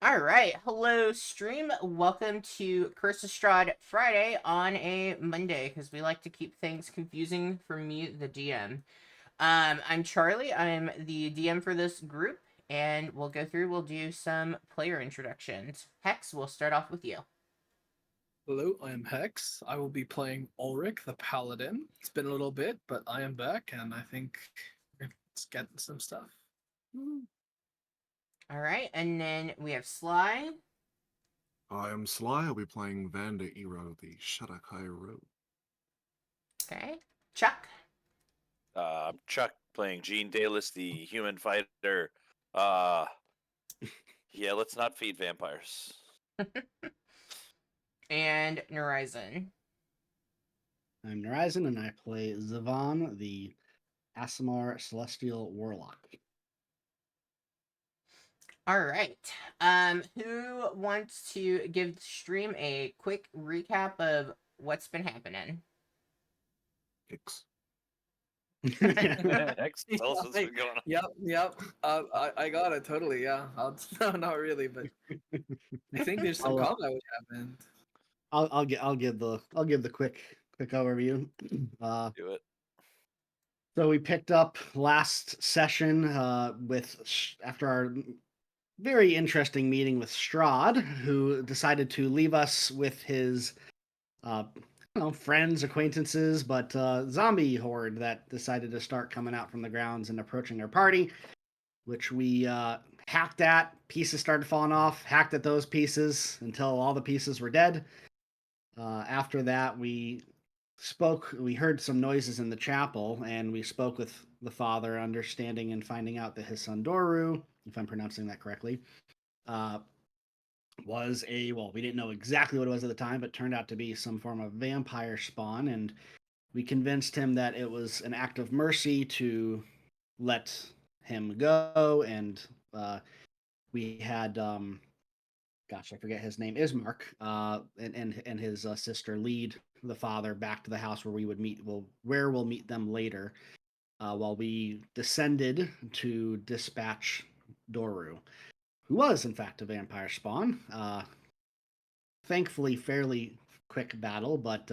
All right, hello stream. Welcome to Curse of Strahd Friday on a Monday because we like to keep things confusing for me, the DM. I'm Charlie. I'm the DM for this group, and we'll go through. We'll do some player introductions. Hex, we'll start off with you. Hello, I am Hex. I will be playing Ulrich, the Paladin. It's been a little bit, but I am back, and I think let's get some stuff. All right, and then we have Sly. I am Sly. I'll be playing Vanda Ero, the Shadakai Road. Okay, Chuck. Chuck playing Gene Dalis, the human fighter. Uh, yeah, let's not feed vampires. And Horizon. I'm Horizon, and I play Zavan, the Asimar Celestial Warlock. All right. Who wants to give the stream a quick recap of what's been happening? Hicks. Hex, tell us what's been going on. Yep. I got it totally. Yeah. No, not really, but I think there's some combat which happened. I'll give the quick overview. Do it. So we picked up last session after our very interesting meeting with Strahd, who decided to leave us with his friends, acquaintances, but zombie horde that decided to start coming out from the grounds and approaching our party, which we hacked at. Pieces started falling off, hacked at those pieces until all the pieces were dead. After that, we heard some noises in the chapel, and we spoke with the father, understanding and finding out that his son Doru, if I'm pronouncing that correctly, we didn't know exactly what it was at the time, but turned out to be some form of vampire spawn, and we convinced him that it was an act of mercy to let him go, and we had I forget his name, Ismark, and his sister lead the father back to the house where we'll meet them later, while we descended to dispatch Doru, who was in fact a vampire spawn. Thankfully, fairly quick battle, but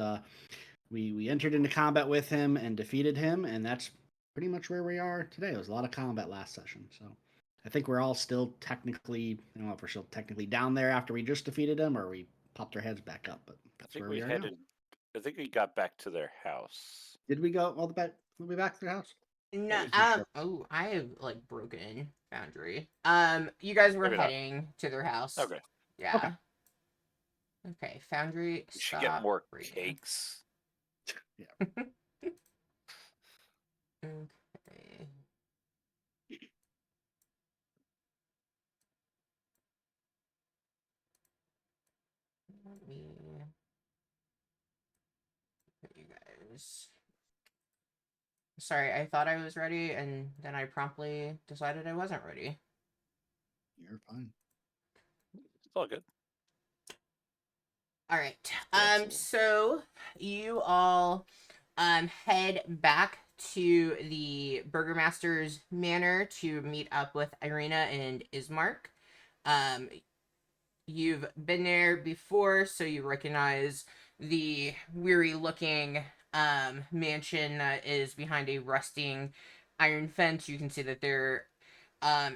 we entered into combat with him and defeated him, and that's pretty much where we are today. It was a lot of combat last session, so I think we're all still technically, I don't know if we're still technically down there after we just defeated him, or we popped our heads back up, but that's where we are now. I think we got back to their house. Did we go all the back? Were we back to their house? No, Sure. oh, I have broken Foundry. You guys were heading to their house. Okay. Yeah. Okay, Foundry. We should get more cakes. Yeah. Okay. Let me put you guys. Sorry, I thought I was ready, and then I promptly decided I wasn't ready. You're fine. It's all good. All right. So you all head back to the Burgermaster's Manor to meet up with Irina and Ismark. You've been there before, so you recognize the weary-looking mansion that is behind a rusting iron fence. You can see that there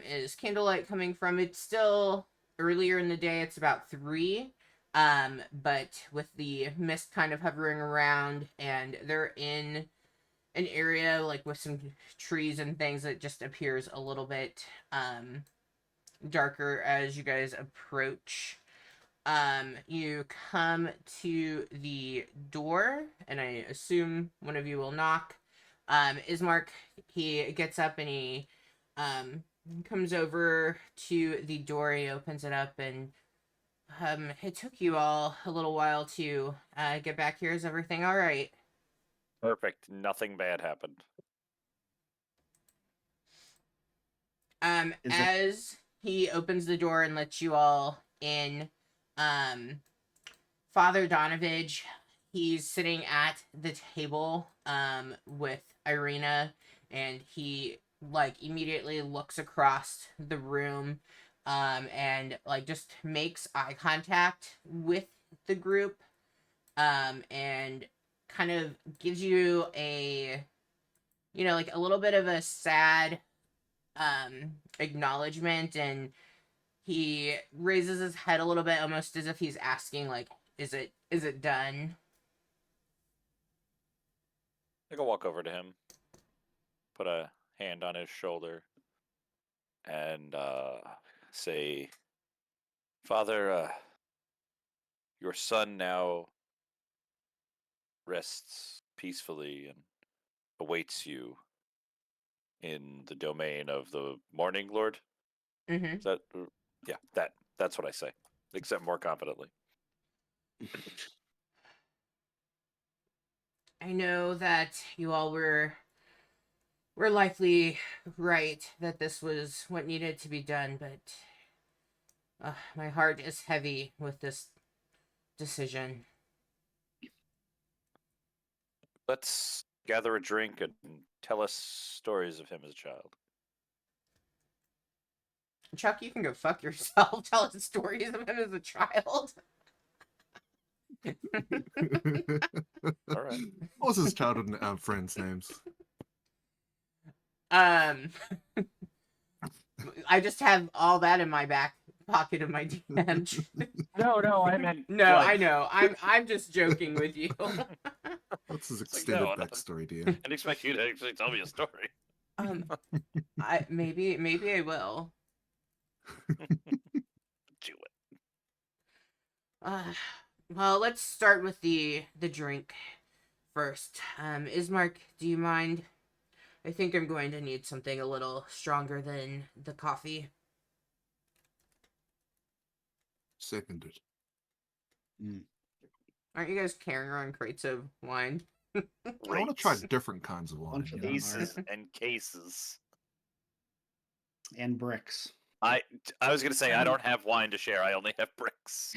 is candlelight coming from it. Still earlier in the day, it's about 3. But with the mist kind of hovering around, and they're in an area with some trees and things that just appears a little bit darker as you guys approach. You come to the door, and I assume one of you will knock. Ismark, he gets up and he comes over to the door. He opens it up, and it took you all a little while to get back here. Is everything all right? Perfect. Nothing bad happened. As he opens the door and lets you all in, Father Donovage, he's sitting at the table with Irina, and he immediately looks across the room and like just makes eye contact with the group, and kind of gives you a, like a little bit of a sad acknowledgement, and he raises his head a little bit, almost as if he's asking, like, is it done? I can walk over to him, put a hand on his shoulder, and say, "Father, your son now rests peacefully and awaits you in the domain of the Morning Lord." Mm-hmm. Is that? Yeah, that's what I say, except more confidently. I know that you all were likely right that this was what needed to be done, but my heart is heavy with this decision. Let's gather a drink and tell us stories of him as a child. Chuck, you can go fuck yourself. Tell us stories of him as a child. All right. What's his childhood friends' names? um, I just have all that in my back pocket of my DM. No, I meant No, like, I know. I'm just joking with you. What's his It's like, extended no, backstory, dear? I didn't expect you to actually tell me a story. um, I maybe I will. Do it. Uh, well, let's start with the drink first. Ismark, do you mind? I think I'm going to need something a little stronger than the coffee. Seconded. Aren't you guys carrying around crates of wine? I want to try different kinds of wine. Bunch of You know? them. Cases and cases. And bricks. I was gonna say I don't have wine to share. I only have bricks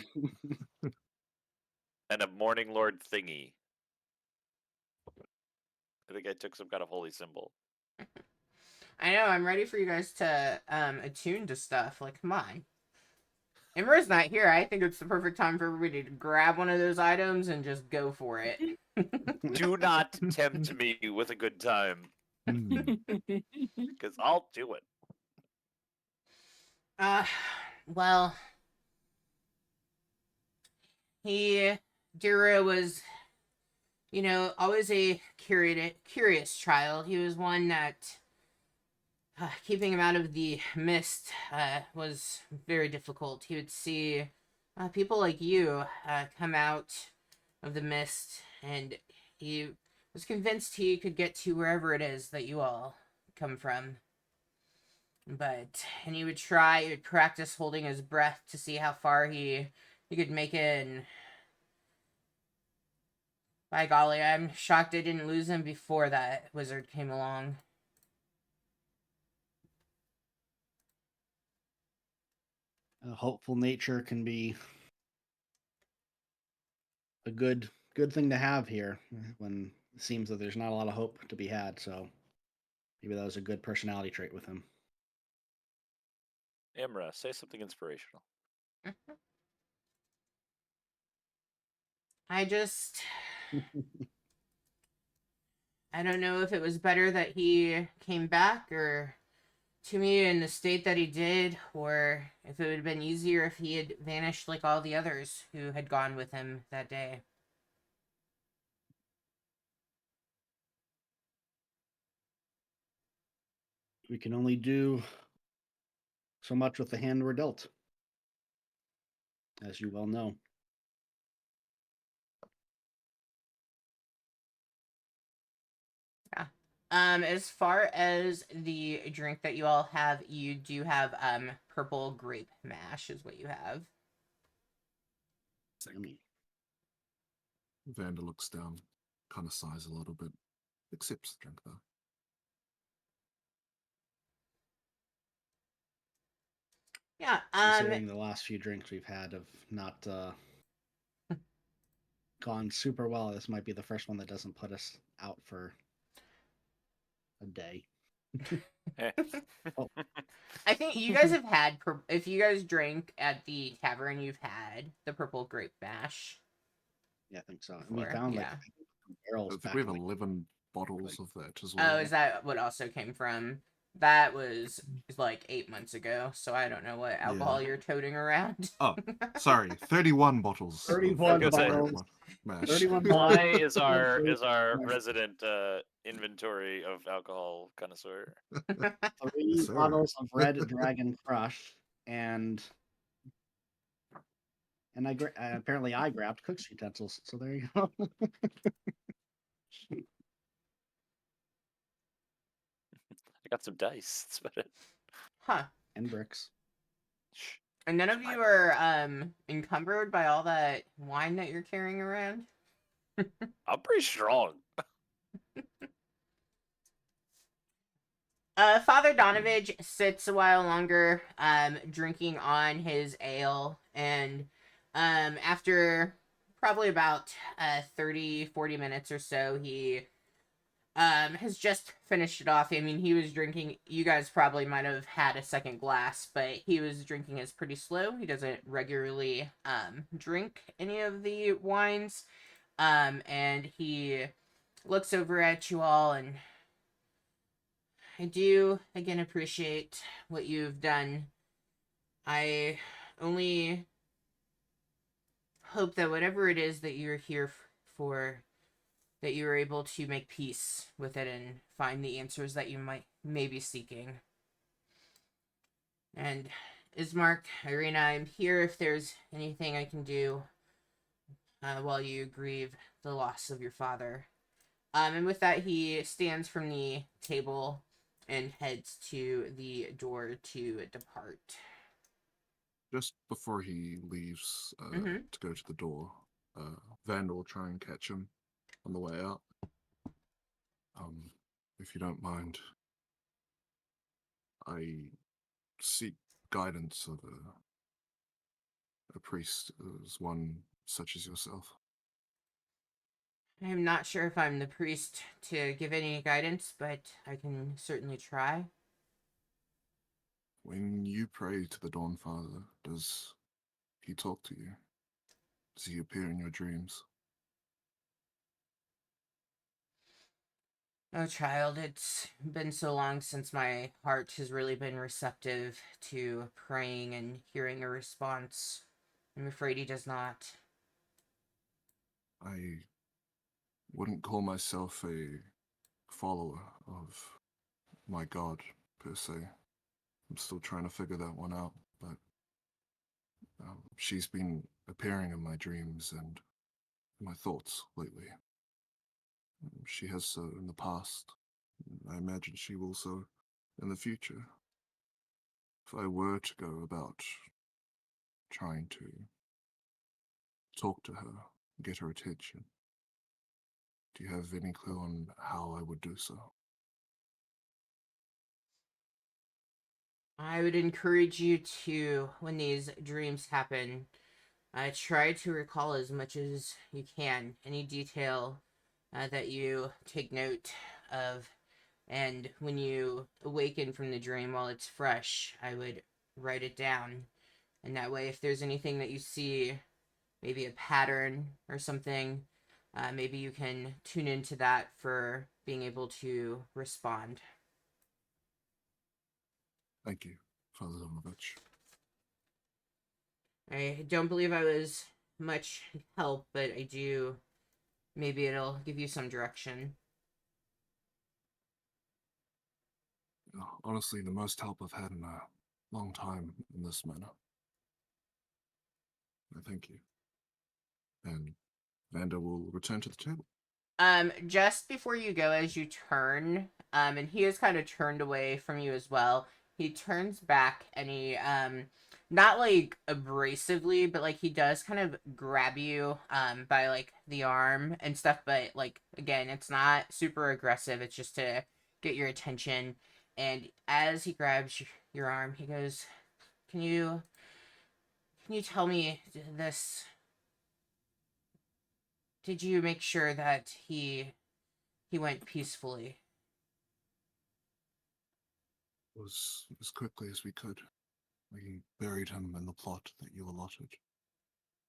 and a Morning Lord thingy. I think I took some kind of holy symbol. I know, I'm ready for you guys to attune to stuff. Like, come on. Imra's not here. I think it's the perfect time for everybody to grab one of those items and just go for it. Do not tempt me with a good time, Hmm. because I'll do it. Uh, well, Dura was, always a curious child. He was one that keeping him out of the mist was very difficult. He would see people like you come out of the mist, and he was convinced he could get to wherever it is that you all come from. And he would practice holding his breath to see how far he could make it. And by golly, I'm shocked I didn't lose him before that wizard came along. A hopeful nature can be a good thing to have here when it seems that there's not a lot of hope to be had. So maybe that was a good personality trait with him. Imra, say something inspirational. I just I don't know if it was better that he came back or to me in the state that he did, or if it would have been easier if he had vanished like all the others who had gone with him that day. We can only do so much with the hand we're dealt, as you well know. Yeah. As far as the drink that you all have, you do have purple grape mash is what you have. Yummy. Vanda looks down, kind of sighs a little bit, accepts the drink though. Yeah. Considering the last few drinks we've had have not gone super well, this might be the first one that doesn't put us out for a day. Eh. I think you guys have had, if you guys drink at the tavern, you've had the purple grape mash Yeah, I think so. And we before. found like Yeah. barrels I think back we in have like 11 bottles of that as Oh, well. is that what also came from? That was like 8 months ago, so I don't know what alcohol you're toting around. Oh, sorry, 31 bottles. 31 of gonna say, bottles. mash. 31 Sly bottles. is our Grape mash. resident inventory of alcohol connoisseur. 3 sir. bottles of Red Dragon Crush, and apparently I grabbed cook's utensils. So there you go. I got some dice. That's about it. Huh. And bricks. Shh. And none of My you are encumbered by all that wine that you're carrying around? I'm pretty strong. Father Donovage sits a while longer, drinking on his ale, and after probably about 30, 40 minutes or so, he has just finished it off. I mean, he was drinking, you guys probably might have had a second glass, but he was drinking his pretty slow. He doesn't regularly drink any of the wines. And he looks over at you all, and I do again appreciate what you've done. I only hope that whatever it is that you're here for, that you are able to make peace with it and find the answers that you may be seeking. And Ismark, Irina, I'm here if there's anything I can do while you grieve the loss of your father. And with that, he stands from the table and heads to the door to depart. Just before he leaves Mm-hmm. to go to the door, Vander will try and catch him on the way out. If you don't mind, I seek guidance of a priest as one such as yourself. I'm not sure if I'm the priest to give any guidance, but I can certainly try. When you pray to the Dawn Father, does he talk to you? Does he appear in your dreams? Oh, child, it's been so long since my heart has really been receptive to praying and hearing a response. I'm afraid he does not. I wouldn't call myself a follower of my God, per se. I'm still trying to figure that one out, but she's been appearing in my dreams and my thoughts lately. She has so in the past. I imagine she will so in the future. If I were to go about trying to talk to her, get her attention, do you have any clue on how I would do so? I would encourage you to, when these dreams happen, try to recall as much as you can, any detail that you take note of. And when you awaken from the dream while it's fresh, I would write it down. And that way, if there's anything that you see, maybe a pattern or something, maybe you can tune into that for being able to respond. Thank you, Father Donovich. I don't believe I was much help, but I do. Maybe it'll give you some direction. Honestly, the most help I've had in a long time in this manner. I thank you. And Vanda will return to the table. Just before you go, as you turn, and he is kind of turned away from you as well. He turns back and he, not like abrasively, but like he does kind of grab you, by like the arm and stuff. But like again, it's not super aggressive. It's just to get your attention. And as he grabs your arm, he goes, "Can you tell me this? Did you make sure that he went peacefully?" was as quickly as we could. We buried him in the plot that you allotted.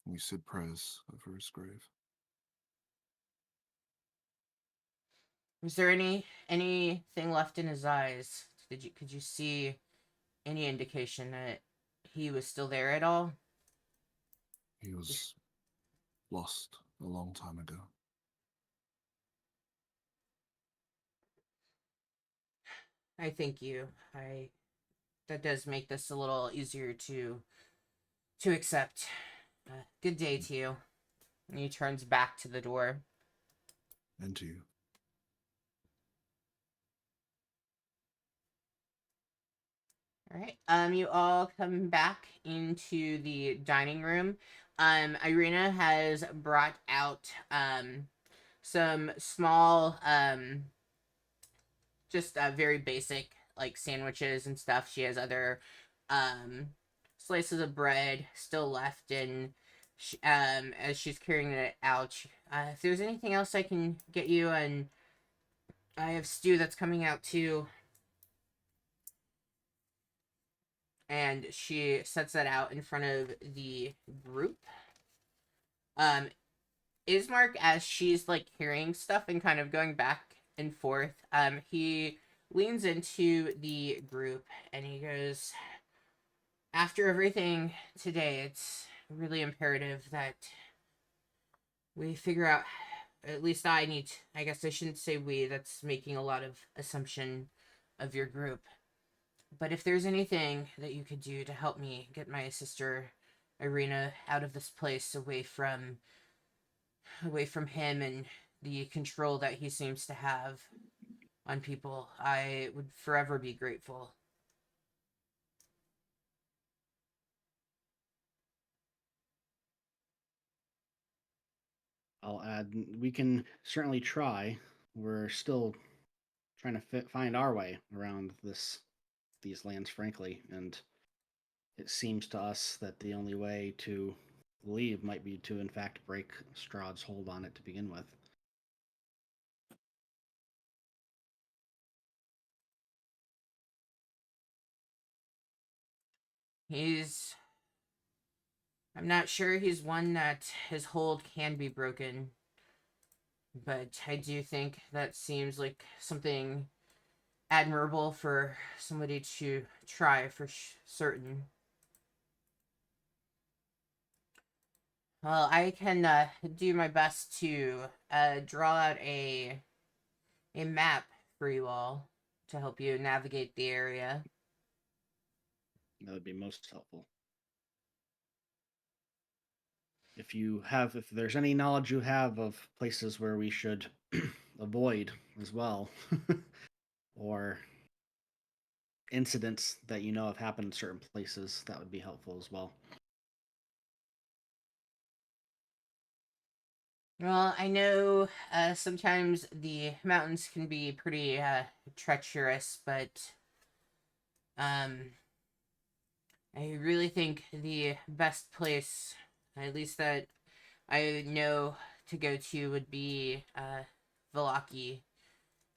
We said prayers over his grave. Was there anything left in his eyes? Could you see any indication that he was still there at all? He was lost a long time ago. I thank you. That does make this a little easier to accept. Good day to you. And he turns back to the door. And to you. All right. You all come back into the dining room. Irina has brought out some small just very basic like sandwiches and stuff. She has other um slices of bread still left, and as she's carrying it out, if there's anything else I can get you, and I have stew that's coming out too. And she sets that out in front of the group. Um, Ismark, as she's like carrying stuff and kind of going back and forth, he leans into the group and he goes, after everything today, it's really imperative that we figure out, at least I guess I shouldn't say we, that's making a lot of assumption of your group. But if there's anything that you could do to help me get my sister Irina out of this place, away from him and the control that he seems to have on people, I would forever be grateful. I'll add, we can certainly try. We're still trying to find our way around these lands, frankly, and it seems to us that the only way to leave might be to, in fact, break Strahd's hold on it to begin with. I'm not sure he's one that his hold can be broken, but I do think that seems like something admirable for somebody to try for certain. Well, I can do my best to draw out a map for you all to help you navigate the area. That would be most helpful. If there's any knowledge you have of places where we should avoid as well, or incidents that you know have happened in certain places, that would be helpful as well. Well, I know sometimes the mountains can be pretty treacherous, but um, I really think the best place, at least that I know to go to, would be Velaki.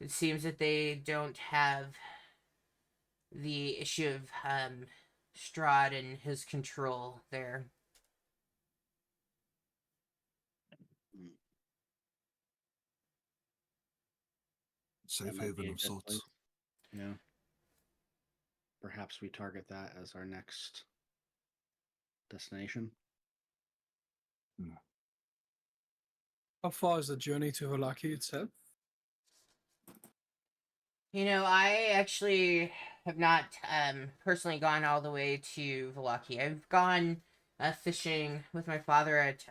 It seems that they don't have the issue of Strahd and his control there. Mm, Safe that might be haven a of good sorts. place. Yeah. Perhaps we target that as our next destination. How far is the journey to Valaki itself? You know, I actually have not personally gone all the way to Velaki. I've gone fishing with my father at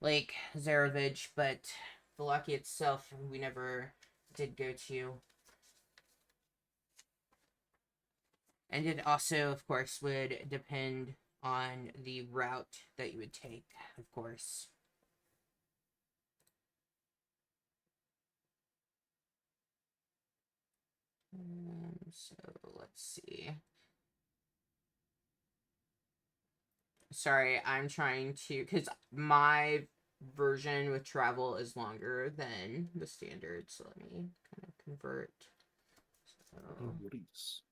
Lake Zarovich, but Velaki itself we never did go to. And it also, of course, would depend on the route that you would take, of course. So let's see. Sorry, I'm trying to, because my version with travel is longer than the standard, so let me kind of convert. So, Please.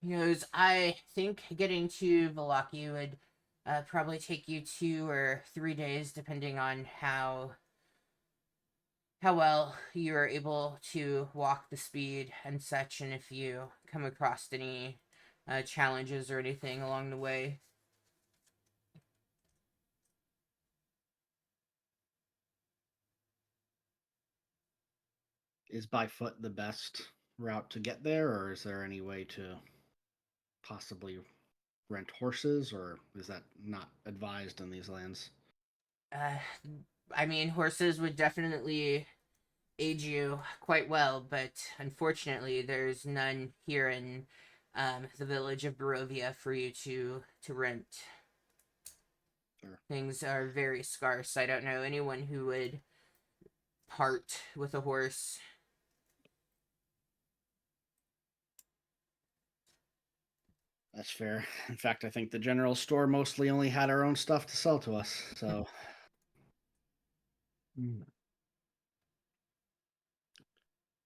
He goes, I think getting to Valaki would probably take you 2 or 3 days, depending on how well you are able to walk the speed and such, and if you come across any challenges or anything along the way. Is by foot the best route to get there, or is there any way to possibly rent horses, or is that not advised in these lands? Uh, I mean, horses would definitely aid you quite well, but unfortunately, there's none here in the village of Barovia for you to rent. Sure. Things are very scarce. I don't know anyone who would part with a horse. That's fair. In fact, I think the general store mostly only had our own stuff to sell to us, so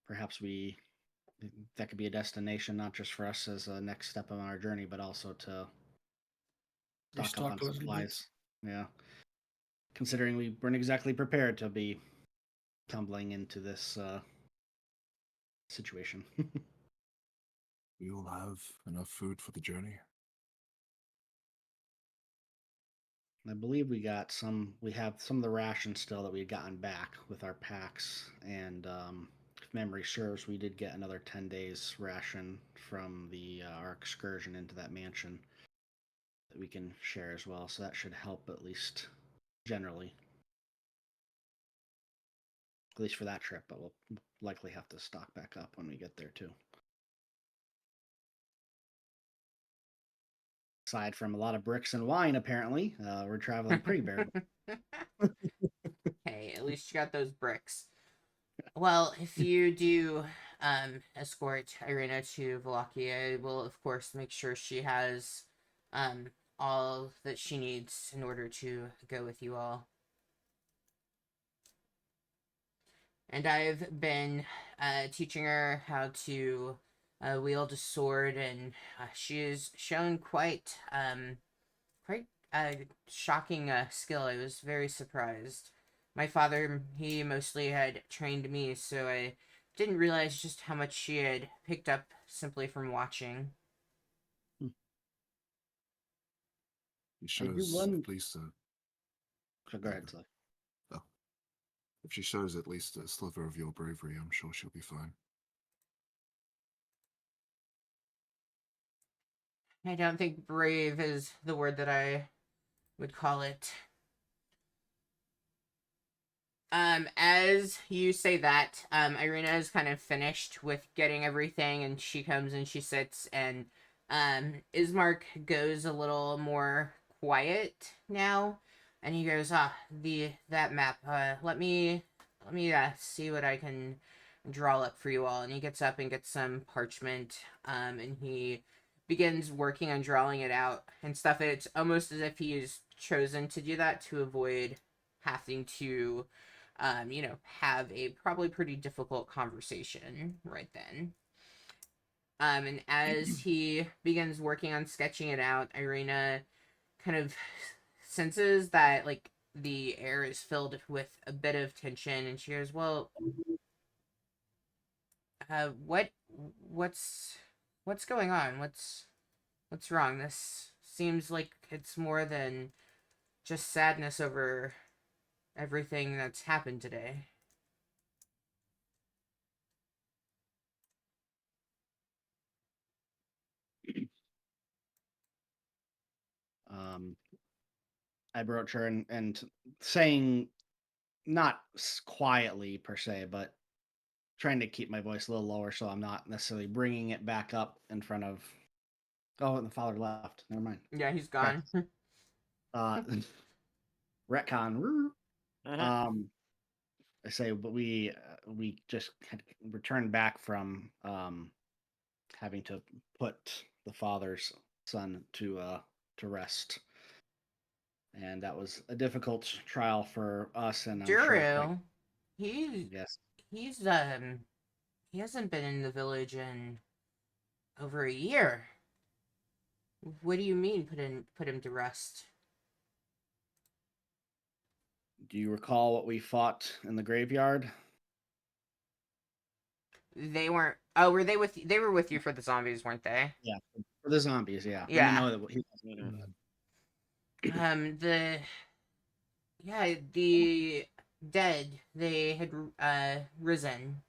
perhaps that could be a destination not just for us as a next step on our journey, but also to stock up on Restock a little bit. supplies. Yeah, considering we weren't exactly prepared to be tumbling into this situation. We all have enough food for the journey. I believe we got some. We have some of the rations still that we had gotten back with our packs, and if memory serves, we did get another 10 days ration from the our excursion into that mansion that we can share as well. So that should help at least generally, at least for that trip. But we'll likely have to stock back up when we get there too. Aside from a lot of bricks and wine, apparently, we're traveling pretty bare. Hey, at least you got those bricks. Well, if you do escort Irina to Wallachia, I will, of course, make sure she has um, all that she needs in order to go with you all. And I've been teaching her how to wield a sword, and she's shown quite shocking skill. I was very surprised. My father, he mostly had trained me, so I didn't realize just how much she had picked up simply from watching. He I do shows one. at least a. So go ahead, Sly. Oh, if she shows at least a sliver of your bravery, I'm sure she'll be fine. I don't think brave is the word that I would call it. As you say that, Irina is kind of finished with getting everything, and she comes and she sits, and Ismark goes a little more quiet now, and he goes, that map. Let me see what I can draw up for you all. And he gets up and gets some parchment, and he begins working on drawing it out and stuff. It's almost as if he's chosen to do that to avoid having to have a probably pretty difficult conversation right then. And as he begins working on sketching it out, Irina kind of senses that like the air is filled with a bit of tension, and she goes, "Well, what's what's going on? What's wrong? This seems like it's more than just sadness over everything that's happened today." Um, I broach her and saying not quietly per se, but trying to keep my voice a little lower so I'm not necessarily bringing it back up in front of. Oh, and the father left. Never mind. Yeah, he's Correct. gone. Uh, retcon. Mhm. I say, but we just had returned back from having to put the father's son to rest, and that was a difficult trial for us, and I'm sure quite. Duru, he Yes. he's he hasn't been in the village in over a year. What do you mean put him to rest? Do you recall what we fought in the graveyard? They weren't. Oh, were they with you? They were with you for the zombies, weren't they? Yeah, for the zombies. Yeah, let me Yeah. know that he. Mhm. The the dead, they had risen.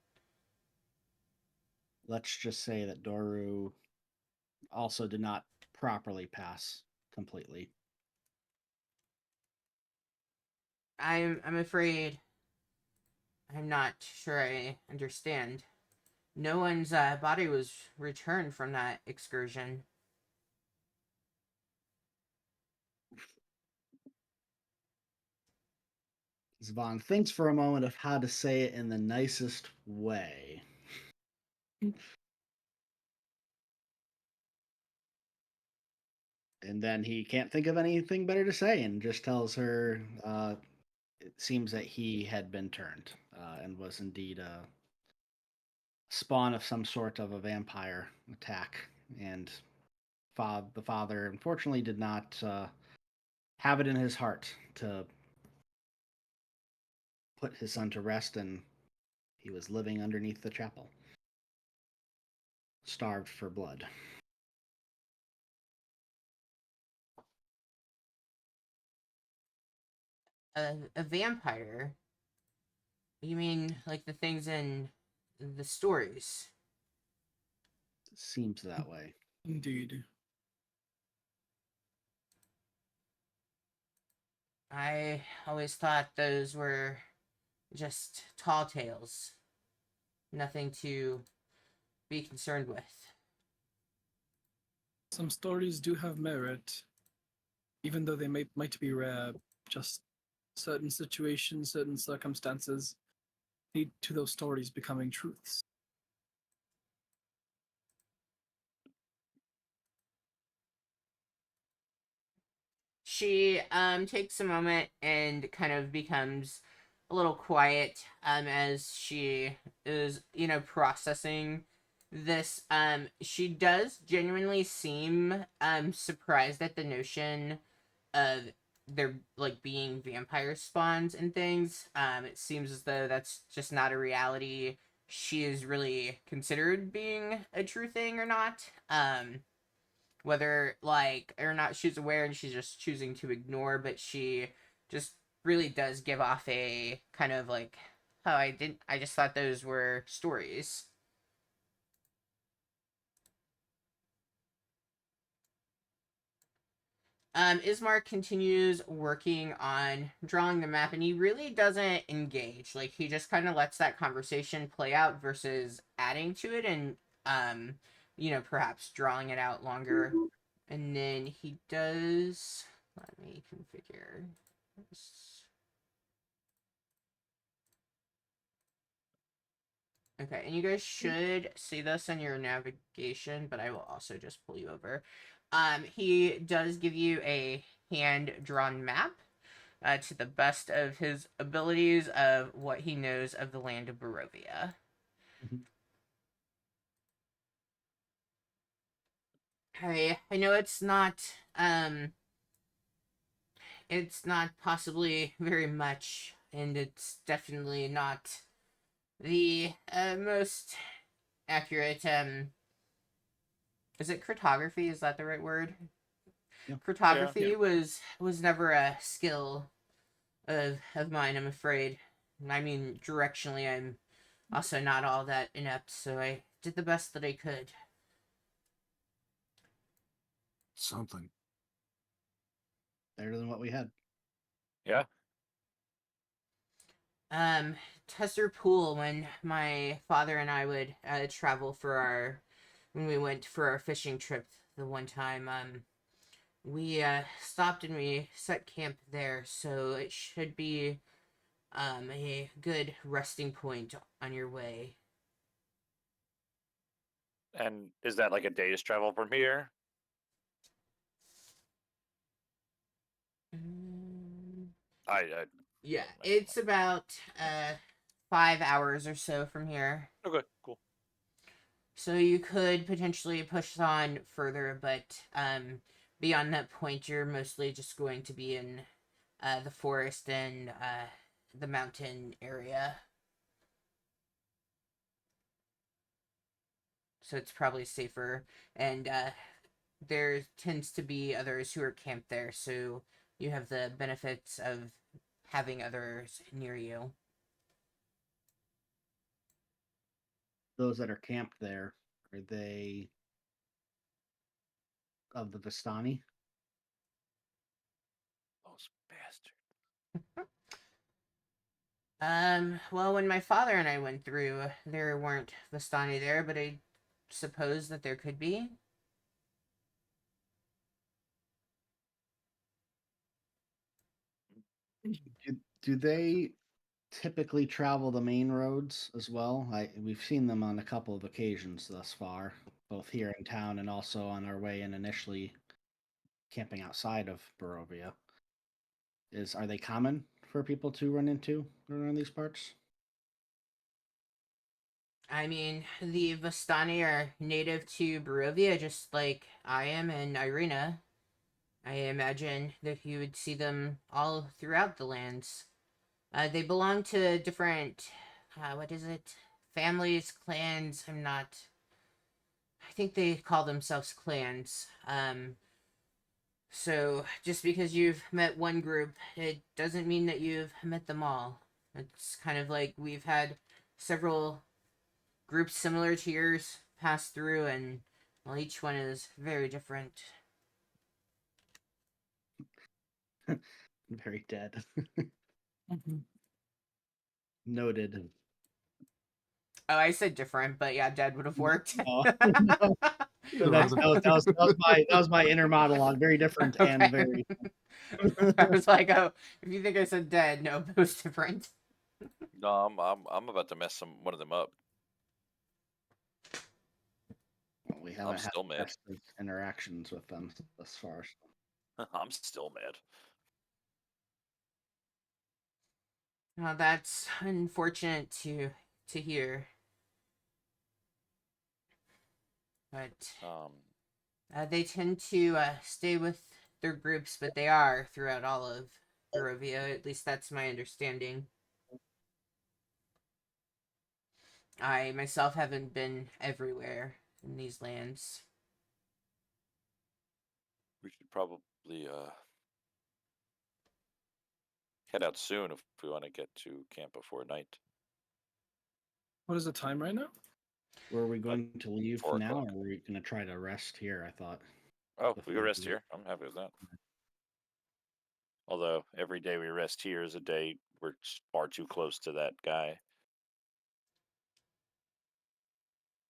Let's just say that Doru also did not properly pass completely. I'm afraid I'm not sure I understand. No one's body was returned from that excursion. Zvon thinks for a moment of how to say it in the nicest way. And then he can't think of anything better to say and just tells her it seems that he had been turned and was indeed a spawn of some sort of a vampire attack. And the father, unfortunately, did not have it in his heart to put his son to rest, and he was living underneath the chapel, starved for blood. A vampire? You mean like the things in the stories? It seems that way. Indeed. I always thought those were just tall tales. Nothing to be concerned with. Some stories do have merit, even though they might be rare. Just certain situations, certain circumstances lead to those stories becoming truths. She takes a moment and kind of becomes a little quiet as she is, processing this. She does genuinely seem surprised at the notion of there like being vampire spawns and things. It seems as though that's just not a reality she is really considered being a true thing or not. Whether like or not she's aware and she's just choosing to ignore, but she just really does give off a kind of like, oh, I just thought those were stories. Ismar continues working on drawing the map, and he really doesn't engage. Like he just kind of lets that conversation play out versus adding to it, and perhaps drawing it out longer. And then he does. Let me configure this. Okay, and you guys should see this in your navigation, but I will also just pull you over. He does give you a hand-drawn map to the best of his abilities of what he knows of the land of Barovia. Mhm. I know it's not possibly very much, and it's definitely not the most accurate. Is it cartography? Is that the right word? Yeah. Cartography was never a skill of mine, I'm afraid. I mean, directionally, I'm also not all that inept, so I did the best that I could. Something. Better than what we had. Yeah. Tester Pool, when my father and I would travel when we went for our fishing trip the one time, we stopped and we set camp there, so it should be a good resting point on your way. And is that like a day's travel from here? Mm, I yeah, it's about 5 hours or so from here. okay, cool. So you could potentially push on further, but beyond that point, you're mostly just going to be in the forest and the mountain area. So it's probably safer. And there tends to be others who are camped there, so you have the benefits of having others near you. Those that are camped there, are they of the Vistani? Those bastards. Well, when my father and I went through, there weren't Vistani there, but I suppose that there could be. Do they typically travel the main roads as well? We've seen them on a couple of occasions thus far, both here in town and also on our way in initially camping outside of Barovia. Are they common for people to run into around these parts? I mean, the Vistani are native to Barovia, just like I am and Irina. I imagine that you would see them all throughout the lands. They belong to different, what is it? Families, clans. I think they call themselves clans. So just because you've met one group, it doesn't mean that you've met them all. It's kind of like we've had several groups similar to yours pass through, and well, each one is very different. Very dead. Mhm. Noted. Oh, I said different, but yeah, dead would have worked. No. Either That's, one. that was my inner monologue. Very different and Okay. very. I was like, oh, if you think I said dead, no, it was different. No, I'm about to mess one of them up. Well, we haven't had still mad. best of interactions with them thus far. I'm still mad. Well, that's unfortunate to hear, but they tend to stay with their groups, but they are throughout all of Barovia. At least that's my understanding. I myself haven't been everywhere in these lands. We should probably head out soon if we want to get to camp before night. What is the time right now? Were we going to leave 4 now, o'clock. or were we going to try to rest here? I thought. Oh, we before can rest we- here. I'm happy with that. Although every day we rest here is a day we're far too close to that guy.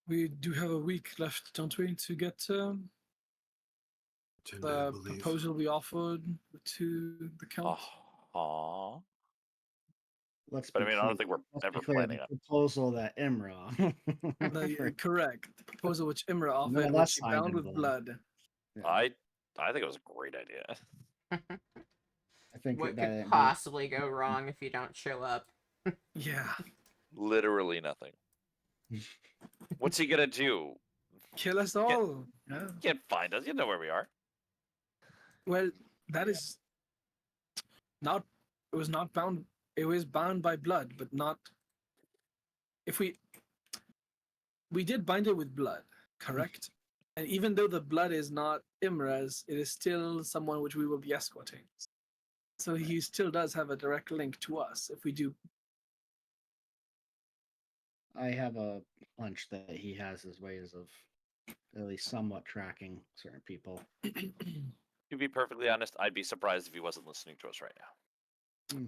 We do have a week left, don't we, to get 10 day, I the believe. proposal we offered to the count. Aw. Let's But be I mean, I clear. don't think we're Let's be ever clear. planning The on. proposal that Imra. No, correct. The proposal which Imra offered, that's which he signed bound in with blood. blood. Yeah, I think it was a great idea. I think What that could it possibly go wrong if you don't show up? Yeah. Literally nothing. What's he gonna do? Kill us all. Yeah. He can't find us. You know where we are. Well, that is not. It was not bound. It was bound by blood, but not. If we did bind it with blood, correct? And even though the blood is not Imra's, it is still someone which we will be escorting. So he still does have a direct link to us if we do. I have a hunch that he has his ways of at least somewhat tracking certain people. To be perfectly honest, I'd be surprised if he wasn't listening to us right now.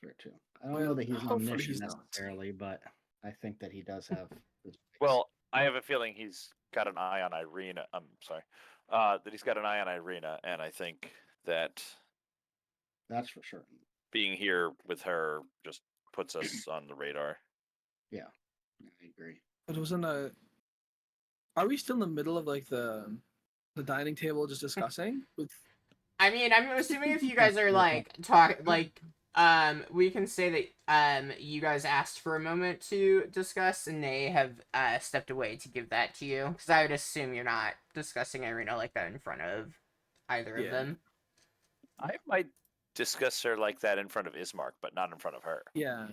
Fair too. I don't know Well, that he's hopefully omniscient he's not. necessarily, but I think that he does have. His Well, I have a feeling he's got an eye on Irina. I'm sorry. That he's got an eye on Irina, and I think that that's for certain. being here with her just puts us on the radar. Yeah, I agree. It wasn't a. Are we still in the middle of like the dining table just discussing with? I mean, I'm assuming if you guys are like We can say that you guys asked for a moment to discuss, and they have stepped away to give that to you. Because I would assume you're not discussing Irina like that in front of either of Yeah. them. I might discuss her like that in front of Ismark, but not in front of her. Yeah.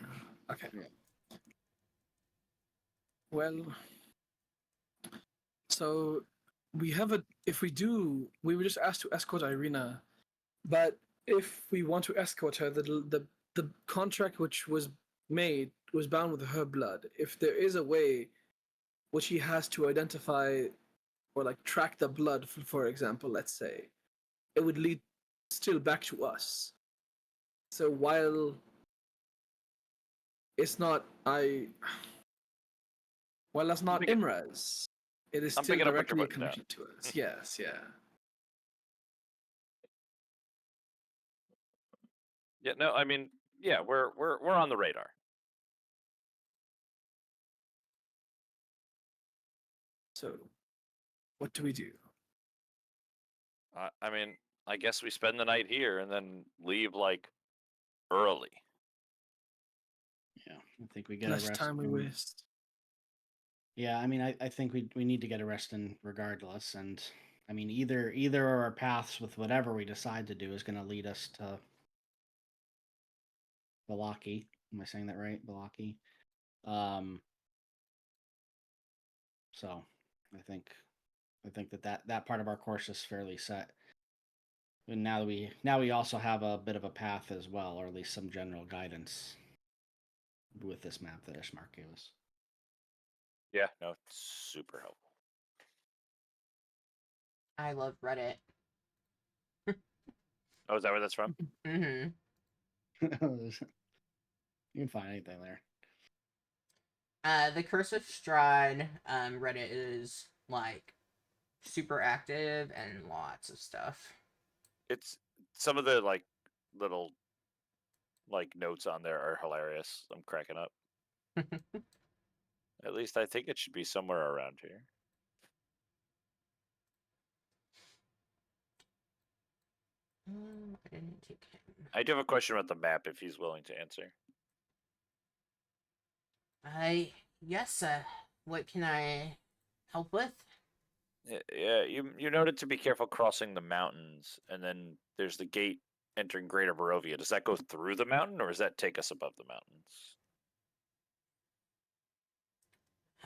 Okay. Yeah. Well, so we have a. If we do, we were just asked to escort Irina, but if we want to escort her, the contract which was made was bound with her blood. If there is a way which he has to identify or like track the blood, for example, let's say, it would lead still back to us. So while it's not while that's not picking- Imra's, it is I'm still picking up what you're directly a putting down. connection to us. Yes, yeah. Yeah, no, I mean, yeah, we're on the radar. So what do we do? I mean, I guess we spend the night here and then leave like early. Yeah, I think we get Less a rest. time we in- waste. Yeah, I mean, I think we need to get a rest in regardless, and I mean, either of our paths with whatever we decide to do is going to lead us to Balaki. Am I saying that right? Balaki. Um. So, I think that part of our course is fairly set. And now we also have a bit of a path as well, or at least some general guidance with this map that Ishmark gave us. Yeah, no, it's super helpful. I love Reddit. Oh, is that where that's from? Mm-hmm. You can find anything there. The Curse of Strahd Reddit is like super active and lots of stuff. It's some of the like little like notes on there are hilarious. I'm cracking up. At least I think it should be somewhere around here. I didn't take him. I do have a question about the map if he's willing to answer. Yes. What can I help with? Yeah, you noted to be careful crossing the mountains, and then there's the gate entering Greater Barovia. Does that go through the mountain, or does that take us above the mountains?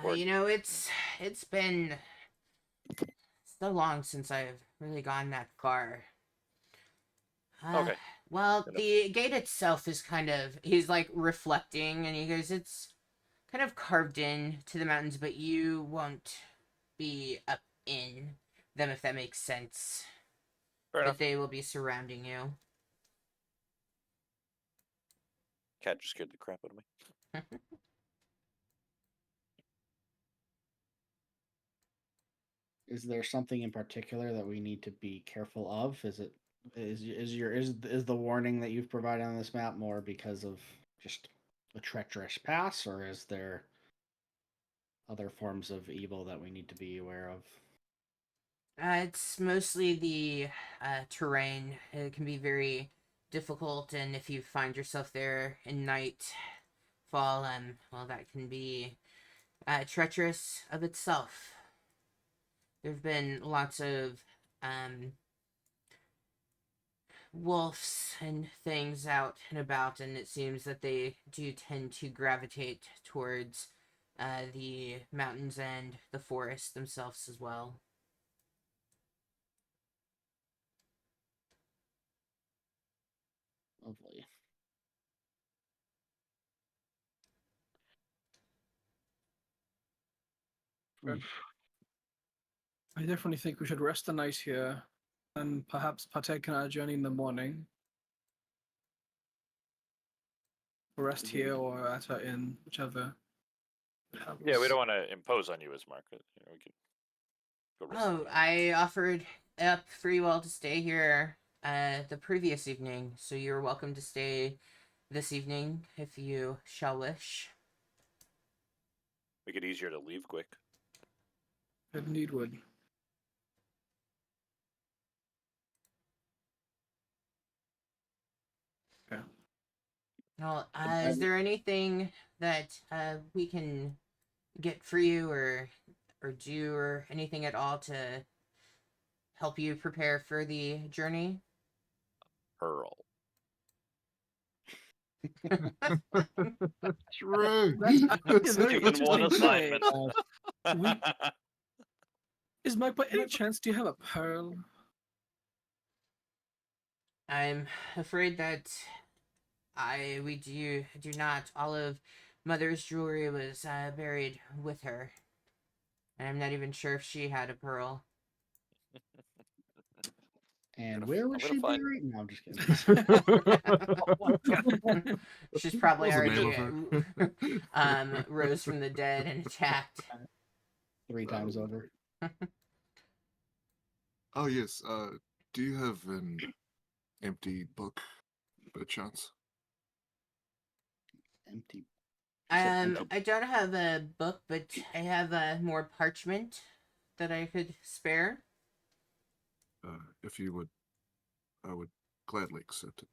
Or It's been so long since I've really gone that far. Okay. Well, Good enough. the gate itself is he's like reflecting, and he goes, it's kind of carved in to the mountains, but you won't be up in them, if that makes sense. Fair But enough. they will be surrounding you. Cat just scared the crap out of me. Is there something in particular that we need to be careful of? Is the warning that you've provided on this map more because of just a treacherous pass, or is there other forms of evil that we need to be aware of? It's mostly the terrain. It can be very difficult, and if you find yourself there in nightfall, well, that can be treacherous of itself. There have been lots of wolves and things out and about, and it seems that they do tend to gravitate towards the mountains and the forests themselves as well. Lovely. Good. I definitely think we should rest the night here and perhaps partake in our journey in the morning. Rest Agreed. here or at our inn, whichever. Yeah, we don't want to impose on you as Mark. We can go rest. Oh, I offered up for you all to stay here the previous evening, so you're welcome to stay this evening if you shall wish. Make it easier to leave quick. Indeed would. Okay. Well, I- is there anything that we can get for you or do or anything at all to help you prepare for the journey? Pearl. True. That's actually a very Taking one interesting point. assignment. We is Mike, by any chance, do you have a pearl? I'm afraid that we do not. All of Mother's jewelry was buried with her, and I'm not even sure if she had a pearl. And where was I'm gonna she find. buried? No, I'm just kidding. She's probably What's the name already of her? rose from the dead and attacked. 3 times Probably. over. Oh yes. Do you have an empty book, by chance? Empty. You said empty. I don't have a book, but I have more parchment that I could spare. If you would, I would gladly accept it.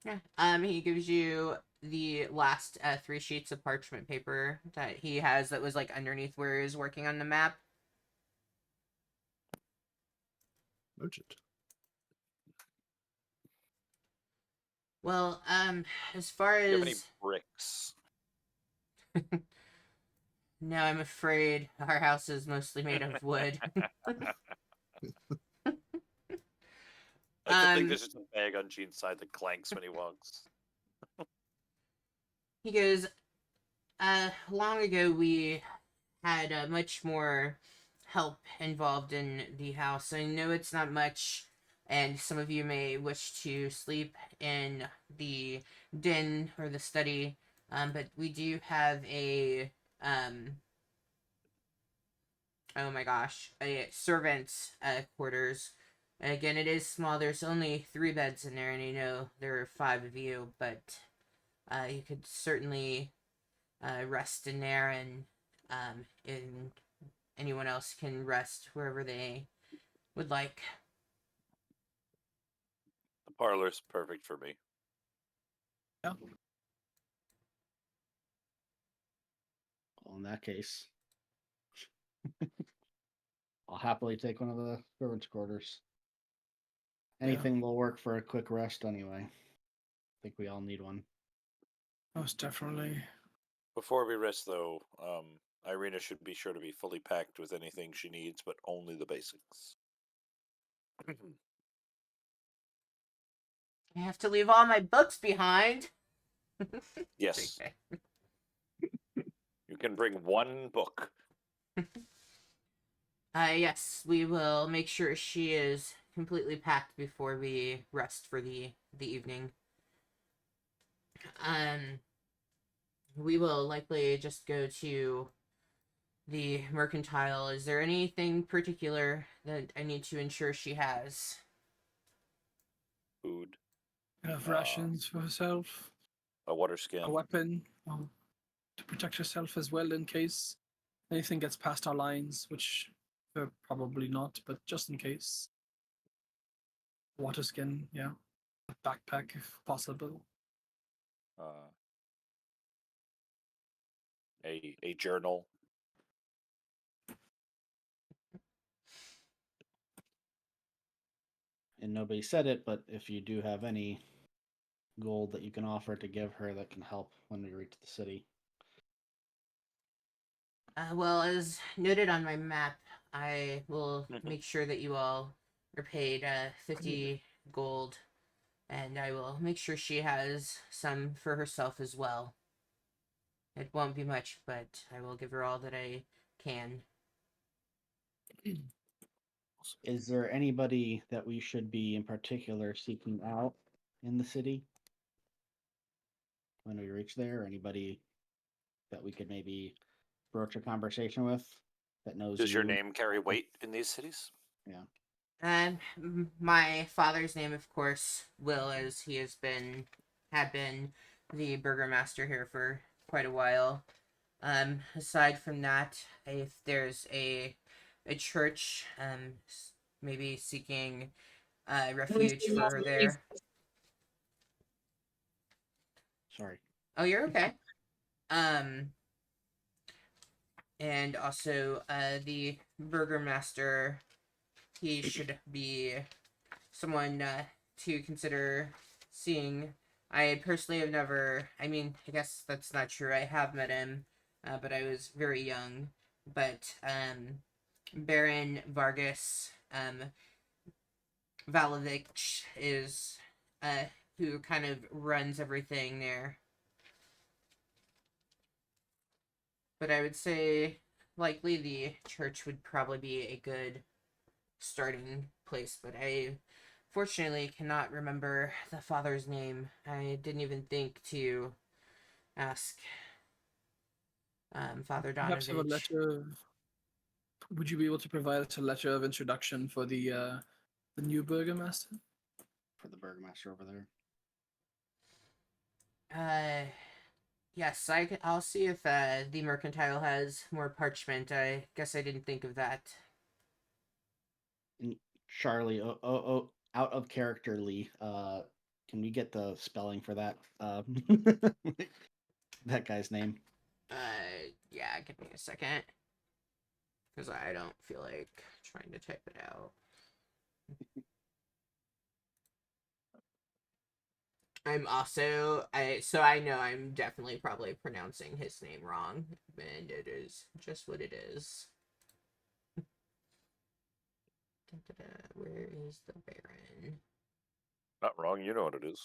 Yeah. He gives you the last 3 sheets of parchment paper that he has that was like underneath where he's working on the map. Noted. Well, as far Do you have any as bricks? no, I'm afraid our house is mostly made of wood. I think there's just a bag on Gene's side that clanks when he walks. He goes, long ago we had much more help involved in the house. I know it's not much, and some of you may wish to sleep in the den or the study, but we do have a, oh my gosh, a servant's quarters. Again, it is small. There's only 3 beds in there, and I know there are 5 of you, but you could certainly rest in there, and anyone else can rest wherever they would like. The parlor's perfect for me. Yeah. Well, in that case, I'll happily take one of the servants' quarters. Anything will work for a quick rest anyway. I think we all need one. Most definitely. Before we rest, though, Irina should be sure to be fully packed with anything she needs, but only the basics. I have to leave all my books behind. Yes, Okay. you can bring one book. Yes, we will make sure she is completely packed before we rest for the evening. Um, we will likely just go to the mercantile. Is there anything particular that I need to ensure she has? Food, Enough rations for herself, a water skin. a weapon to protect herself as well in case anything gets past our lines, which probably not, but just in case. Water skin, yeah. A backpack if possible. uh, a journal. And nobody said it, but if you do have any gold that you can offer to give her that can help when we reach the city. Well, as noted on my map, I will Mhm. make sure that you all are paid 50 gold, and I will make sure she has some for herself as well. It won't be much, but I will give her all that I can. Is there anybody that we should be in particular seeking out in the city when we reach there? Anybody that we could maybe broach a conversation with that knows Does you? your name carry weight in these cities? Yeah. My father's name, of course, Will, as he had been the burgomaster here for quite a while. Aside from that, if there's a church, maybe seeking refuge for her there. Sorry. Oh, you're okay. And also, the Burgermaster, he should be someone to consider seeing. I personally have never, I mean, I guess that's not true. I have met him, but I was very young. But, Baron Vargas, Valovich is, who kind of runs everything there. But I would say likely the church would probably be a good starting place, but I fortunately cannot remember the father's name. I didn't even think to ask Father Perhaps have a Donovich. letter of. Would you be able to provide us a letter of introduction for the new burgomaster? For the burgomaster over there. Yes, I'll see if the mercantile has more parchment. I guess I didn't think of that. And Charlie, out of characterly, can we get the spelling for that? That guy's name. Yeah, give me a second. Because I don't feel like trying to type it out. So I know I'm definitely probably pronouncing his name wrong, and it is just what it is. Where is the Baron? Not wrong. You know what it is.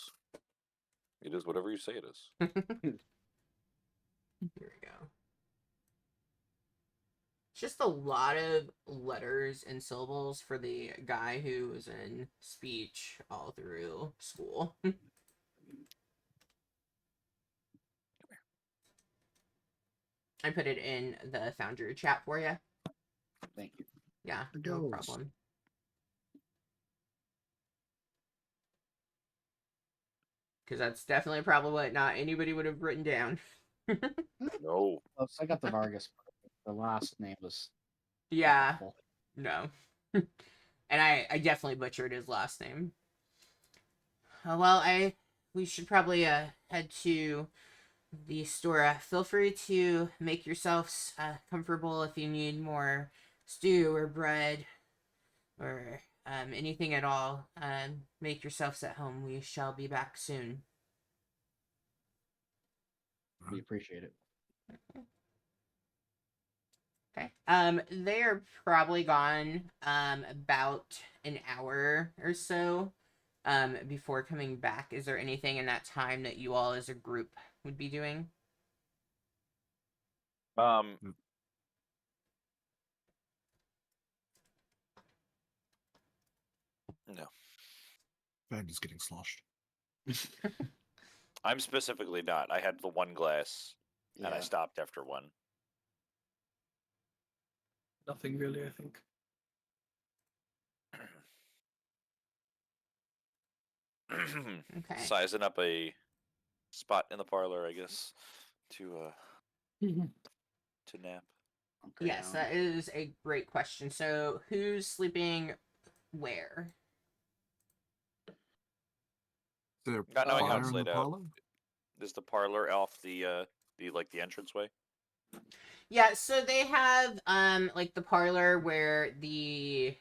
It is whatever you say it is. Here we go. It's just a lot of letters and syllables for the guy who was in speech all through school. I put it in the Foundry chat for you. Thank you. Yeah, It no goes. problem. Because that's definitely probably what not anybody would have written down. No. Close. I got the Vargas. The last name was Yeah, awful. no. And I definitely butchered his last name. Well, we should probably head to the store. Feel free to make yourselves comfortable if you need more stew or bread or anything at all. Make yourselves at home. We shall be back soon. We appreciate it. Okay. They are probably gone about an hour or so before coming back. Is there anything in that time that you all as a group would be doing? Um. No. Van is getting sloshed. I'm specifically not. I had the one glass, and I Yeah. stopped after one. Nothing really, I think. Okay. Sizing up a spot in the parlor, I guess, to nap. Okay, Yes, down. that is a great question. So, who's sleeping where? There Not knowing how fire it's in the laid out. parlor? Is the parlor off the entranceway? Yeah, so they have like the parlor where the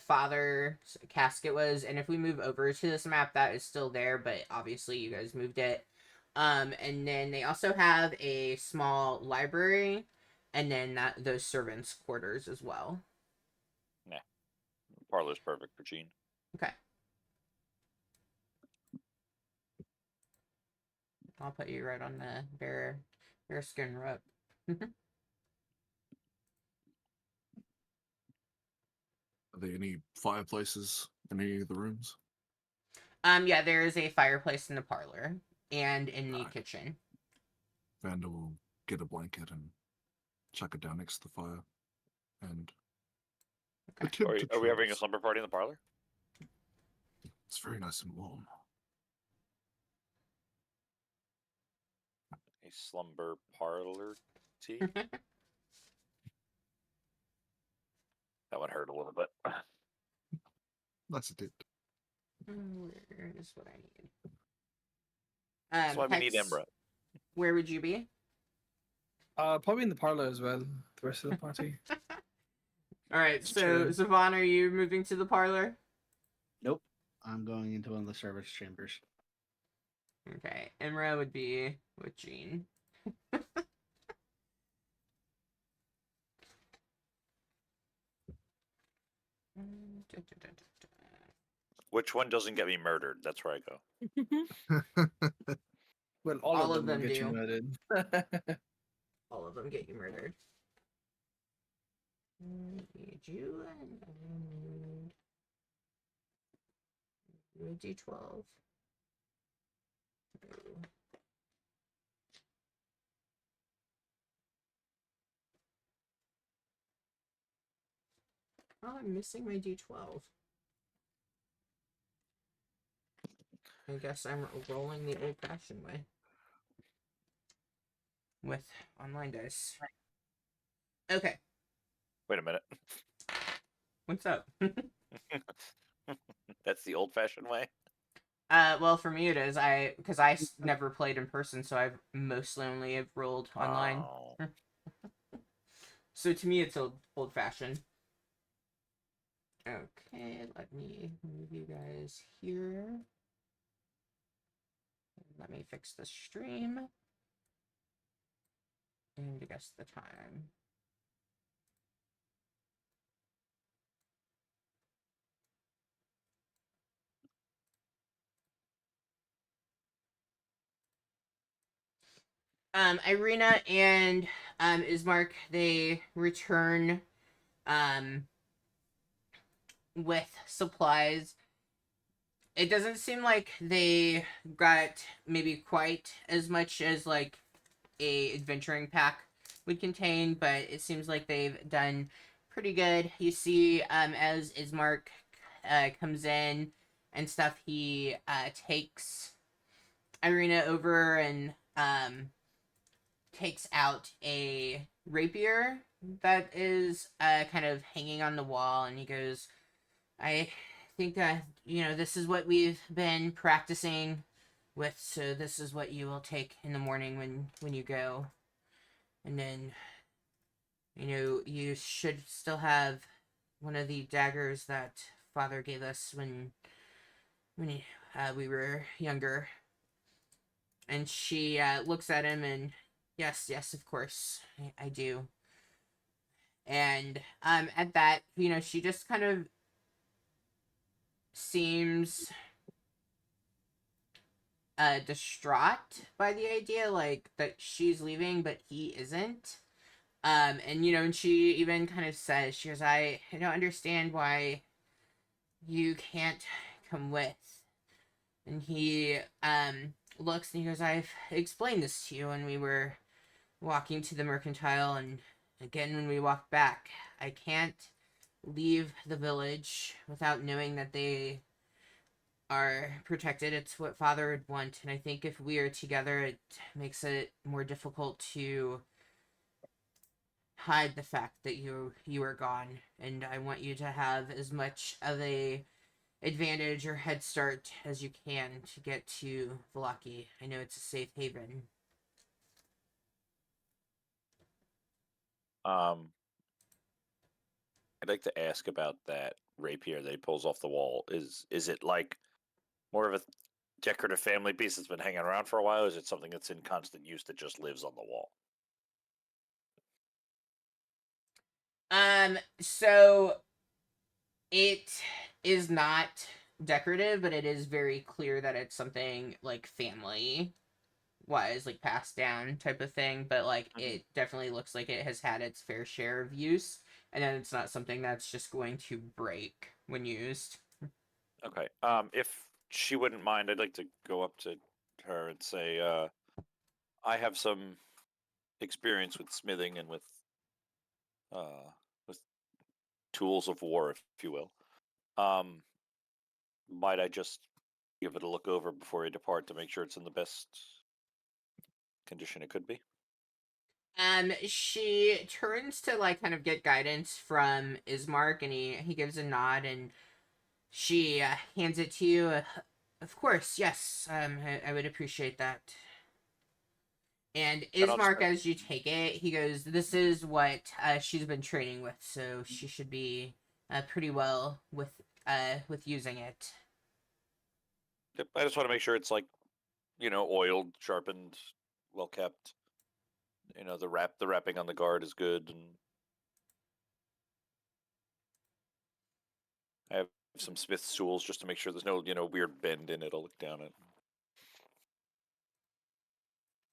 father's casket was, and if we move over to this map, that is still there, but obviously you guys moved it. And then they also have a small library, and then those servants' quarters as well. Nah. Parlor's perfect for Gene. Okay. I'll put you right on the bear skin rope. Are there any fireplaces in any of the rooms? Yeah, there is a fireplace in the parlor and in the kitchen. Vanda will get a blanket and chuck it down next to the fire and Okay. attempt to Are we having a trance. slumber party in the parlor? It's very nice and warm. A slumber parlor tea? That one hurt a little bit. That's it. Where is what I need? That's why we need Hex, Embra. Where would you be? Probably in the parlor as well. The rest of the party. All right, Just so chilling. Zavon, are you moving to the parlor? Nope. I'm going into one of the service chambers. Okay, Imra would be with Jean. Which one doesn't get me murdered? That's where I go. Well, all All of of them will them get you do. murdered. All of them get you murdered. Need you and a D12. Oh, I'm missing my D12. I guess I'm rolling the old-fashioned way. With online dice. Okay, Wait a minute. what's up? That's the old-fashioned way. Well, for me it is. Because I never played in person, so I've mostly only have rolled online. Oh. So to me, it's old-fashioned. Okay, let me move you guys here. Let me fix the stream. And guess the time. Irina and Ismark, they return with supplies. It doesn't seem like they got maybe quite as much as like a adventuring pack would contain, but it seems like they've done pretty good. You see, as Ismark comes in and stuff, he takes Irina over and takes out a rapier that is kind of hanging on the wall, and he goes, I think that, this is what we've been practicing with, so this is what you will take in the morning when you go. And then, you should still have one of the daggers that Father gave us when we were younger. And she looks at him and, yes, of course, I do. And at that, she just kind of seems distraught by the idea, like that she's leaving, but he isn't. And she even kind of says, she goes, I don't understand why you can't come with. And he looks and he goes, I've explained this to you when we were walking to the mercantile, and again when we walked back. I can't leave the village without knowing that they are protected. It's what Father would want, and I think if we are together, it makes it more difficult to hide the fact that you are gone. And I want you to have as much of a advantage or head start as you can to get to Velaki. I know it's a safe haven. I'd like to ask about that rapier that he pulls off the wall. Is it like more of a decorative family piece that's been hanging around for a while? Or is it something that's in constant use that just lives on the wall? So it is not decorative, but it is very clear that it's something like family wise, like passed down type of thing. But like it definitely looks like it has had its fair share of use, and then it's not something that's just going to break when used. Okay. If she wouldn't mind, I'd like to go up to her and say, I have some experience with smithing and with tools of war, if you will. Um, might I just give it a look over before I depart to make sure it's in the best condition it could be? She turns to like kind of get guidance from Ismark, and he gives a nod, and she hands it to you. Of course, yes. I would appreciate that. And And I'll just Ismark, as you take it, he goes, "This is what she's been training with, so she should be pretty well with using it." yep, I just want to make sure it's like, oiled, sharpened, well kept. The wrapping on the guard is good, and I have some Smith's tools just to make sure there's no, weird bend in it. I'll look down at.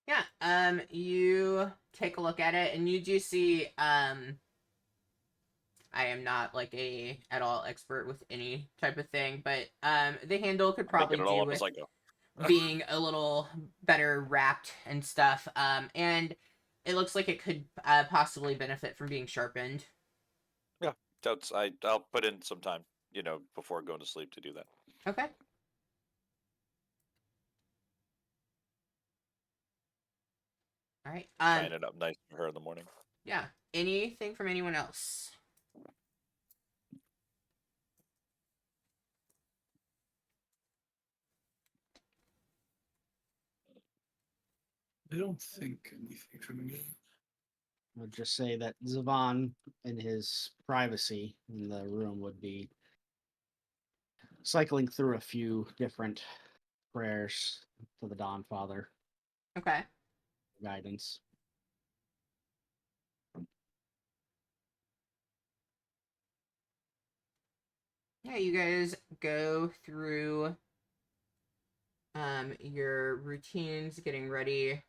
Yeah. You take a look at it, and you do see. I am not like a at all expert with any type of thing, but the handle could I'm probably picking it all do up as with I go. being a little better wrapped and stuff. And it looks like it could possibly benefit from being sharpened. Yeah, I'll put in some time, before going to sleep to do that. Okay. All right. Shine it up nice for her in the morning. Yeah. Anything from anyone else? I don't think anything from me. I'll just say that Zavon, in his privacy in the room, would be cycling through a few different prayers to the Dawn Father Okay. for guidance. Yeah, you guys go through your routines, getting ready,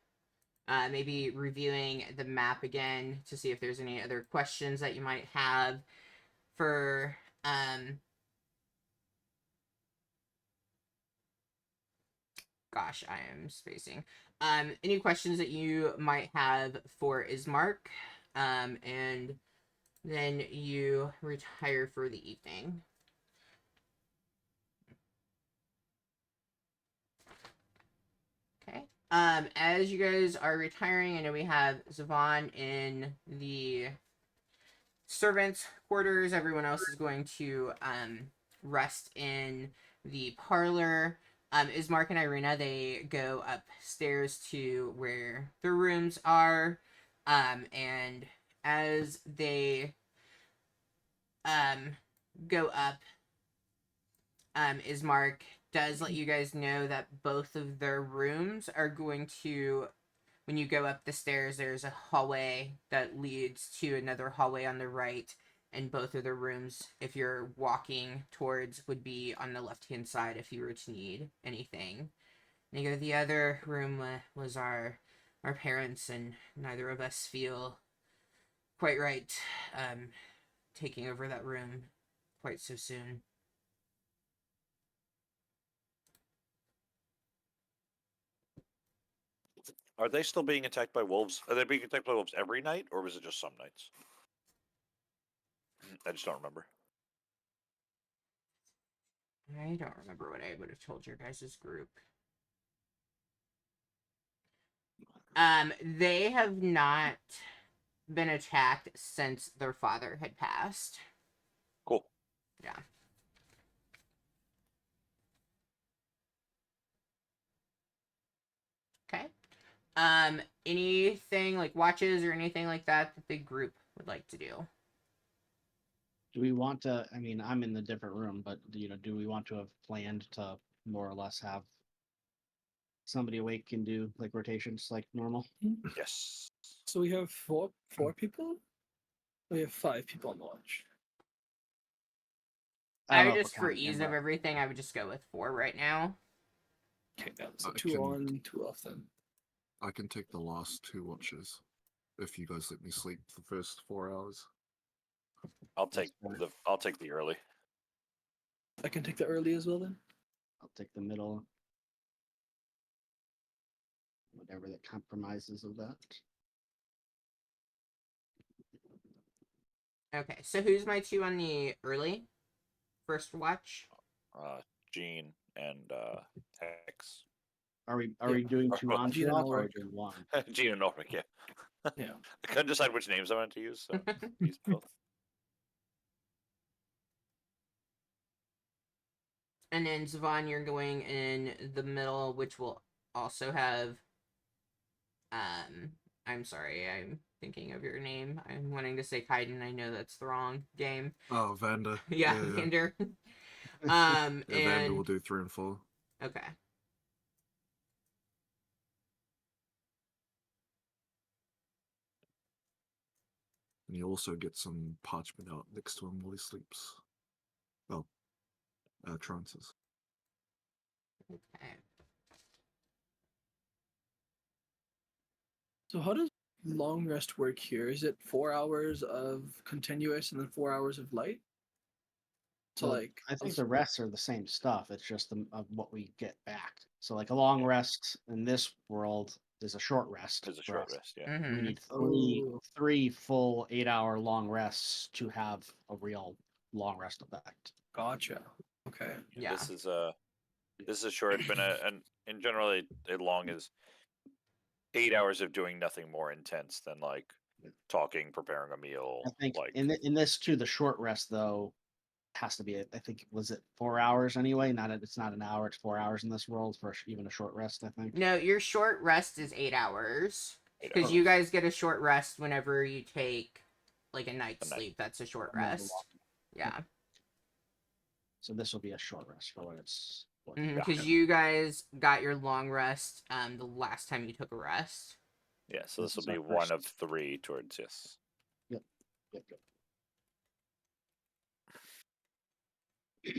maybe reviewing the map again to see if there's any other questions that you might have for gosh, I am spacing. Any questions that you might have for Ismark, and then you retire for the evening. Okay. As you guys are retiring, I know we have Zavon in the servants' quarters. Everyone else is going to rest in the parlor. Ismark and Irina, they go upstairs to where their rooms are. And as they um, go up, Ismark does let you guys know that both of their rooms are going to, when you go up the stairs, there's a hallway that leads to another hallway on the right, and both of the rooms, if you're walking towards, would be on the left hand side if you were to need anything. And you go, the other room was our parents, and neither of us feel quite right taking over that room quite so soon. Are they still being attacked by wolves? Are they being attacked by wolves every night, or was it just some nights? I just don't remember. I don't remember what I would have told your guys' group. They have not been attacked since their father had passed. Cool. Yeah. Okay. Anything like watches or anything like that that the group would like to do? Do we want to? I mean, I'm in the different room, but do we want to have planned to more or less have somebody awake and do like rotations like normal? Yes. So we have four people. We have 5 people on watch. I don't I know if just, we're for counting ease him, of but everything, I would just go with 4 right now. Okay, yeah, so I 2 can- on, 2 off then. I can take the last 2 watches if you guys let me sleep the first 4 hours. I'll take That's the early. I can take the early as well then. I'll take the middle. Whatever that compromises of that. Okay, so who's my 2 on the early? First watch? Gene and Hex. Are we Yeah. doing Or 2 both. on, Gene 2 and off, or are we Ulrich. doing 1? Gene and Ulrich, yeah. Yeah. I couldn't decide which names I wanted to use, so use both. And then Zavon, you're going in the middle, which will also have I'm sorry, I'm thinking of your name. I'm wanting to say Kaiden. I know that's the wrong game. Oh, Vanda. Yeah, Yeah. Vander. Yeah, Vanda will And do 3 and 4. okay. And you also get some parchment out next to him while he sleeps. Well, trances. Okay. So how does long rest work here? Is it 4 hours of continuous and then 4 hours of light? So Well, like I think the rests are the same stuff. It's just of what we get back. So like a long rest in this world is a short rest. It's a for short us. rest, yeah. Mm-hmm. We need Oh. three full 8-hour long rests to have a real long rest effect. Gotcha. Okay. Yeah. This is a short, but and in general, a long is 8 hours of doing nothing more intense than like talking, preparing a meal. I think Like in this too, the short rest though has to be. I think was it 4 hours anyway? It's not an hour. It's 4 hours in this world for even a short rest. I think. No, your short rest is 8 hours. Eight Because hours. you guys get a short rest whenever you take like a night's A night. sleep. That's a short And then the rest. long- Yeah. So this will be a short rest for what it's. Because you guys got your long rest the last time you took a rest. yeah, so This this will is be our one first- of 3 towards yes. Yep. I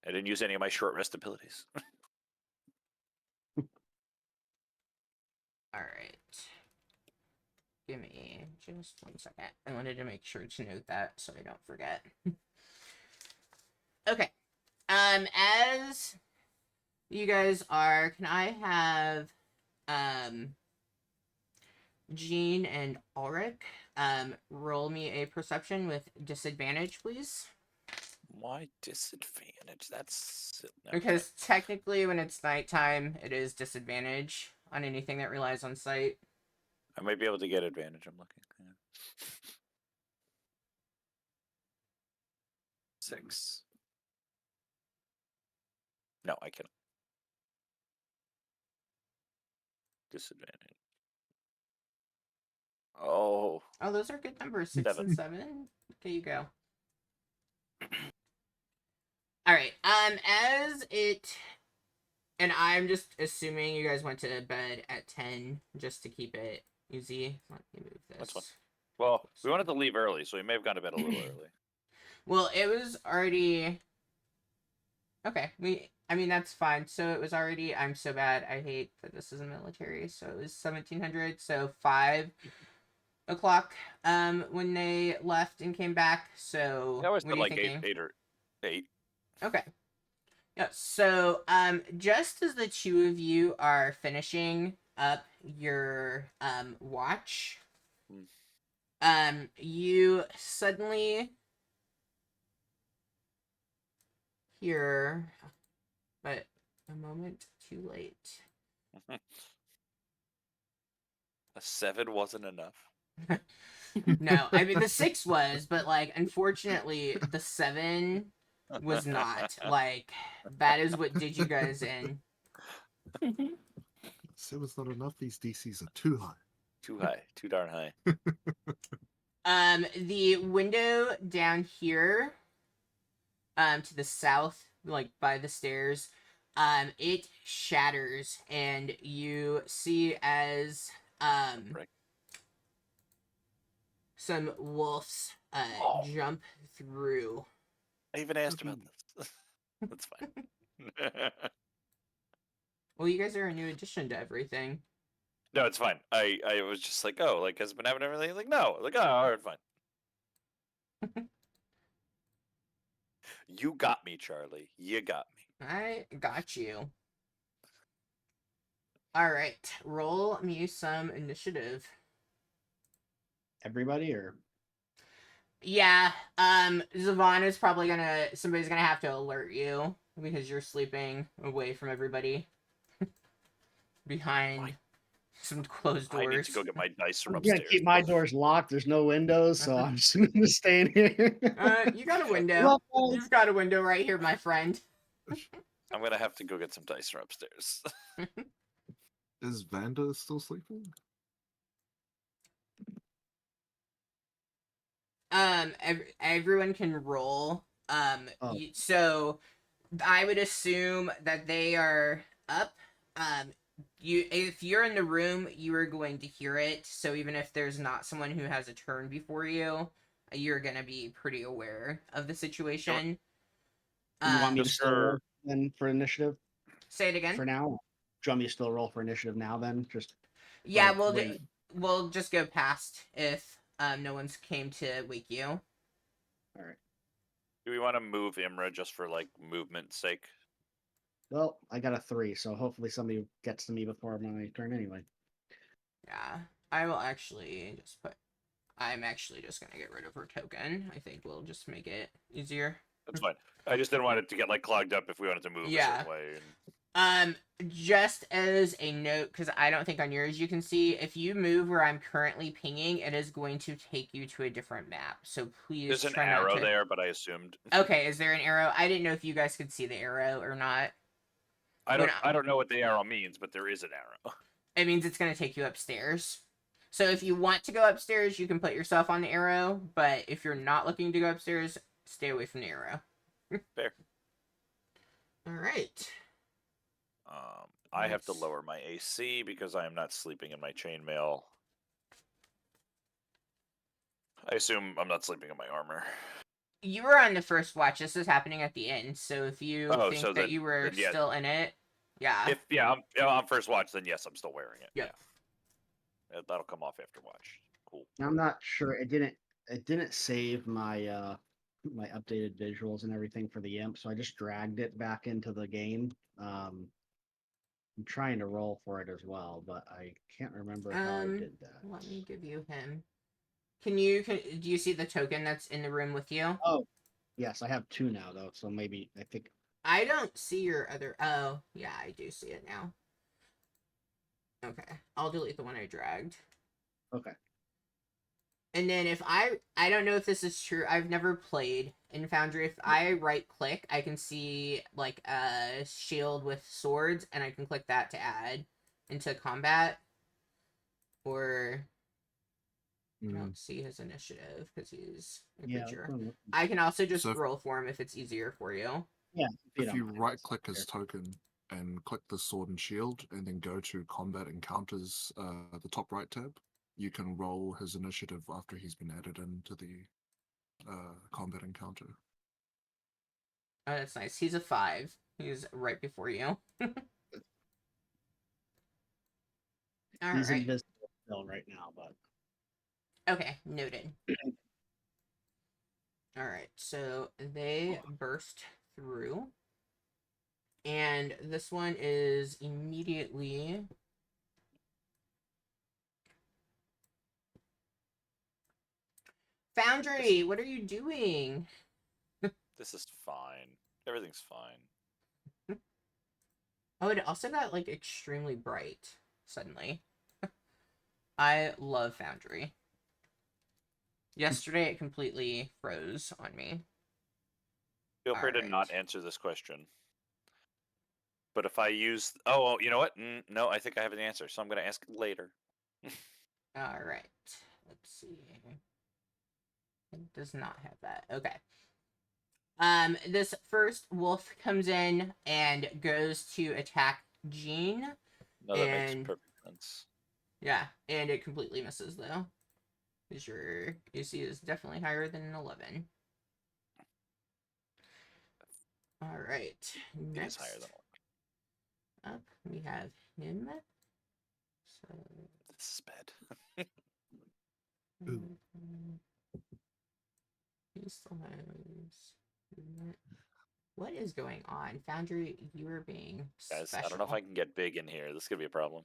didn't use any of my short rest abilities. All right. Give me just 1 second. I wanted to make sure to note that so I don't forget. Okay. As you guys are, can I have Jean and Ulrich roll me a perception with disadvantage, please? Why disadvantage? That's no, Because technically when it's nighttime, it is disadvantage on anything that relies on sight. I might be able to get advantage. I'm looking. Yeah. 6. No, I cannot. Disadvantage. Oh, Oh, those are good numbers. 6 7. and 7. Okay, you go. All right. As it, and I'm just assuming you guys went to bed at 10 just to keep it easy. Let me move this. That's fine. Well, we wanted to leave early, so we may have gone to bed a little early. Well, it was already. Okay, I mean, that's fine. So it was already. I'm so bad. I hate that this is a military. So it was 1700. So 5 o'clock. When they left and came back. So I always what are said you like thinking? 8 or 8. Okay. Yeah. So just as the two of you are finishing up your watch, you suddenly hear, but a moment too late. A 7 wasn't enough. No, I mean the 6 was, but like unfortunately the 7 was not. Like that is what did you guys in. 7's not enough. These DCs are too high. Too high. Too darn high. The window down here, to the south, like by the stairs, it shatters, and you see as Right. some wolves jump through. I even asked about this. That's fine. Well, you guys are a new addition to everything. No, it's fine. I was just like, oh, like has it been having everything? Like, no. Like, oh, all right, fine. You got me, Charlie. You got me. I got you. All right, roll me some initiative. Everybody or Yeah, Zavon is probably somebody's gonna have to alert you because you're sleeping away from everybody behind Why? some closed doors. I need to go get my dice from I'm gonna upstairs. keep my doors locked. There's no windows, so I'm just gonna stay in here. You got a window. Well, guys, You've got a window right here, my friend. I'm gonna have to go get some dice from upstairs. Is Vanda still sleeping? Everyone can roll. Oh. So I would assume that they are up. If you're in the room, you are going to hear it. So even if there's not someone who has a turn before you, you're gonna be pretty aware of the situation. You want me to Just still roll for then for initiative Say it again. for now? Do you want me to still roll for initiative now then? Just Yeah, or wait. we'll just go past if no one's came to wake you. All right. do we want to move Imra just for like movement's sake? Well, I got a 3, so hopefully somebody gets to me before my turn anyway. Yeah, I will actually just put. I'm actually just gonna get rid of her token. I think we'll just make it easier. That's fine. I just didn't want it to get like clogged up if we wanted to move a Yeah. certain way. And... Just as a note, because I don't think on yours you can see, if you move where I'm currently pinging, it is going to take you to a different map. So please There's an try arrow not to. there, but I assumed. Okay, is there an arrow? I didn't know if you guys could see the arrow or not. I don't know what the arrow means, but there is an arrow. It means it's gonna take you upstairs. So if you want to go upstairs, you can put yourself on the arrow. But if you're not looking to go upstairs, stay away from the arrow. Fair. All right. I have to Nice. lower my AC because I am not sleeping in my chainmail. I assume I'm not sleeping in my armor. You were on the first watch. This is happening at the end. So if you Oh, think so that you were then, yeah. still in it, yeah. If I'm on first watch, then yes, I'm still wearing it. Yep. Yeah. That'll come off after watch. Cool. I'm not sure. It didn't save my my updated visuals and everything for the imp, so I just dragged it back into the game. I'm trying to roll for it as well, but I can't remember how I did that. Let me give you him. Do you see the token that's in the room with you? Oh, yes, I have 2 now though, so maybe I think I don't see your other. Oh, yeah, I do see it now. Okay, I'll delete the one I dragged. okay. And then if I don't know if this is true. I've never played in Foundry. If I right click, I can see like a shield with swords, and I can click that to add into combat. Or I don't see his initiative because he's a creature. I can also just roll for him if it's easier for you. Yeah. If you right click his token and click the sword and shield and then go to combat encounters, the top right tab, you can roll his initiative after he's been added into the combat encounter. Oh, that's nice. He's a 5. He's right before you. He's right. invisible still right now, but Okay, noted. All right, so they burst through. And this one is immediately... Foundry, what are you doing? This is fine. Everything's fine. Oh, it also got, like, extremely bright, suddenly. I love Foundry. Yesterday, it completely froze on me. Feel free to not answer this question. But if I use... Oh, you know what? No, I think I have an answer, so I'm going to ask it later. All right. Let's see. It does not have that. Okay. This first wolf comes in and goes to attack Jean. No, that makes perfect sense. Yeah, and it completely misses though. Because your AC is definitely higher than an 11. All right. Next, it is higher than 11. Up, we have him. So this is bad. He still has. What is going on, Foundry? You are being Guys, special. I don't know if I can get big in here. This could be a problem.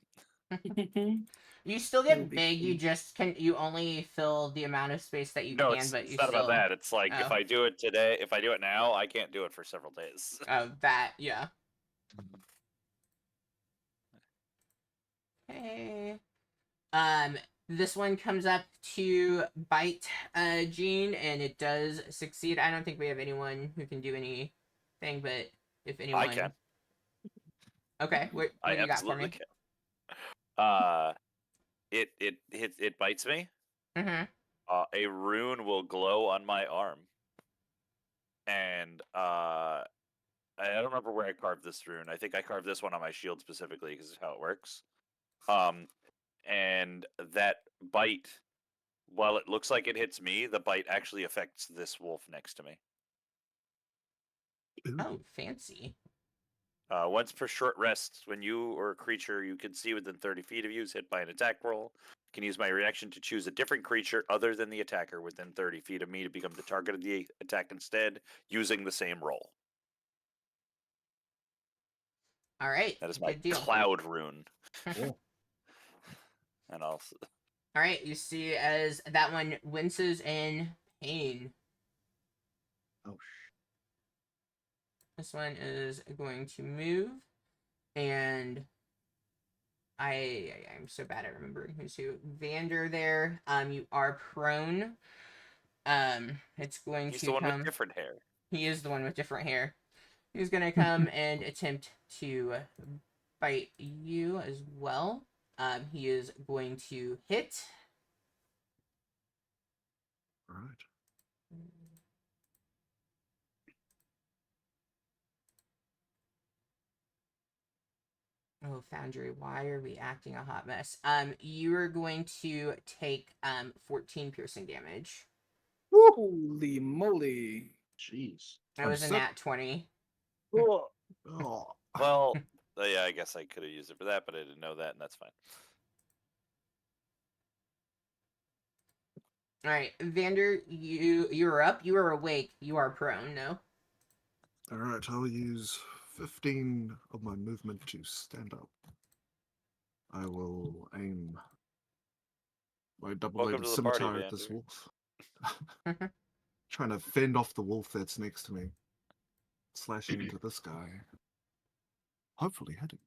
You still get big. You just can. You only fill the amount of space that you No, can. But it's you not still. about that. It's like if I do it today, if I do it now, I can't do it for several days. Oh, that yeah. Hey. This one comes up to bite Jean, and it does succeed. I don't think we have anyone who can do anything, but if anyone... I can. Okay, what do you got for me? Can. It bites me. Mm-hmm. A rune will glow on my arm, and I don't remember where I carved this rune. I think I carved this one on my shield specifically because of how it works. And that bite, while it looks like it hits me, the bite actually affects this wolf next to me. Oh, fancy. Once per short rest, when you or a creature you can see within 30 feet of you is hit by an attack roll, I can use my reaction to choose a different creature other than the attacker within 30 feet of me to become the target of the attack instead, using the same roll. All right, That is my good deal. cloud rune. Cool. And I'll. All right, you see as that one winces in pain. Oh, This one is going to move, and I'm so bad at remembering who's who. Vander there. You are prone. It's going He's to the one with come. different hair. He is the one with different hair. He's gonna come and attempt to bite you as well. He is going to hit. Right. Oh, Foundry, why are we acting a hot mess? You are going to take 14 piercing damage. Holy moly! jeez. That I'm was a sick. nat 20. Oh. Well, yeah, I guess I could have used it for that, but I didn't know that, and that's fine. All right, Vander, you're up. You are awake. You are prone. No. All right, I'll use 15 of my movement to stand up. I will aim my Welcome double-bladed to the party, scimitar at this Vander. wolf. Trying to fend off the wolf that's next to me. Slashing into this guy. Hopefully hitting.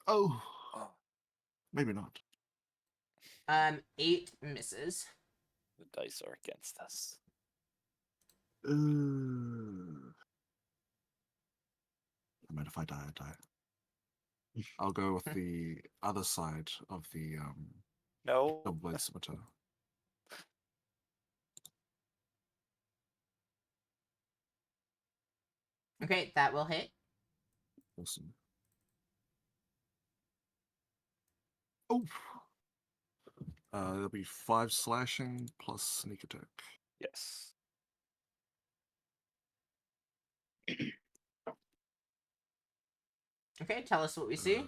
Oh, Oh, maybe not. 8 misses. the dice are against us. I mean, if I die, I die. I'll go with the other side of the No. double-bladed scimitar. Okay, that will hit. Awesome. Oh! There'll be 5 slashing plus sneak attack. Yes. Okay, tell us what we see.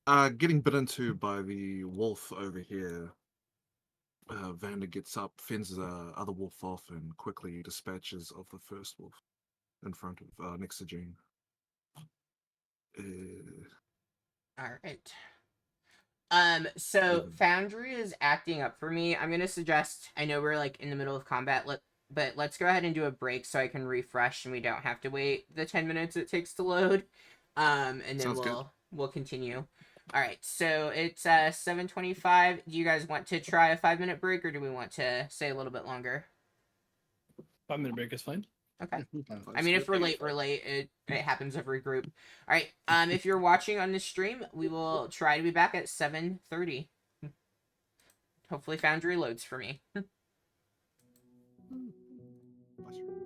Getting bitten to by the wolf over here. Vander gets up, fends the other wolf off, and quickly dispatches of the first wolf in front of next to Jean. All right. So Even. Foundry is acting up for me. I'm gonna suggest. I know we're like in the middle of combat, but let's go ahead and do a break so I can refresh and we don't have to wait the 10 minutes it takes to load. And then Sounds good. we'll continue. All right. So it's 7:25. Do you guys want to try a 5-minute break, or do we want to stay a little bit longer? 5-minute break is fine. Okay. I That's mean, good. if we're late, we're late. It happens every group. All right. If you're watching on this stream, we will try to be back at 7:30. Hopefully, Foundry loads for me. Bless you.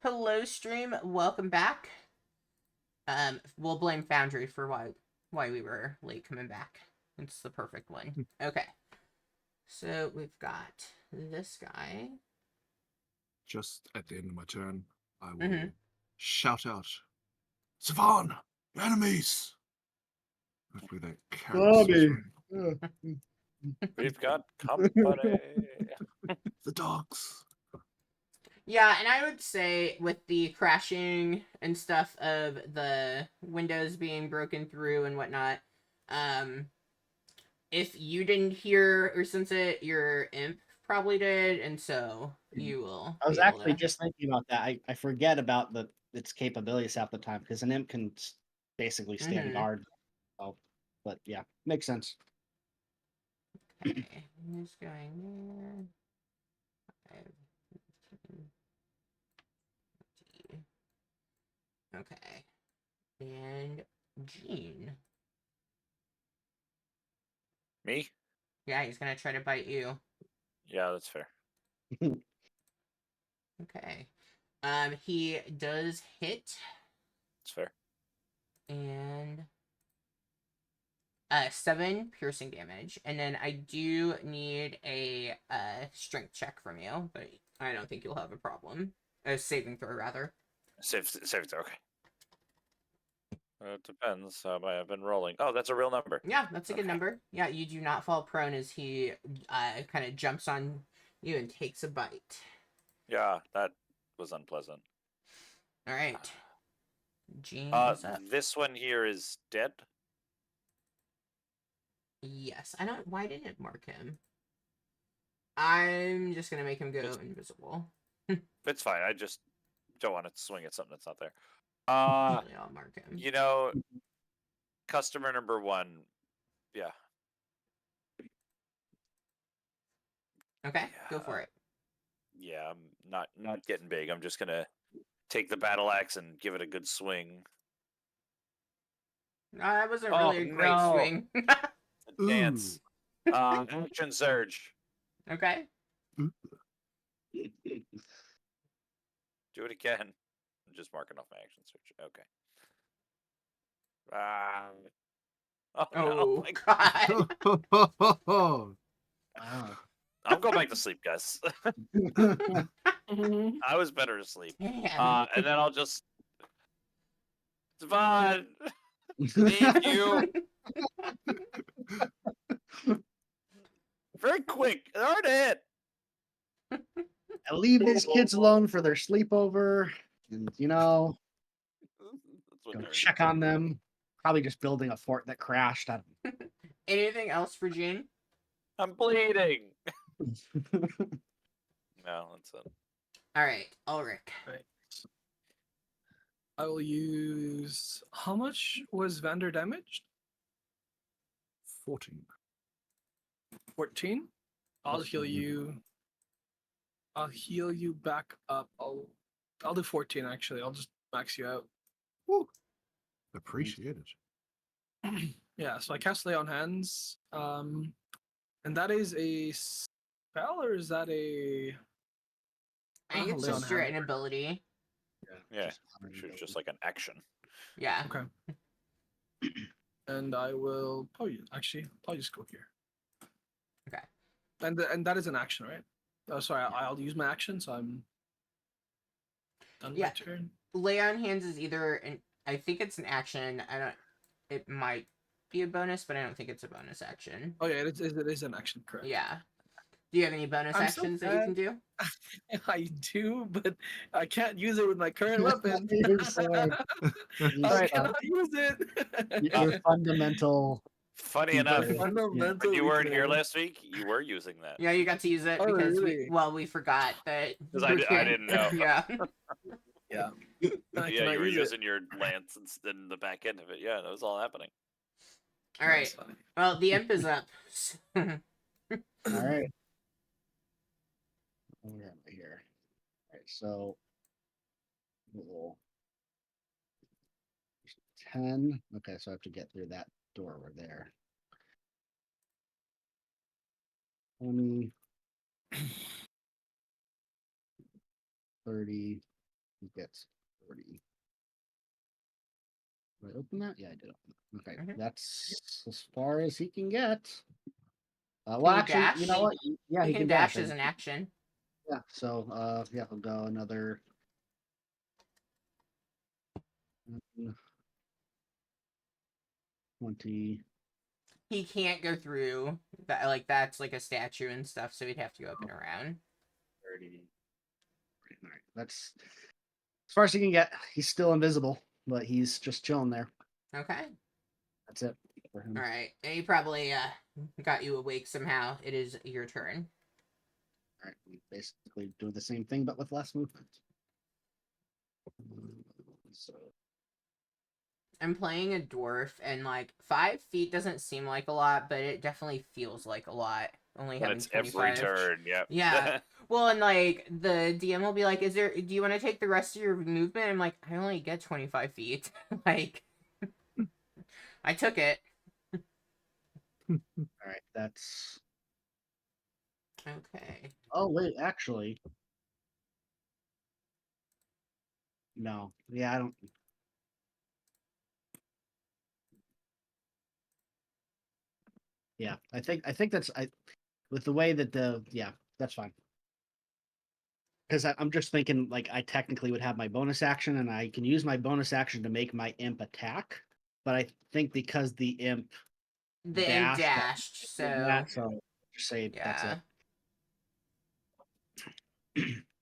Hello, stream. Welcome back. We'll blame Foundry for why we were late coming back. It's the perfect one. Okay. So we've got this guy. Just at the end of my turn, I will Mhm. shout out, Savan, enemies! Hopefully that Bobby. carries We've got company. the dogs. Yeah, and I would say with the crashing and stuff of the windows being broken through and whatnot, if you didn't hear or sense it, your imp probably did, and so you will I was be able actually to. just thinking about that. I forget about its capabilities half the time because an imp can basically stand Mhm. guard. So, but yeah, makes sense. Okay, who's going there? 5, 15, 20. Okay, and Gene. Me? Yeah, he's gonna try to bite you. Yeah, that's fair. Okay. He does hit That's fair. and 7 piercing damage, and then I do need a strength check from you, but I don't think you'll have a problem. A saving throw, rather. Save it. Okay. It depends. I have been rolling. Oh, that's a real number. Yeah, that's a good Okay. number. Yeah, you do not fall prone as he kind of jumps on you and takes a bite. Yeah, that was unpleasant. All right. Gene is up. This one here is dead. Yes, I don't. Why didn't it mark him? I'm just gonna make him go invisible. It's fine. I just don't want to swing at something that's not there. Actually, I'll mark him. You know, customer number 1. Yeah. Okay, go for it. Yeah, I'm not getting big. I'm just gonna take the battle axe and give it a good swing. That wasn't Oh, really a great no. swing. Ooh. Dance. Action surge. Okay. Do it again. I'm just marking off my action surge. Okay. Oh no! Oh God. Wow. I'm going back to sleep, guys. Mhm. I was better asleep. Man. And then I'll just Devon, need you very quick. Hard hit. I leave these kids alone for their sleepover, and That's what go nerds check do. on them. Probably just building a fort that crashed. Anything else for Gene? I'm bleeding. No, that's it. All right, Ulrich. Right. I will use. How much was Vander damaged? 14. 14. I'll heal you. I'll heal you back up. I'll do 14 actually. I'll just max you out. Woo. Appreciate it. Yeah, so I cast Lay on Hands. And that is a spell or is that a I think it's Lay on just your Hands? inability. Yeah, just like an action. Yeah. Okay. And I will probably just go here. Okay. And that is an action, right? Oh, sorry, I'll use my action, so I'm done Yeah. my turn. Lay on hands is either an. I think it's an action. I don't. It might be a bonus, but I don't think it's a bonus action. Oh yeah, it is an action, correct? Yeah. Do you have any bonus I'm so actions that you can do? I do, but I can't use it with my current weapon. Your sword. I cannot use it. Your fundamental. Funny enough, feature. Fundamental when you weren't here weakness. last week, you were using that. Yeah, you got to use it Oh, because really? we forgot that. 'Cause I didn't know. Yeah. Yeah. I Yeah, cannot you were use using your lance instead in the back end of it. Yeah, that was all happening. All right. That's funny. Well, the imp is up. All right. Where am I here? All right, so we'll 10. Okay, so I have to get through that door over there. 20, 30, gets 30. Did I open that? Yeah, I did open it. Okay, Mhm. that's as far as he can get. Well, Can you actually, you know dash? what? Yeah, You he can can dash dash. as an action. Yeah, so yeah, he'll go another 20. He can't go through that. Like that's like a statue and stuff, so he'd have to go up and around. 30. All right, that's as far as he can get. He's still invisible, but he's just chilling there. Okay. That's it for him. All right. And he probably got you awake somehow. It is your turn. All right, we basically do the same thing, but with less movement. So I'm playing a dwarf, and like 5 feet doesn't seem like a lot, but it definitely feels like a lot. Only When having it's every 25. turn, yep. Yeah. Well, and like the DM will be like, "Is there? Do you want to take the rest of your movement?" I'm like, "I only get 25 feet. Like, I took it." all right, that's. Okay. Oh wait, actually, no. Yeah, I don't. Yeah, I think that's with the way that that's fine. Because I'm just thinking like I technically would have my bonus action and I can use my bonus action to make my imp attack, but I think because the imp The imp dashed, dashed, so that so just say that's yeah. it.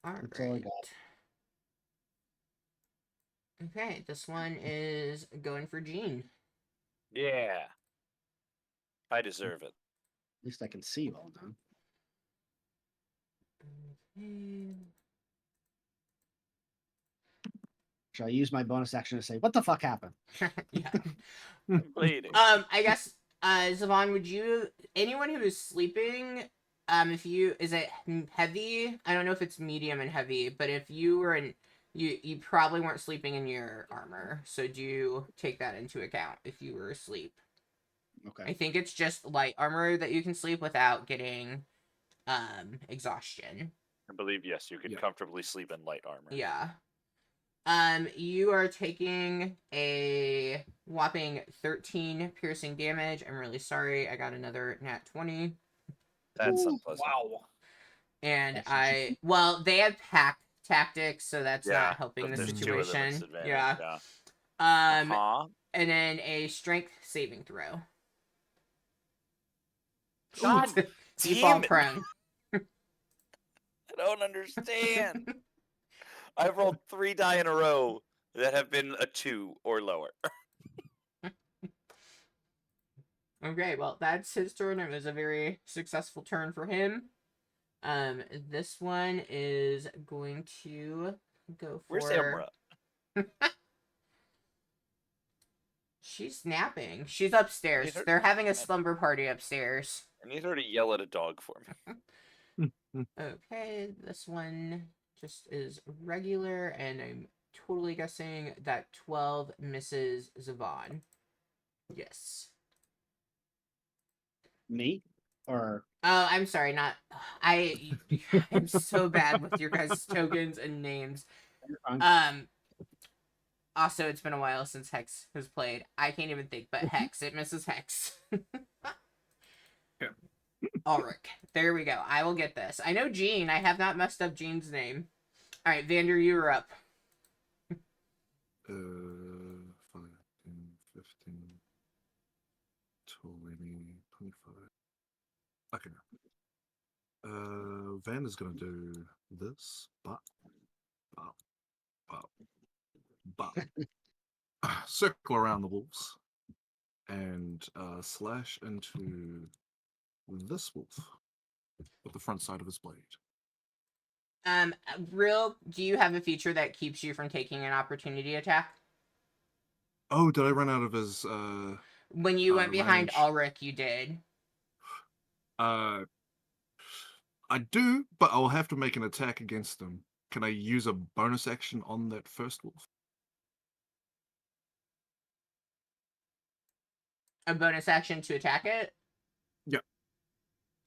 All That's all I right. got. Okay, this one is going for Gene. Yeah. I deserve it. At least I can see you all now. Okay. Should I use my bonus action to say what the fuck happened? Yeah. I'm bleeding. I guess Zavon, would you anyone who is sleeping, if you is it heavy? I don't know if it's medium and heavy, but if you were in you probably weren't sleeping in your armor. So do you take that into account if you were asleep? Okay. I think it's just light armor that you can sleep without getting exhaustion. I believe, yes, you could Yeah. comfortably sleep in light armor. Yeah. You are taking a whopping 13 piercing damage. I'm really sorry. I got another nat 20. That's Ooh, unpleasant. Wow. And That's well, they have pack tactics, so that's Yeah, not helping if the there's two of them, it's situation. advantage. Yeah. Yeah. Um, Uh-huh. and then a strength saving throw. God You fall damn it. prone. I don't understand. I've rolled 3 die in a row that have been a 2 or lower. Okay, well, that's his turn. It was a very successful turn for him. This one is going to go Where's for. Emra? She's napping. She's I need upstairs. her. They're having a slumber party upstairs. I need her to yell at a dog for me. Okay, this one just is regular, and I'm totally guessing that 12 misses Zavon. Yes. me or Oh, I'm sorry, not I. I'm so bad with your guys' tokens and names. Um. Also, it's been a while since Hex has played. I can't even think, but Hex. It misses Hex. Yeah. Ulrich. There we go. I will get this. I know Gene. I have not messed up Gene's name. All right, Vander, you are up. 5, 10, 15, 20, 25. Okay. Van is gonna do this, but circle around the wolves and slash into this wolf with the front side of his blade. Do you have a feature that keeps you from taking an opportunity attack? Oh, did I run out of his When you went behind range? Ulrich, you did. I do, but I'll have to make an attack against them. Can I use a bonus action on that first wolf? A bonus action to attack it? Yep.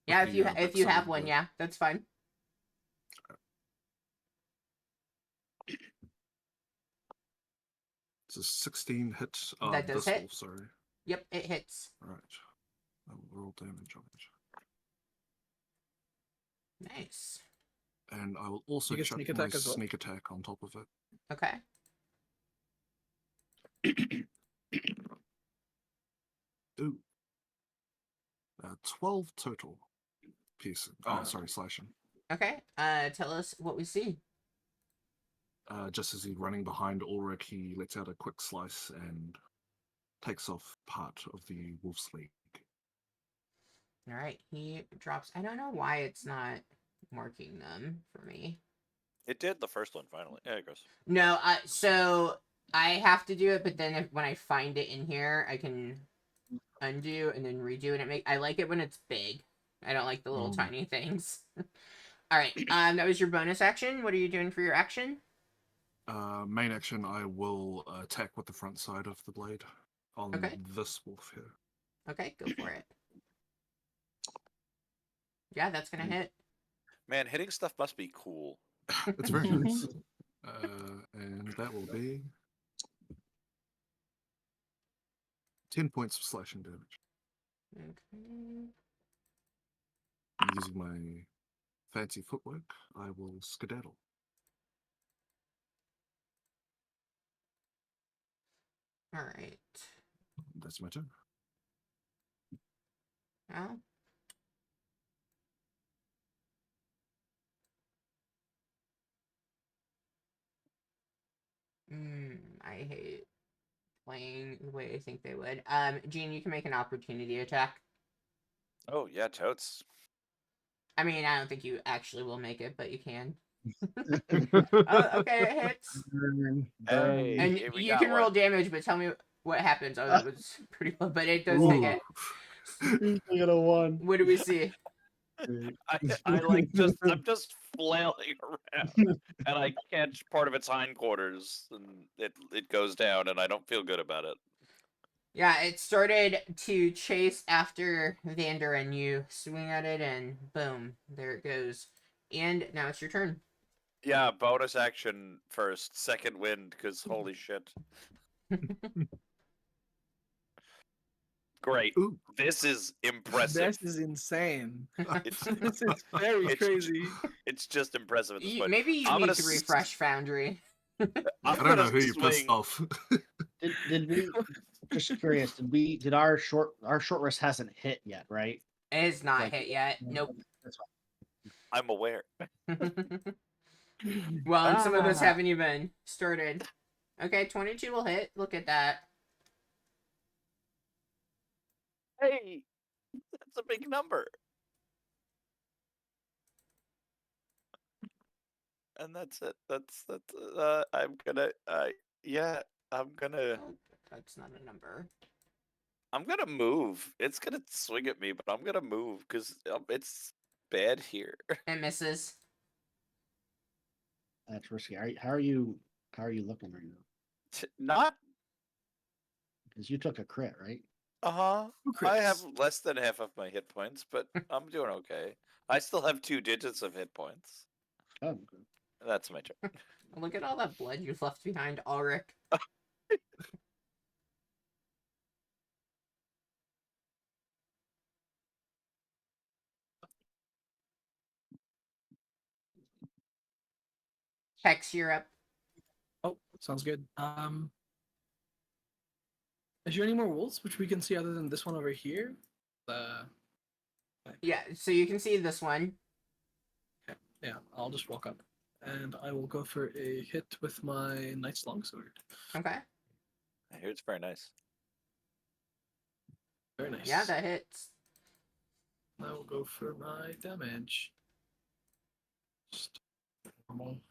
Yeah, With the, if you backside have of the one, blade. yeah, that's fine. Does 16 hit? That does this hit. wolf, sorry. Yep, it hits. Right. I will roll damage on it. Nice. And I will also You get chuck sneak my attack as well? sneak attack on top of it. Okay. 12 total piece. Sorry, slashing. Okay. Tell us what we see. Just as he's running behind Ulrich, he lets out a quick slice and takes off part of the wolf's leg. All right. He drops. I don't know why it's not marking them for me. It did the first one finally. Yeah, it goes. No. So I have to do it, but then when I find it in here, I can undo and then redo it. I like it when it's big. I don't like the little tiny things. All right. That was your bonus action. What are you doing for your action? Main action, I will attack with the front side of the blade on Okay. this wolf here. Okay, go for it. Yeah, that's gonna hit. Man, hitting stuff must be cool. It's very nice. And that will be 10 points of slashing damage. Okay. Using my fancy footwork, I will skedaddle. All right. That's my turn. Well. I hate playing the way I think they would. Gene, you can make an opportunity attack. Oh yeah, totes. I mean, I don't think you actually will make it, but you can. Oh, okay, it hits. Hey, And we you got can roll one. damage, but tell me what happens. Oh, that was pretty low, but it does take it. I got a 1. What do we see? I like I'm just flailing around and I catch part of its hindquarters and it goes down and I don't feel good about it. Yeah, it started to chase after Vander, and you swing at it, and boom, there it goes. And now it's your turn. Yeah, bonus action first, second wind, because holy shit. Great. Ooh. This is impressive. This is insane. It's This is very It's- crazy. it's just impressive at this point. Maybe you I'm need gonna to refresh Foundry. I'm I don't gonna know who you pissed swing. off. Did we? Just curious. Did our short rest hasn't hit yet, right? It has not Like- hit yet. Nope. That's fine. I'm aware. Well, and some of us Ah. haven't even started. Okay, 22 will hit. Look at that. Hey, that's a big number. And that's it. That's I'm gonna yeah, I'm gonna Oh, that's not a number. move. It's gonna swing at me, but I'm gonna move because it's bad here. It misses. That's risky. How are you looking right now? Not Because you took a crit, right? I Crits. have less than half of my hit points, but I'm doing okay. I still have 2 digits of hit points. Oh, okay. That's my turn. Look at all that blood you've left behind, Ulrich. Hex, you're up. Oh, sounds good. Is there any more wolves which we can see other than this one over here? Yeah, so you can see this one. Yeah, I'll just walk up, and I will go for a hit with my knight's longsword. Okay. I hear it's very nice. Very nice. Yeah, that hits. I will go for my damage. Just normal.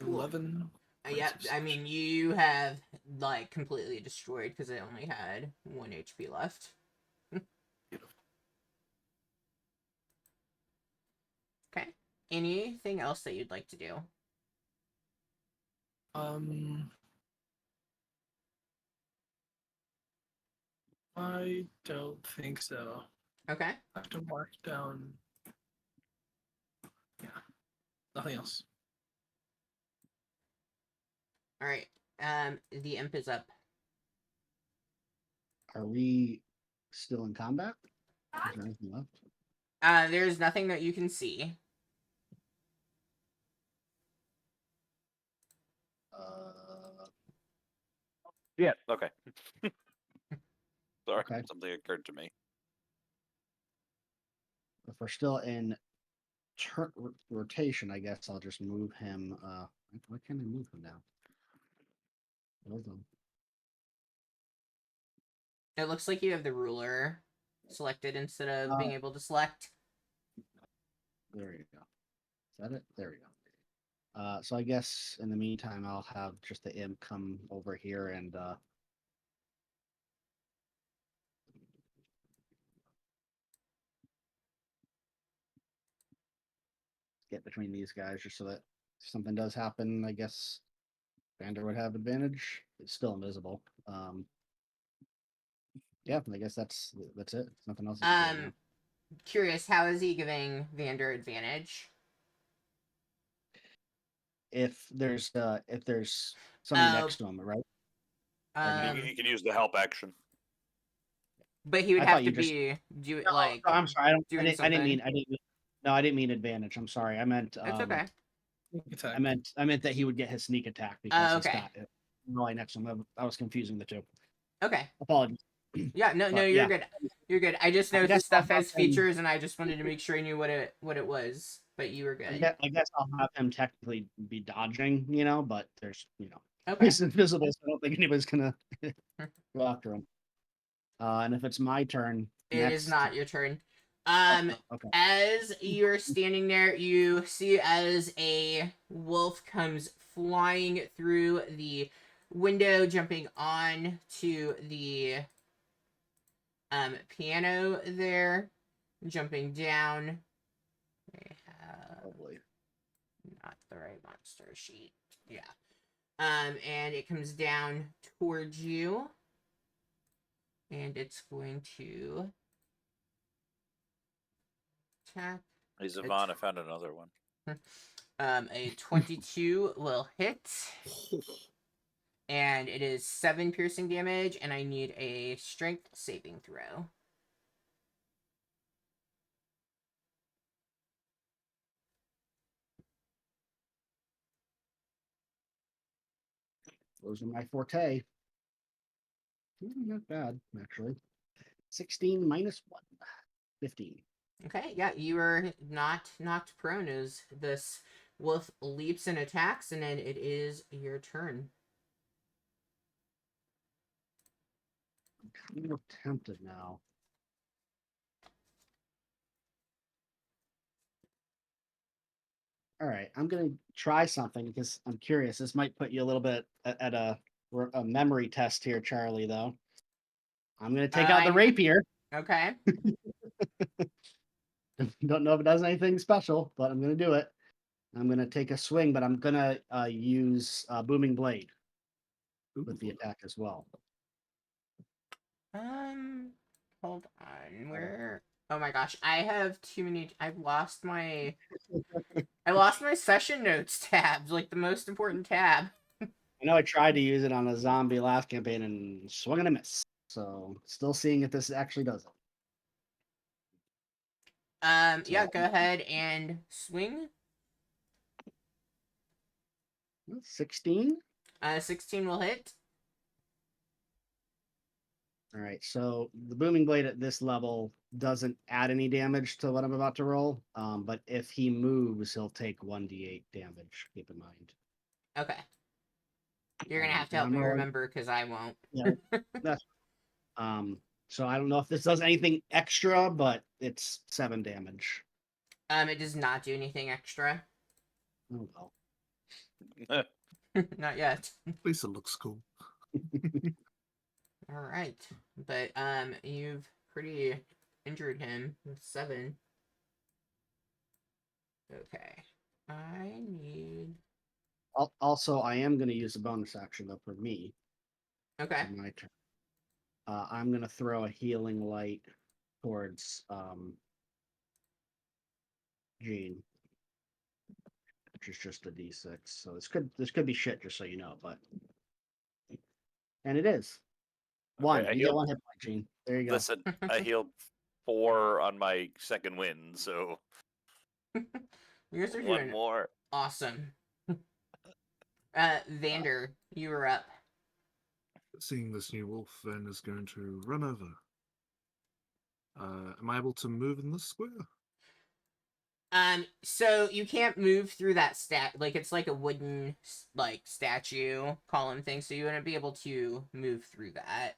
Cool. 11. Yeah, I mean, you have, like, completely destroyed because it only had 1 HP left. Beautiful. Okay. Anything else that you'd like to do? I don't think so. Okay. I have to mark down. Yeah. Nothing else. All right. The imp is up. Are we still in combat? Is there anything left? There's nothing that you can see. Yeah. Okay. Sorry, Okay. something occurred to me. If we're still in rotation, I guess I'll just move him. Why can't I move him now? Hold on. It looks like you have the ruler selected instead of being able to select. There you go. Is that it? There we go. So I guess in the meantime, I'll have just the imp come over here and get between these guys, just so that if something does happen, I guess Vander would have advantage. It's still invisible. Yeah, I guess that's it. Nothing else. Curious, how is he giving Vander advantage? If there's somebody Oh, next to him, right? You can use the help action. But he would I have thought to you just be do No, like I'm sorry. I doing didn't something. mean. No, I didn't mean advantage. I'm sorry. I meant. It's okay. Attack. I meant that he would get his sneak attack because he's Okay. got it right next to him. I was confusing the two. Okay. Apologies. Yeah, no, But, you're yeah. good. You're good. I just I know guess this I'll stuff have has him- features, and I just wanted to make sure I knew what it was. But you were good. I guess I'll have him technically be dodging, but there's, Okay. he's invisible, so I don't think anybody's gonna go after him. And if it's my turn, It is next. not your turn. Okay. As you're standing there, you see as a wolf comes flying through the window, jumping on to the piano there, jumping down. I have Probably. not the right monster sheet. Yeah. And it comes down towards you, and it's going to attack. Hey, Zavon, I found another one. A 22 will hit, and it is 7 piercing damage, and I need a strength saving throw. Those are my forte. Not bad, actually. 16 minus 1. 15. Okay, yeah, you are not knocked prone as this wolf leaps and attacks, and then it is your turn. I'm kind of tempted now. All right, I'm gonna try something because I'm curious. This might put you a little bit at a memory test here, Charlie. Though I'm gonna take out the rapier. Okay. Don't know if it does anything special, but I'm gonna do it. I'm gonna take a swing, but I'm gonna use booming blade with the attack as well. Hold on. Where? Oh my gosh, I have too many. I lost my session notes tab, like the most important tab. I know I tried to use it on a zombie last campaign and swung and a miss. So still seeing if this actually does it. Yeah, go ahead and swing. 16. 16 will hit. All right, so the booming blade at this level doesn't add any damage to what I'm about to roll. But if he moves, he'll take 1d8 damage. Keep in mind. Okay. You're gonna have to help me remember because I won't. Yeah, that's so I don't know if this does anything extra, but it's 7 damage. It does not do anything extra. Oh well. Not yet. At least it looks cool. All right, but you've pretty injured him with 7. Okay, I need. Also, I am going to use a bonus action though for me. Okay. For my turn. I'm going to throw a healing light towards Jean. which is just a D6. So this could be shit, just so you know. But and it is one. Okay, I You get healed. one hit point, Gene. There you go. Listen, I healed 4 on my second win, so You guys are one doing more. awesome. Vander, you were up. Seeing this new wolf, then is going to run over. Am I able to move in this square? So you can't move through that like it's like a wooden like statue column thing, so you wouldn't be able to move through that.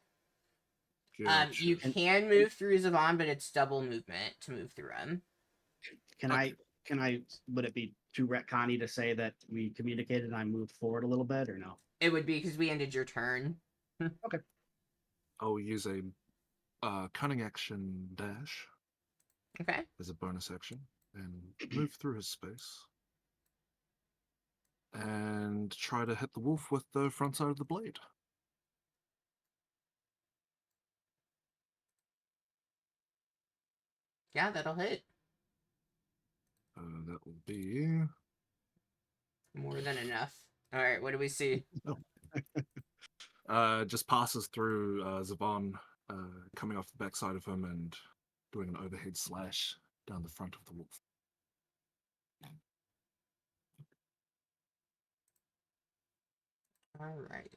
Gotcha. You can move through Zavon, but it's double movement to move through him. Can I? Would it be too retconny to say that we communicated and I moved forward a little bit, or no? It would be because we ended your turn. I'll use a cunning action dash Okay. as a bonus action and move through his space and try to hit the wolf with the front side of the blade. Yeah, that'll hit. That will be More than enough. All right, what do we see? just passes through Zavon, coming off the backside of him and doing an overhead slash down the front of the wolf. All right.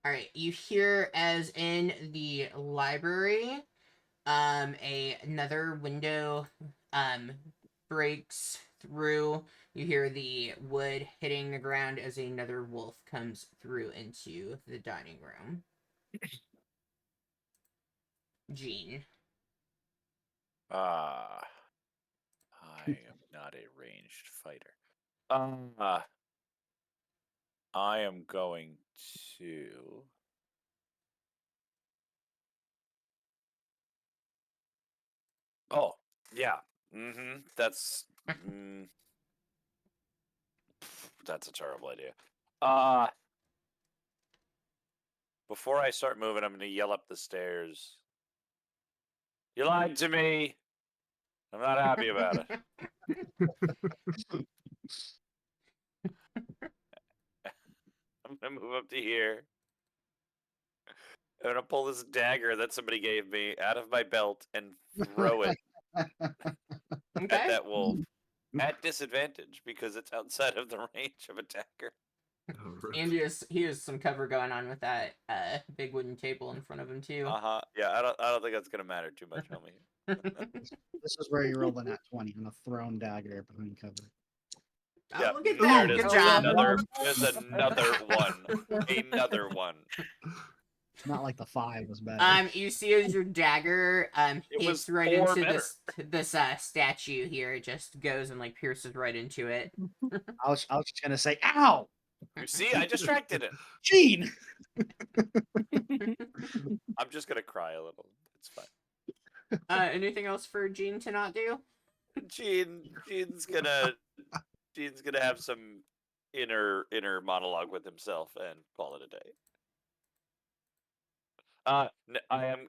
All right, you hear as in the library, another window breaks through. You hear the wood hitting the ground as another wolf comes through into the dining room. Gene. I am not a ranged fighter. I am going to. Oh, yeah. That's. That's a terrible idea. Before I start moving, I'm going to yell up the stairs. You lied to me. I'm not happy about it. I'm going to move up to here. I'm going to pull this dagger that somebody gave me out of my belt and throw it at Okay. that wolf at disadvantage because it's outside of the range of a dagger. Oh, rip. And he has some cover going on with that big wooden table in front of him too. Yeah, I don't think that's gonna matter too much, homie. This is where you roll the nat 20 on a thrown dagger behind cover. Oh, Yeah, look at there that! it is. Good job. There's another one. Another one. It's not like the 5 was better. You see as your dagger It hits was right 4 into better. this statue here. It just goes and like pierces right into it. I was just gonna say, ow, You see, I distracted it. Gene. I'm just gonna cry a little. It's fine. Anything else for Gene to not do? Gene's gonna have some inner monologue with himself and call it a day. I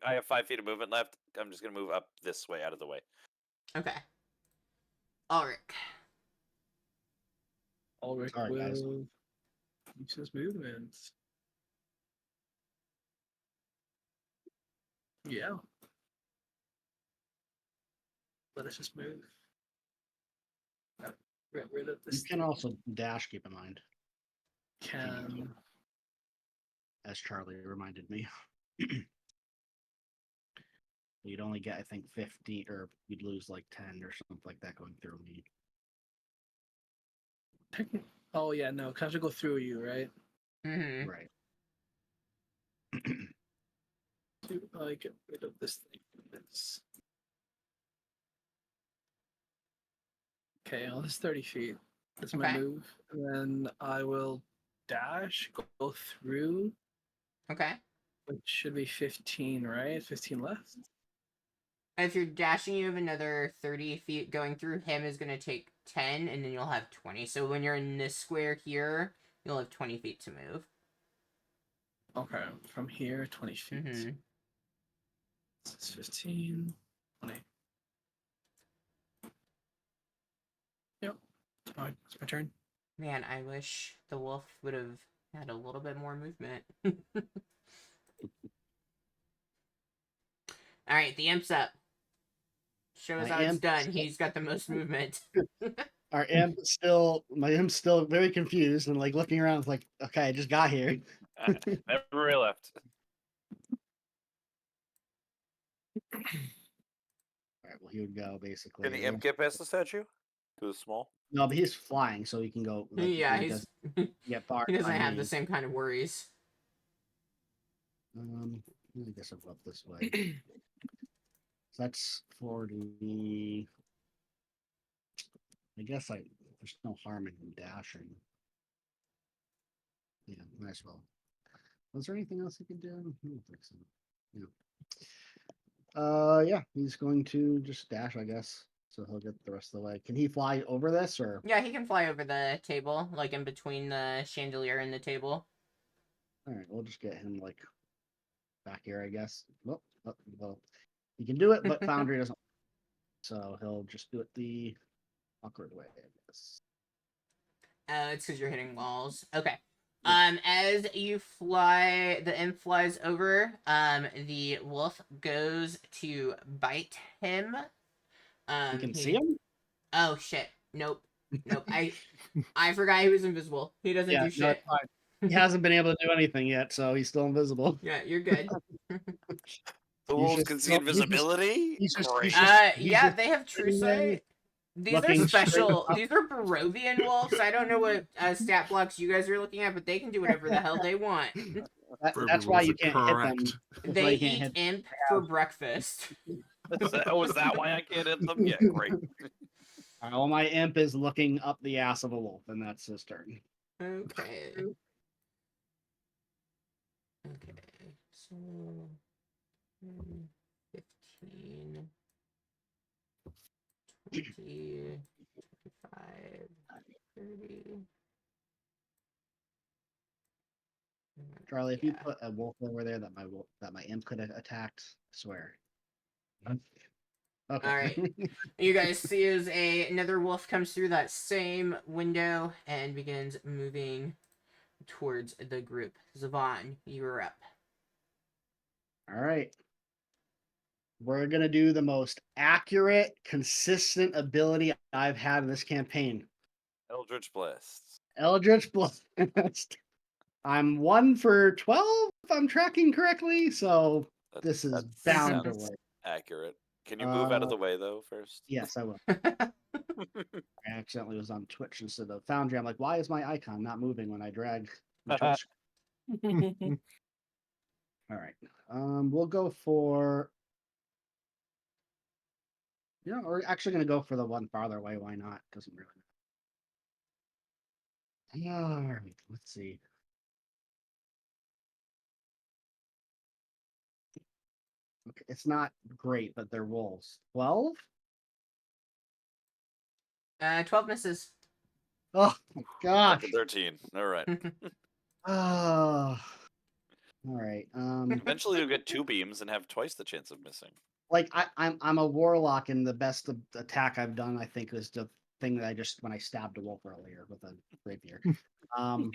have 5 feet of movement left. I'm just gonna move up this way, out of the way. Okay. Ulrich. Ulrich Sorry, guys. will use his movements. Yeah. Let us just move. Get rid of You this. can also dash, keep in mind, Can as Charlie reminded me. You'd only get, I think, 50, or you'd lose like 10 or something like that going through me. Oh yeah, no, 'cause I have to go through you, right? Mm-hmm. Right. To get rid of this thing. Okay, well, this 30 feet. That's my Okay. move. And then I will dash, go through, Okay. which should be 15, right? 15 left. If you're dashing, you have another 30 feet. Going through him is going to take 10, and then you'll have 20. So when you're in this square here, you'll have 20 feet to move. Okay, from here, 20 feet. Mm-hmm. It's 15, 20. Yep, it's my turn. Man, I wish the wolf would have had a little bit more movement. Alright, the imp's up. Show us My how it's imp- done. He's got the most movement. Our imp is still, my imp's still very confused and like looking around, like, okay, I just got here. Never really left. All right, well, he would go basically. Can the imp get past the statue? Because it's small. No, but he's flying, so he can go. Like, Yeah, he he's doesn't get far. he doesn't by have me. the same kind of worries. I guess I'll go up this way. So that's 40. I guess there's no harm in him dashing. Yeah, might as well. Was there anything else he could do? I don't think so. Yeah, he's going to just dash, I guess. So he'll get the rest of the way. Can he fly over this or? Yeah, he can fly over the table, like in between the chandelier and the table. All right, we'll just get him like back here, I guess. Well, he can do it, but Foundry doesn't. So he'll just do it the awkward way, I guess. It's because you're hitting walls. Okay. As you fly, the imp flies over. The wolf goes to bite him. You can see him? Oh shit! Nope. I forgot he was invisible. He doesn't do No, shit. it's fine. He hasn't been able to do anything yet, so he's still invisible. Yeah, you're good. The wolves can see invisibility? Great. Yeah, they have true sight. These are looking straight special. up. These are Barovian wolves. I don't know what stat blocks you guys are looking at, but they can do whatever the hell they want. That's why you can't hit them. correct. That's They why you can't eat hit imp for breakfast. Is that why I can't hit them? Yeah, great. All right, well, my imp is looking up the ass of a wolf, and that's his turn. Okay. Okay. So 15, 20, 25, 30. Charlie, if you Yeah. put a wolf over there that my imp could have attacked, I swear. Okay. All right. You guys see as another wolf comes through that same window and begins moving towards the group. Zavon, you're up. All right. We're gonna do the most accurate, consistent ability I've had in this campaign. Eldritch Blast. Eldritch Blast. I'm 1 for 12, if I'm tracking correctly. So this is That bound to sounds work. accurate. Can you move out of the way though first? Yes, I will. I accidentally was on Twitch instead of Foundry. I'm like, why is my icon not moving when I drag the Twitch? All right. We'll go for. Yeah, we're actually gonna go for the one farther away. Why not? Doesn't really matter. All right. Let's see. Okay, it's not great, but they're wolves. 12? 12 misses. Oh my gosh. 13. All right. Oh. All right. Eventually you'll get 2 beams and have twice the chance of missing. Like I'm a warlock, and the best attack I've done, I think, was the thing that when I stabbed a wolf earlier with a rapier. All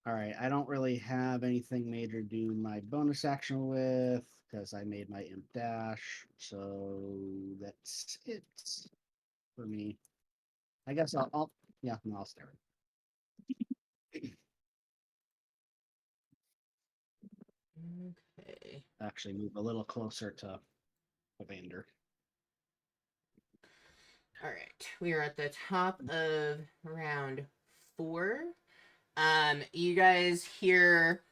right, I don't really have anything major to do my bonus action with because I made my imp dash, so that's it for me. I guess I'll stay. Okay. Actually move a little closer to Evander. All right. We are at the top of round 4. You guys hear.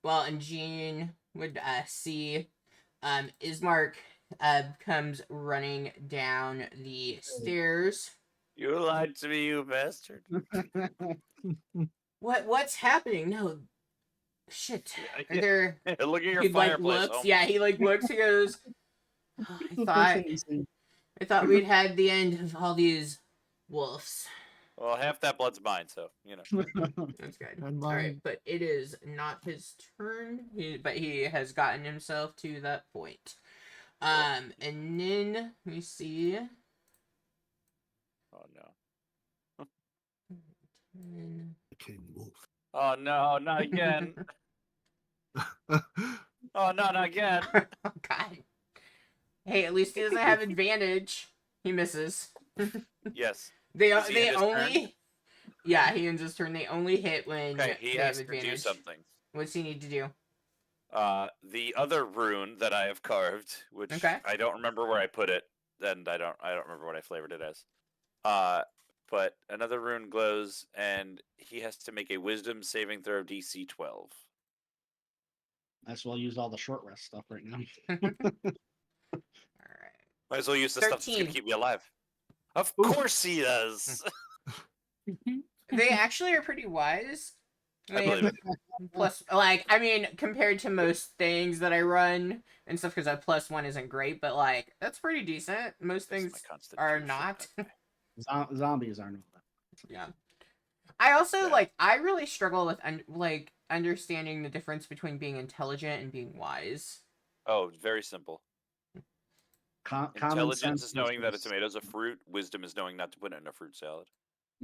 Well, and Jean would see. Ismark comes running down the stairs. You lied to me, you bastard. What's happening? No, shit. Are Yeah. there? Look at your He like fireplace. looks. Home. Yeah, he like looks. He goes. "Oh, The first thing you see. I thought we'd had the end of all these wolves. Well, half that blood's mine, so you know. That's good. And All right, mine. but it is not his turn. But he has gotten himself to that point. And then let me see. Oh no. King Wolf. Oh no, not again. Oh no, not again. Oh God. Hey, at least he doesn't have advantage. He misses. Yes. They Does he they end his turn? only. Yeah, he ends his turn. They only hit when Okay, he they have has to do advantage. something. What's he need to do? The other rune that I have carved, which Okay. I don't remember where I put it, and I don't remember what I flavored it as. But another rune glows, and he has to make a Wisdom saving throw DC 12. I as well use all the short rest stuff right now. All right. Might as well use the stuff that's 13. gonna keep me alive. Of Ooh. course he does. They actually are pretty wise. I They believe have it. plus, like, I mean, compared to most things that I run and stuff, because a +1 isn't great, but like that's pretty decent. Most This is things my are constitution. not. Okay. Zombies aren't all that. Yeah. I also Yeah. like. I really struggle with like understanding the difference between being intelligent and being wise. Oh, very simple. Common Intelligence sense is knowing that a versus- tomato's a fruit. Wisdom is knowing not to put it in a fruit salad.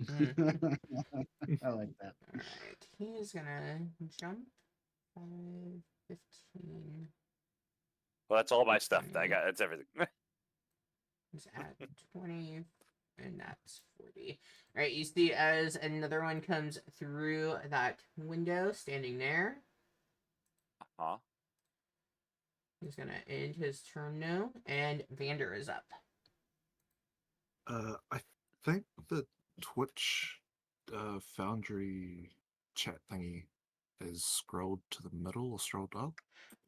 I like that. All right, he's gonna jump 5, 15. Well, that's all my stuff. I got. That's everything. He's at 20, and that's 40. All right, you see as another one comes through that window, standing there. Huh? He's gonna end his turn now, and Vander is up. I think the Twitch Foundry chat thingy is scrolled to the middle or scrolled up.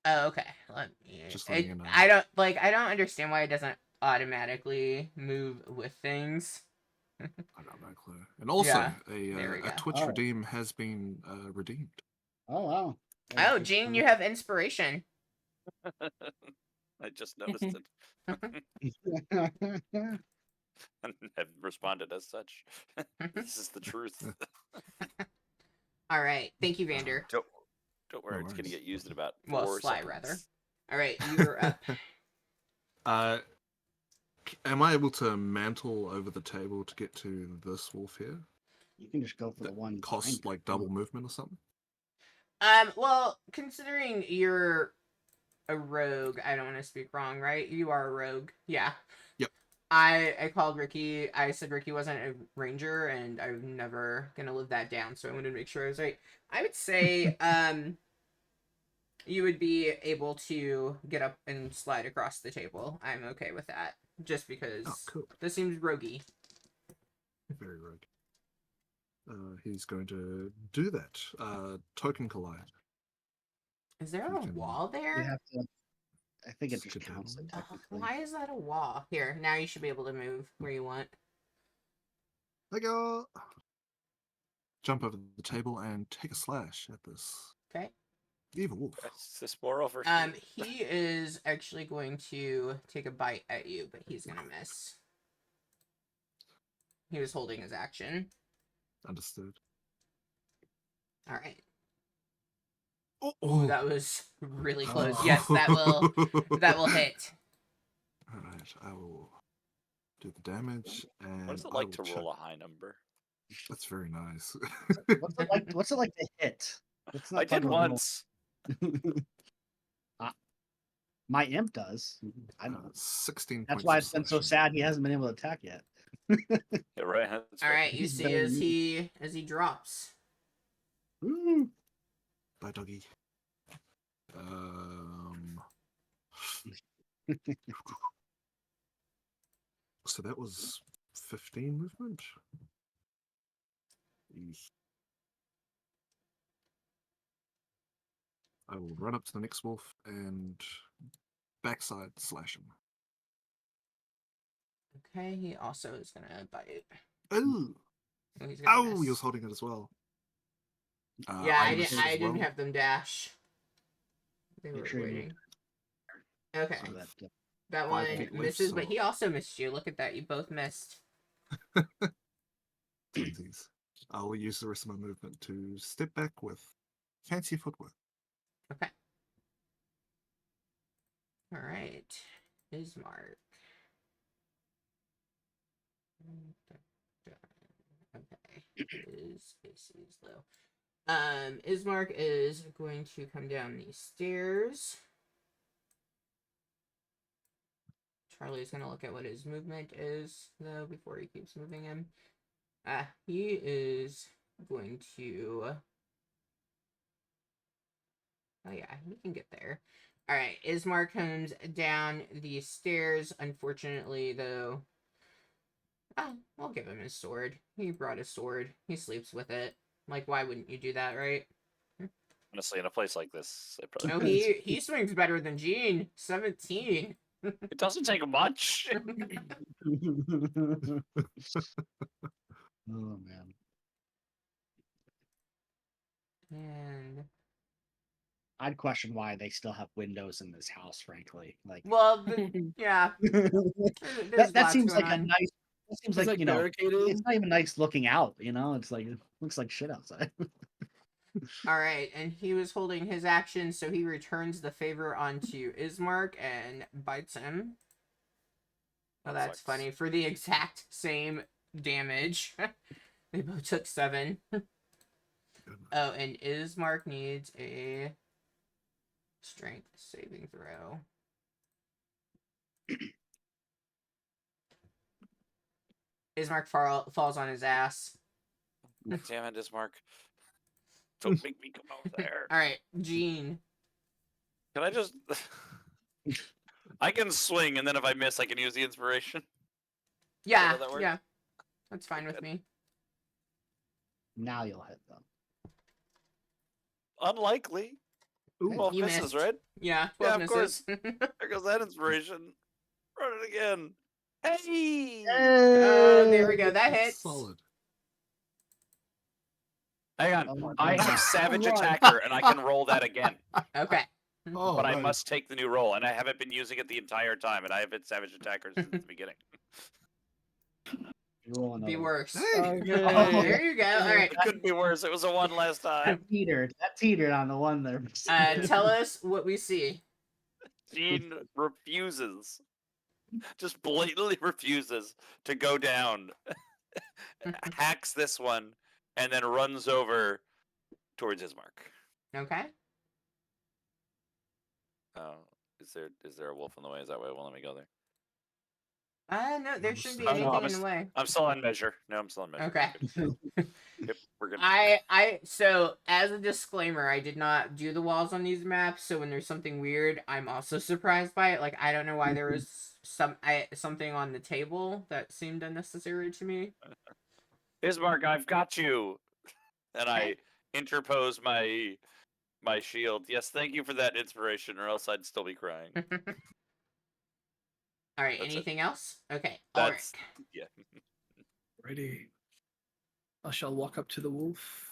Oh, okay. Let me. Just letting you know. I don't understand why it doesn't automatically move with things. I got no clue. And also, Yeah, there we a go. Twitch Oh. redeem has been redeemed. Oh wow. Oh, Gene, you have inspiration. I just noticed it and have responded as such. This is the truth. All right, thank you, Vander. Don't worry, No it's gonna worries. get used in about Well, 4 Sly seconds. rather. All right, you're up. Am I able to mantle over the table to get to this wolf here? You can just go for the That one. costs behind you. like double movement or something? Well, considering you're a rogue, I don't want to speak wrong, right? You are a rogue. Yeah. Yep. I called Ricky. I said Ricky wasn't a ranger, and I'm never gonna live that down. So I wanted to make sure I was right. I would say, you would be able to get up and slide across the table. I'm okay with that, just because Oh, cool. this seems roguey. Very rogue. He's going to do that. Token collide. Is there You a can- wall there? You have to. I think it Skip just it. counts it Oh, technically. why is that a wall? Here, now you should be able to move where you want. I go. Jump over the table and take a slash at this Okay. evil wolf. Is this moral for He is actually going to take a bite at you, but he's gonna miss. He was holding his action. Understood. All right. Oh, That was really close. Oh. Yes, that will hit. All right, I will do the damage. And What is it I like will to check. roll a high number? That's very nice. What's it like? What's it like to hit? It's I did fun to roll. once. My imp does. I know. 16. That's points why of it's been so slashing. sad he hasn't been able to attack yet. Yeah, right. That's All right, you He's see better as than he drops. Ooh. Bye, doggy. So that was 15 movement. Eesh. I will run up to the next wolf and backside slash him. Okay, he also is gonna bite. Oh, Oh, he's gonna oh, miss. he was holding it as well. Yeah, I missed didn't. I as didn't well. have them dash. They Make were sure you waiting. Okay, so that that 5 one feet left, misses, but so he also missed you. Look at that. You both missed. twinsies. I will use the rest of my movement to step back with fancy footwork. Okay. All right. Ismark. Okay. His AC is low. Ismark is going to come down these stairs. Charlie's gonna look at what his movement is, though, before he keeps moving him. He is going to. Oh yeah, he can get there. All right, Ismark comes down these stairs. Unfortunately, though, I'll give him his sword. He brought his sword. He sleeps with it. Like, why wouldn't you do that, right? Honestly, in a place like this, I probably No, he swings better than Gene. 17. it doesn't take much. Oh man. And I'd question why they still have windows in this house, frankly. Like well, yeah, there's that lots seems going like a on. nice that seems It's like, you know, barricaded. it's not even nice looking out, you know? It's like it looks like shit outside. All right, and he was holding his action, so he returns the favor onto Ismark and bites him. Oh, That that's sucks. funny. For the exact same damage. They both took 7. Oh, and Ismark needs a strength saving throw. Ismark falls on his ass. Damn it, Ismark. Don't make me come over there. All right, Gene. Can I just? I can swing, and then if I miss, I can use the inspiration. Yeah, how that works? yeah, that's fine with Good. me. Now you'll hit them. Unlikely. Ooh. 12 You misses, missed. right? Yeah, 12 Yeah, of misses. There goes that inspiration. Run it again. Hey! Oh, there we go. That hits. Solid. Hang on. Oh my I God. have Savage Come on. Attacker, and I can roll that again. Okay. Oh, But I nice. must take the new roll, and I haven't been using it the entire time, and I have hit Savage Attacker since the beginning. Roll Be another. worse. Hey! Okay. Oh, There you go. All right. It couldn't be worse. It was a 1 last time. That teetered on the one there. Tell us what we see. Gene refuses. Just blatantly refuses to go down. Hacks this one, and then runs over towards his mark. Okay. Oh, is there a wolf in the way? Is that why it won't let me go there? No, there shouldn't be Oh, no, anything in the way. I'm still on measure. No, I'm still on measure. Okay. Yep, we're good. So as a disclaimer, I did not do the walls on these maps, so when there's something weird, I'm also surprised by it. Like, I don't know why there was something on the table that seemed unnecessary to me. Ismark, I've got you. And Okay. I interpose my shield. Yes, thank you for that inspiration, or else I'd still be crying. All right, That's it. anything else? Okay, That's Ulrich. yeah. Ready. I shall walk up to the wolf,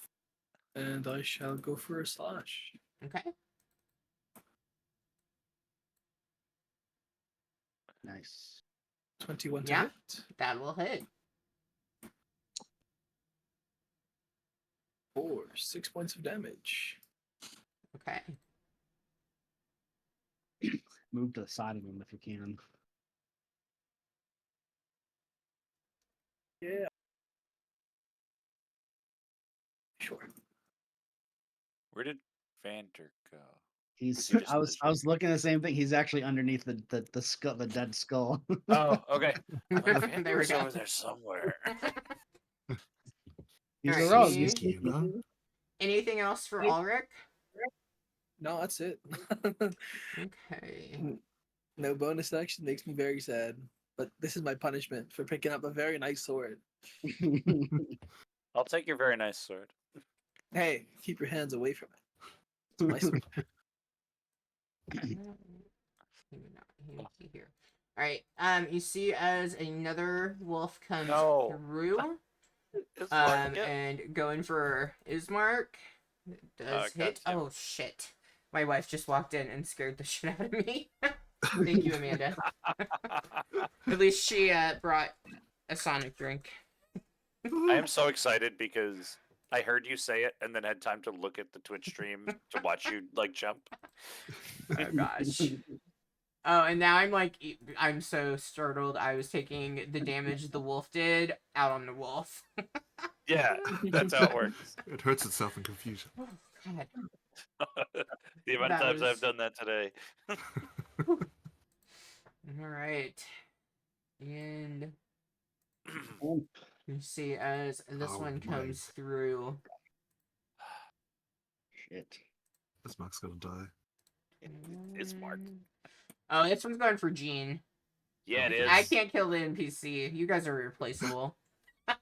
and I shall go for a slash. Okay. Nice. 21 to Yeah. hit. That will hit. 4, 6 points of damage. Okay. Move to the side of him if you can. Yeah. Sure. Where did Vander go? He's. You just I was looking at the same thing. He's actually underneath the skull, the dead skull. Oh, okay. There we Vander's go. over there somewhere. He's Alright, a rogue. you- He's You know? Anything else for Ulrich? No, that's it. Okay. No bonus action makes me very sad. But this is my punishment for picking up a very nice sword. I'll take your very nice sword. Hey, keep your hands away from it. It's my sword. Maybe not. He needs to be here. All right. You see as another wolf comes No. through. Yep. And going for Ismark. Does hit. Goddamn. Oh shit. My wife just walked in and scared the shit out of me. Thank you, Amanda. At least she brought a Sonic drink. I am so excited because I heard you say it and then had time to look at the Twitch stream to watch you like jump. Oh gosh. Oh, and now I'm so startled. I was taking the damage the wolf did out on the wolf. Yeah, that's how it works. It hurts itself in confusion. Oh, God. The amount of That times was- I've done that today. All right. And Um, you see as this Oh, one my. comes through. Shit. This Mark's gonna die. It's Mark. Oh, this one's going for Gene. Yeah, it I is. can't kill the NPC. You guys are replaceable.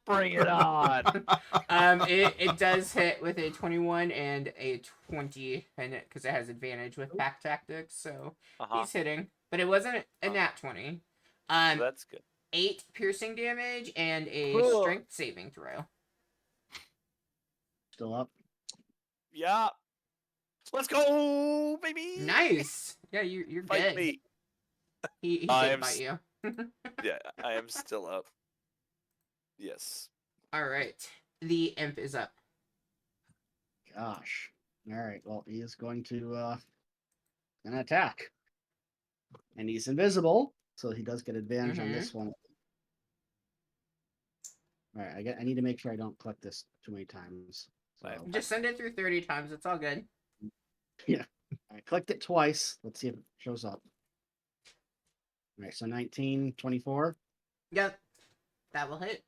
Bring it on. It does hit with a 21 and a 20 in it because it has advantage with pack tactics, so he's hitting. But it wasn't a nat 20. So that's good. 8 piercing damage and a Cool. strength saving throw. Still up. Yeah. Let's go, baby. Nice. Yeah, you're Fight good. me. He I did am bite you. Yeah, I am still up. Yes. All right. The imp is up. Gosh. All right. Well, he is going to an attack, and he's invisible, so he does get advantage on this one. All right. I need to make sure I don't click this too many times. So Just send it through 30 times. It's all good. yeah, I clicked it twice. Let's see if it shows up. All right. So 19, 24. Yep. That will hit.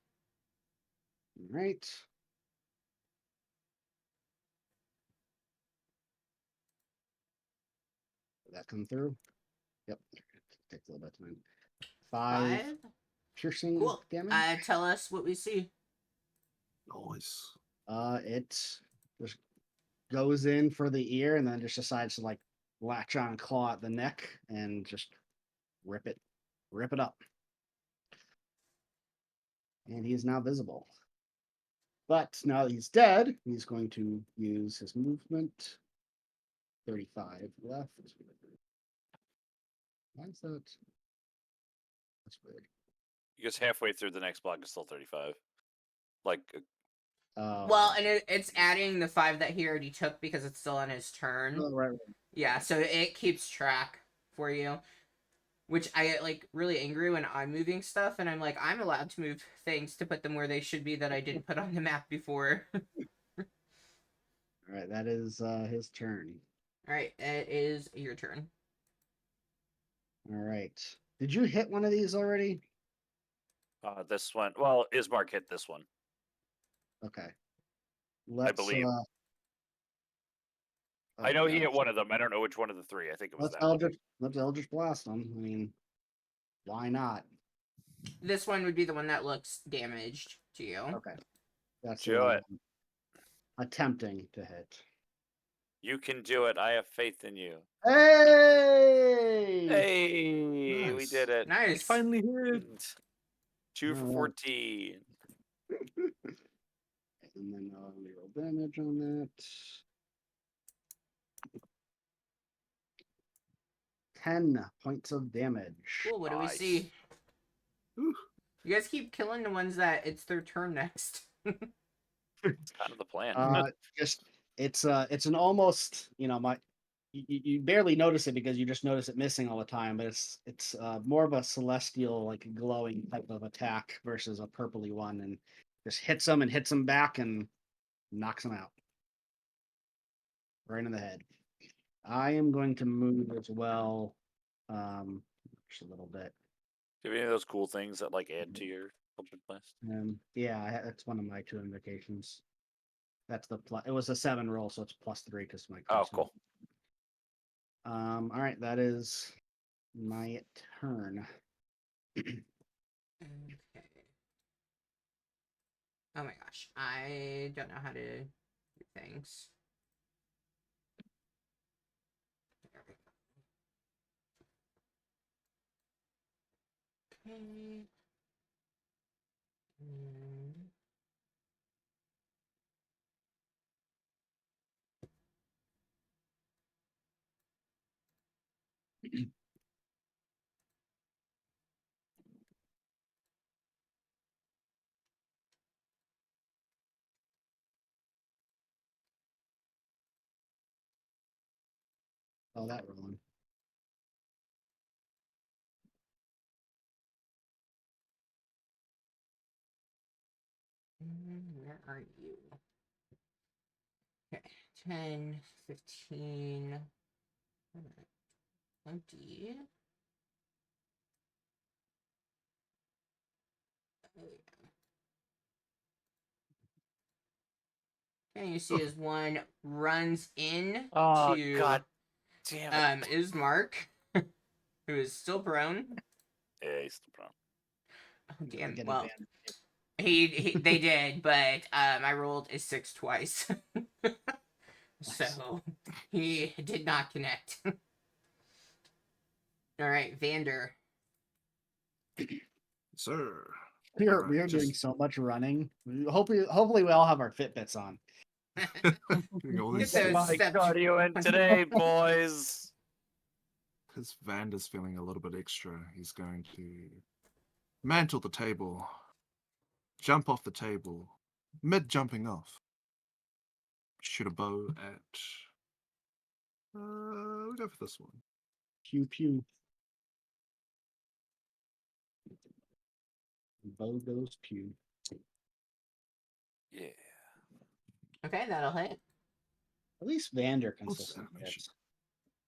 All right. Did that come through? Yep. Takes a little bit of time. 5 5. piercing Cool. damage. Tell us what we see. Nice. It just goes in for the ear and then just decides to like latch on, claw at the neck, and just rip it up. And he is now visible. But now that he's dead, he's going to use his movement. 35 left. Why is that? That's weird. Because halfway through the next block is still 35. Like, Well, and it's adding the 5 that he already took because it's still on his turn. Oh, right. Yeah, so it keeps track for you. Which I get like really angry when I'm moving stuff and I'm like, I'm allowed to move things to put them where they should be that I didn't put on the map before. All right, that is his turn. Alright, it is your turn. All right. Did you hit one of these already? this one. Well, Ismark hit this one. Okay. Let's, believe. oh, I know he gosh. hit one of them. I don't know which one of the 3. I think it was Let's that one. Let's Eldritch Blast him. I mean, why not? This one would be the one that looks damaged to you. Okay. That's Do it. Attempting to hit. You can do it. I have faith in you. Hey! Hey, we Nice. did it. Nice. Finally hit. 2 for Alright. 14. And then we roll damage on that. 10 points of damage. Cool, what do we Nice. see? Ooh. You guys keep killing the ones that it's their turn next. It's kind of the plan. Just it's an almost, you barely notice it because you just notice it missing all the time, but it's more of a celestial, like glowing type of attack versus a purpley one, and just hits them back and knocks them out right in the head. I am going to move as well, just a little bit. Do you have any of those cool things that like add to your Eldritch Blast? Yeah, that's one of my 2 invocations. That's the plus. It was a 7 roll, so it's +3 because my. Oh, cool. All right, that is my turn. Okay. Oh my gosh. I don't know how to do things. There we go. Okay. Oh, that rolling. Where are you? Okay, 10, 15, 20. And you see as one runs in Oh to god damn it! Ismark, who is still prone. Yeah, he's still prone. Oh, Get damn. advantage. Well, they did, but I rolled a 6 twice. So he did not connect. All right, Vander. Sir. We are Alright, doing just so much running. Hopefully we all have our Fitbits on. getting all Get these those steps. steps. cardio in today, boys. Because Vander's feeling a little bit extra, he's going to mantle the table, jump off the table, mid jumping off, shoot a bow at. We'll go for this one. Pew pew. Bow goes pew. Yeah. Okay, that'll hit. At least Vander What's consistently animation?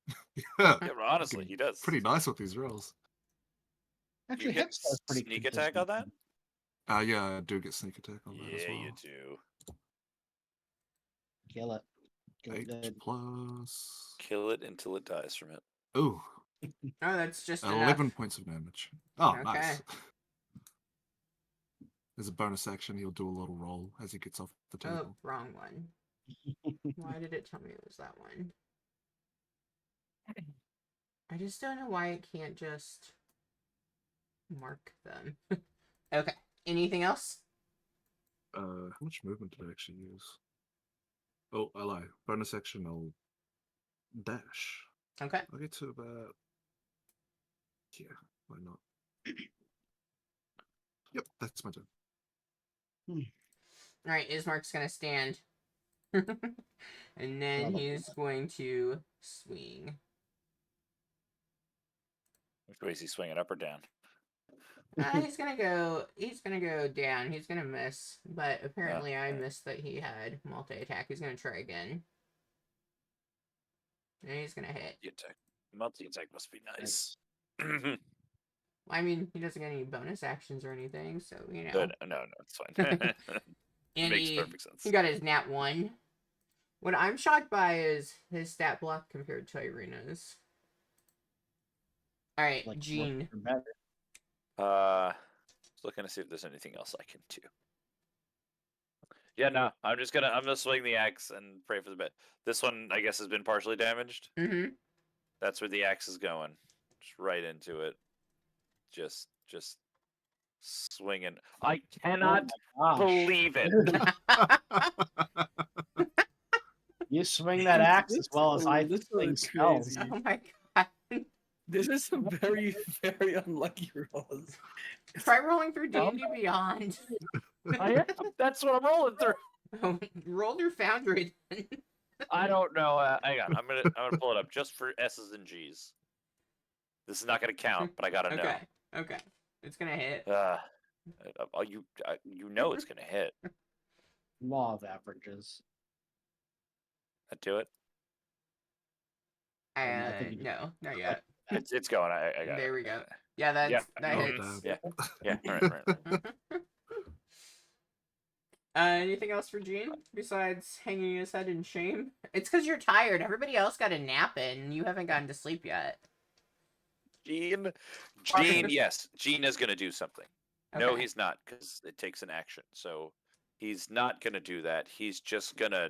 hits. Yeah, Yeah, but honestly, he does. pretty nice with these rolls. Do Actually, you get hits does pretty sneak attack on that? consistently. Yeah, I do get sneak attack on that as Yeah, well. you do. Kill it. Kill it 8 good. plus. Kill it until it dies from it. Ooh, Oh, that's just 11 enough. points of damage. Oh, Okay. nice. As a bonus action, he'll do a little roll as he gets off the Oh, table. wrong one. Why did it tell me it was that one? I just don't know why it can't just mark them. Okay. Anything else? How much movement did I actually use? Oh, I lie. Bonus action, I'll dash. Okay. I'll get to about. Yeah, why not? Yep, that's my turn. All right, Ismark's gonna stand. And then he's going to swing. Which way is he swinging, up or down? He's gonna go. He's gonna go down. He's gonna miss, but apparently I alright. missed that he had multi attack. He's gonna try again, and he's gonna hit. Multi attack must be nice. I mean, he doesn't get any bonus actions or anything, so you know. Good. No, it's fine. And Makes perfect sense. he got his nat 1. What I'm shocked by is his stat block compared to Irina's. All right, Like Gene. better. Just looking to see if there's anything else I can do. Yeah, no, I'm gonna swing the axe and pray for the best. This one, I guess, has been partially damaged. Mm-hmm. That's where the axe is going, just right into it. Just swinging. I cannot Oh believe it. You swing that axe as well as I This swing was spells. crazy. Oh my god. This is some very, very unlucky rolls. Try rolling through D&D Beyond. I am. That's what I'm rolling through. Roll through Foundry. I don't know. Hang on. I'm gonna pull it up just for S's and G's. This is not gonna count, but I gotta know. Okay. It's gonna hit. You know it's gonna hit. Law of averages. I do it. I think you No, not yet. It's going. I got There it. we go. Yeah, that Oh, hits. damn. Yeah. Right. Anything else for Gene besides hanging his head in shame? It's because you're tired. Everybody else got a nap in. You haven't gotten to sleep yet. Gene, yes, Gene is gonna do something. No, Okay. he's not, because it takes an action. So he's not gonna do that. He's just gonna.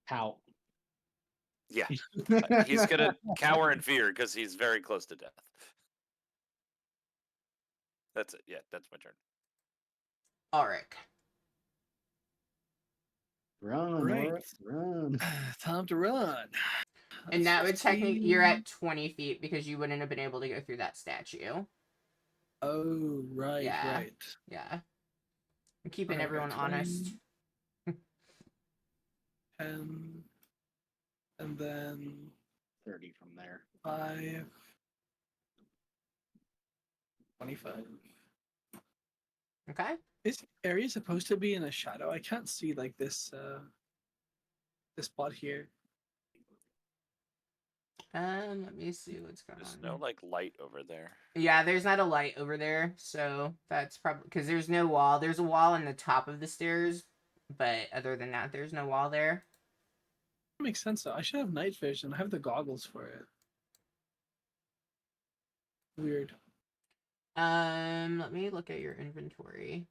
Pout. Yeah, he's gonna cower in fear because he's very close to death. That's it. Yeah, that's my turn. Ulrich. Run, Right. Laura, run. Time to run. And that would technically, you're 15. at 20 feet because you wouldn't have been able to go through that statue. Oh, right, Yeah. right. Yeah. I'm keeping Alright, everyone 20, honest. 10, And then 30 from there. 5, 25. Okay. Is the area supposed to be in a shadow? I can't see like this spot here. Let me see what's going There's on. no like light over there. Yeah, there's not a light over there, so that's probably because there's no wall. There's a wall on the top of the stairs, but other than that, there's no wall there. That makes sense though. I should have night vision. I have the goggles for it. Weird. Let me look at your inventory.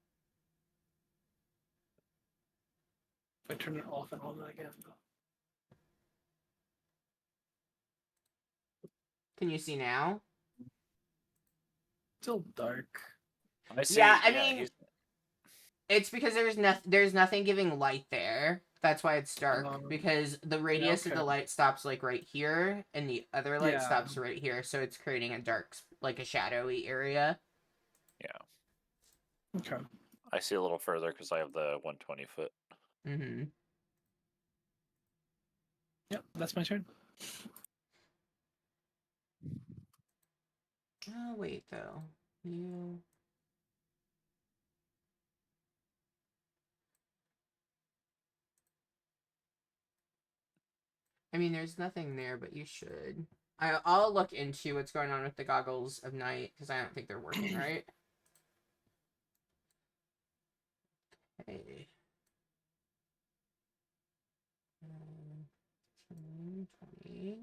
If I turn it off and on again. Can you see now? Still dark. I see. Yeah, I mean, he's- it's because there's nothing giving light there. That's why it's dark. Because the radius of the okay. light stops like right here, and the other light Yeah. stops right here, so it's creating a dark, like a shadowy area. yeah, Okay. I see a little further because I have the 120 foot. Mm-hmm. Yep, that's my turn. Oh wait, though. You. I mean, there's nothing there, but you should. I'll look into what's going on with the goggles of night because I don't think they're working right. Okay. 20,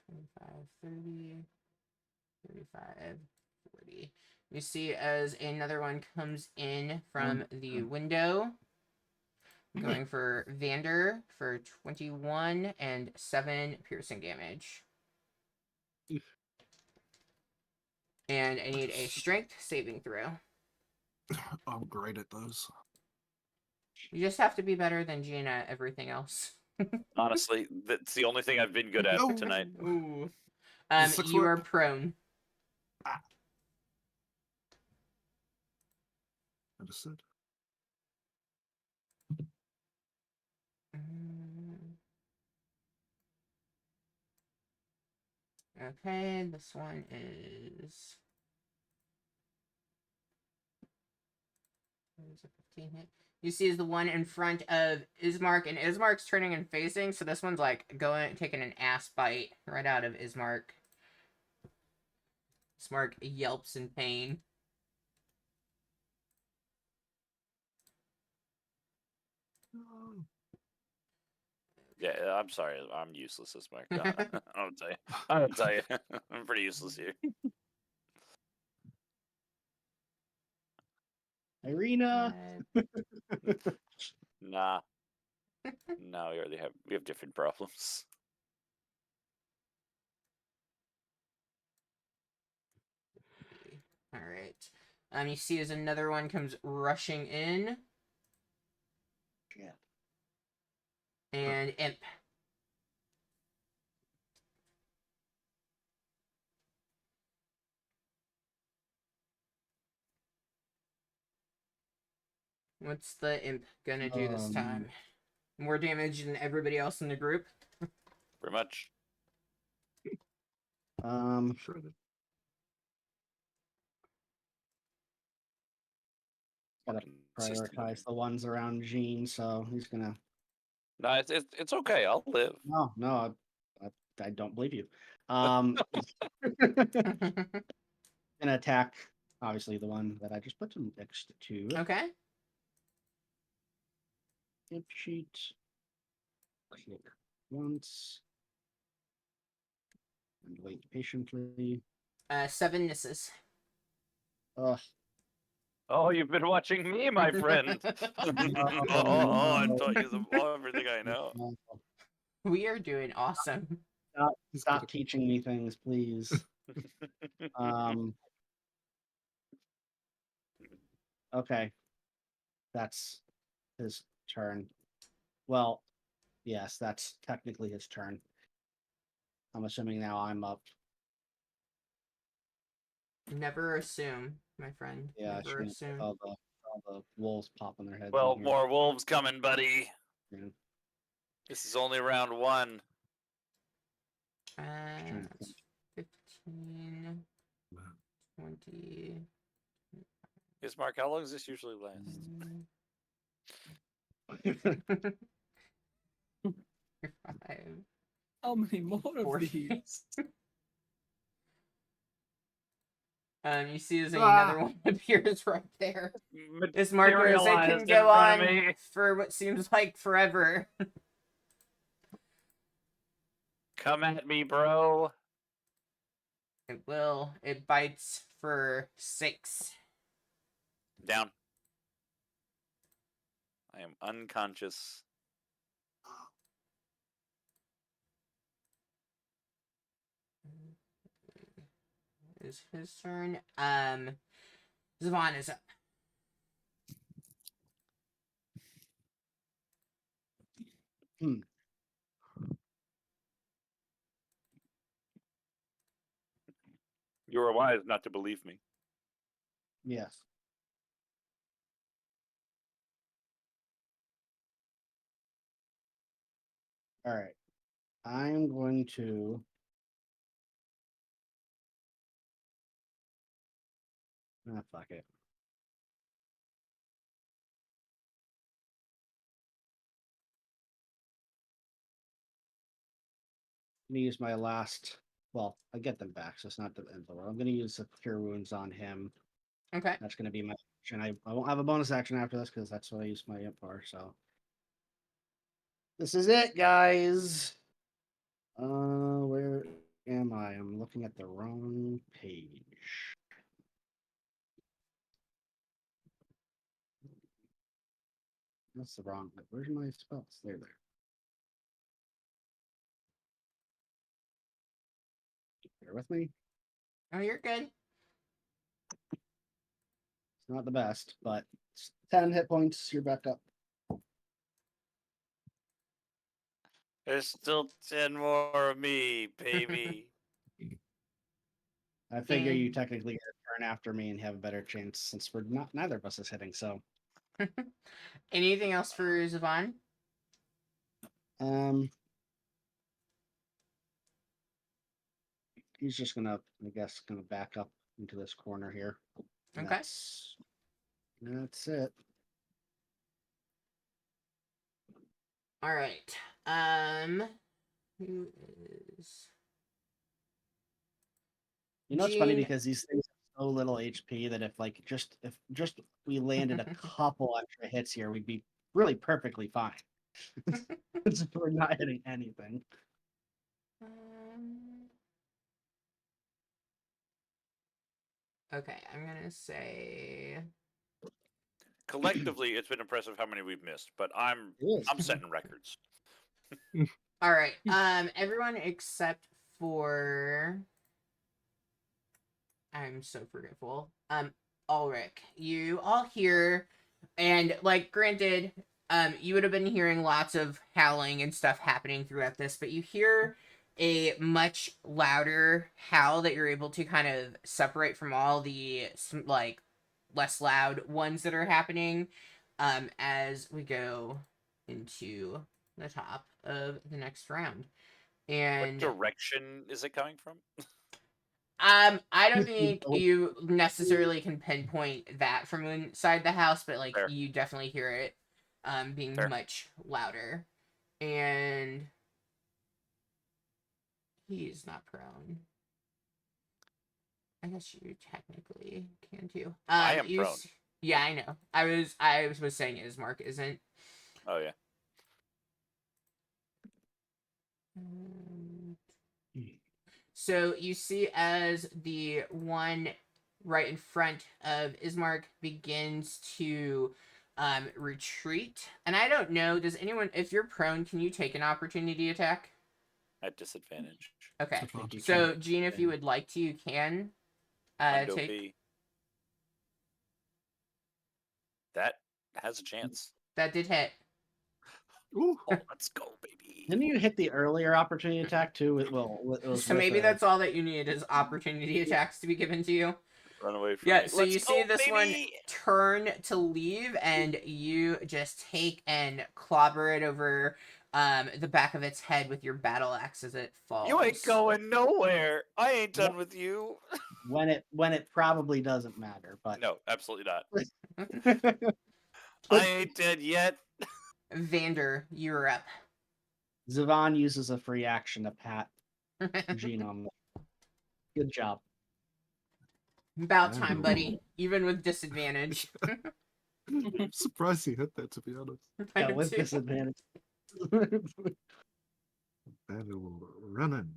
25, 30, 35, 40. You see as another one comes in from the window, going for Vander for 21 and 7 piercing damage. And I need a strength saving throw. I'm great at those. You just have to be better than Gina at everything else. Honestly, that's the only thing I've been good at No. tonight. Ooh. Six You foot. are prone. Understood. Okay, this one is. There's a 15 hit. You see is the one in front of Ismark, and Ismark's turning and facing, so this one's like taking an ass bite right out of Ismark. Ismark yelps in pain. Yeah, I'm sorry. I'm useless as Mark. I'll tell you. I'll tell you. I'm pretty useless here. Irina. Nah. No, we have different problems. All right. You see as another one comes rushing in. Yeah. And Imp. What's the Imp gonna do this time? More damage than everybody else in the group? Pretty much. Sure. Gotta prioritize the ones around Jean, so he's gonna. No, it's okay. I'll live. No, I don't believe you. Gonna attack, obviously, the one that I just put him next to. Okay. Imp sheet. Click once. And wait patiently. 7 misses. Ugh. Oh, you've been watching me, my friend. I taught you everything I know. We are doing awesome. Stop teaching me things, please. Okay. That's his turn. Well, yes, that's technically his turn. I'm assuming now I'm up. Never assume, my friend. Yeah, Never assume. all all the wolves popping their heads. 12 in here. more wolves coming, buddy. Yeah. This is only round 1. trying to That's 15, 20. Yes, Mark, how long does this usually last? Five, How many more of 40. these? You see as another one appears right there. This mark goes, it Materialized can in go front of on me. for what seems like forever. Come at me, bro. It will. It bites for 6. Down. I am unconscious. Is his turn. Zavon is up. You are wise not to believe me. Yes. All right. I'm going to. Fuck it. I'm gonna use my last. Well, I get them back, so it's not the end of the world. I'm gonna use the cure wounds on him. Okay. That's gonna be my action. I won't have a bonus action after this because that's what I used my imp for. So this is it, guys. Where am I? I'm looking at the wrong page. That's the wrong. Where's my spells? There. Bear with me. Oh, you're good. It's not the best, but it's 10 hit points. You're back up. There's still 10 more of me, baby. I figure you And- technically get a turn after me and have a better chance since we're not. Neither of us is hitting. So, Anything else for Zavon? he's just gonna, I guess, gonna back up into this corner here. And Okay. That's it. All right. Who is? You know, it's funny Gene. because these things have so little HP that if just we landed a couple extra hits here, we'd be really perfectly fine. We're not hitting anything. Okay, I'm gonna say. Collectively, it's been impressive how many we've missed, but I'm setting records. All right. Everyone except for. I'm so forgetful. Ulrich, you all hear, and like, granted, you would have been hearing lots of howling and stuff happening throughout this, but you hear a much louder howl that you're able to kind of separate from all the like less loud ones that are happening. As we go into the top of the next round, and What direction is it coming from? I don't think you necessarily can pinpoint that from inside the house, but like Fair. you definitely hear it being Fair. much louder. And he's not prone. I guess you technically can too. I am prone. Yeah, I know. I was saying Ismark isn't. Oh yeah. So you see as the one right in front of Ismark begins to retreat. And I don't know, does anyone, if you're prone, can you take an opportunity attack? At disadvantage. Okay. Disadvantage. So, Gene, if you would like to, you can Undo take. P. That has a chance. That did hit. Ooh. Oh, let's go, baby. Didn't you hit the earlier opportunity attack too? It was So maybe that's all that you need is opportunity attacks to be given to you. Run away from Yeah, me. so Let's you see go, this one baby! turn to leave, and you just take and clobber it over the back of its head with your battle axe as it falls. You ain't going nowhere. I ain't done with you. when it probably doesn't matter, but No, absolutely not. I ain't dead yet. Vander, you're up. Zavon uses a free action to pat Jean on the. Good job. About I time, know. buddy. Even with disadvantage. I'm surprised he hit that, to be honest. I Yeah, am with too. disadvantage. And he will run in,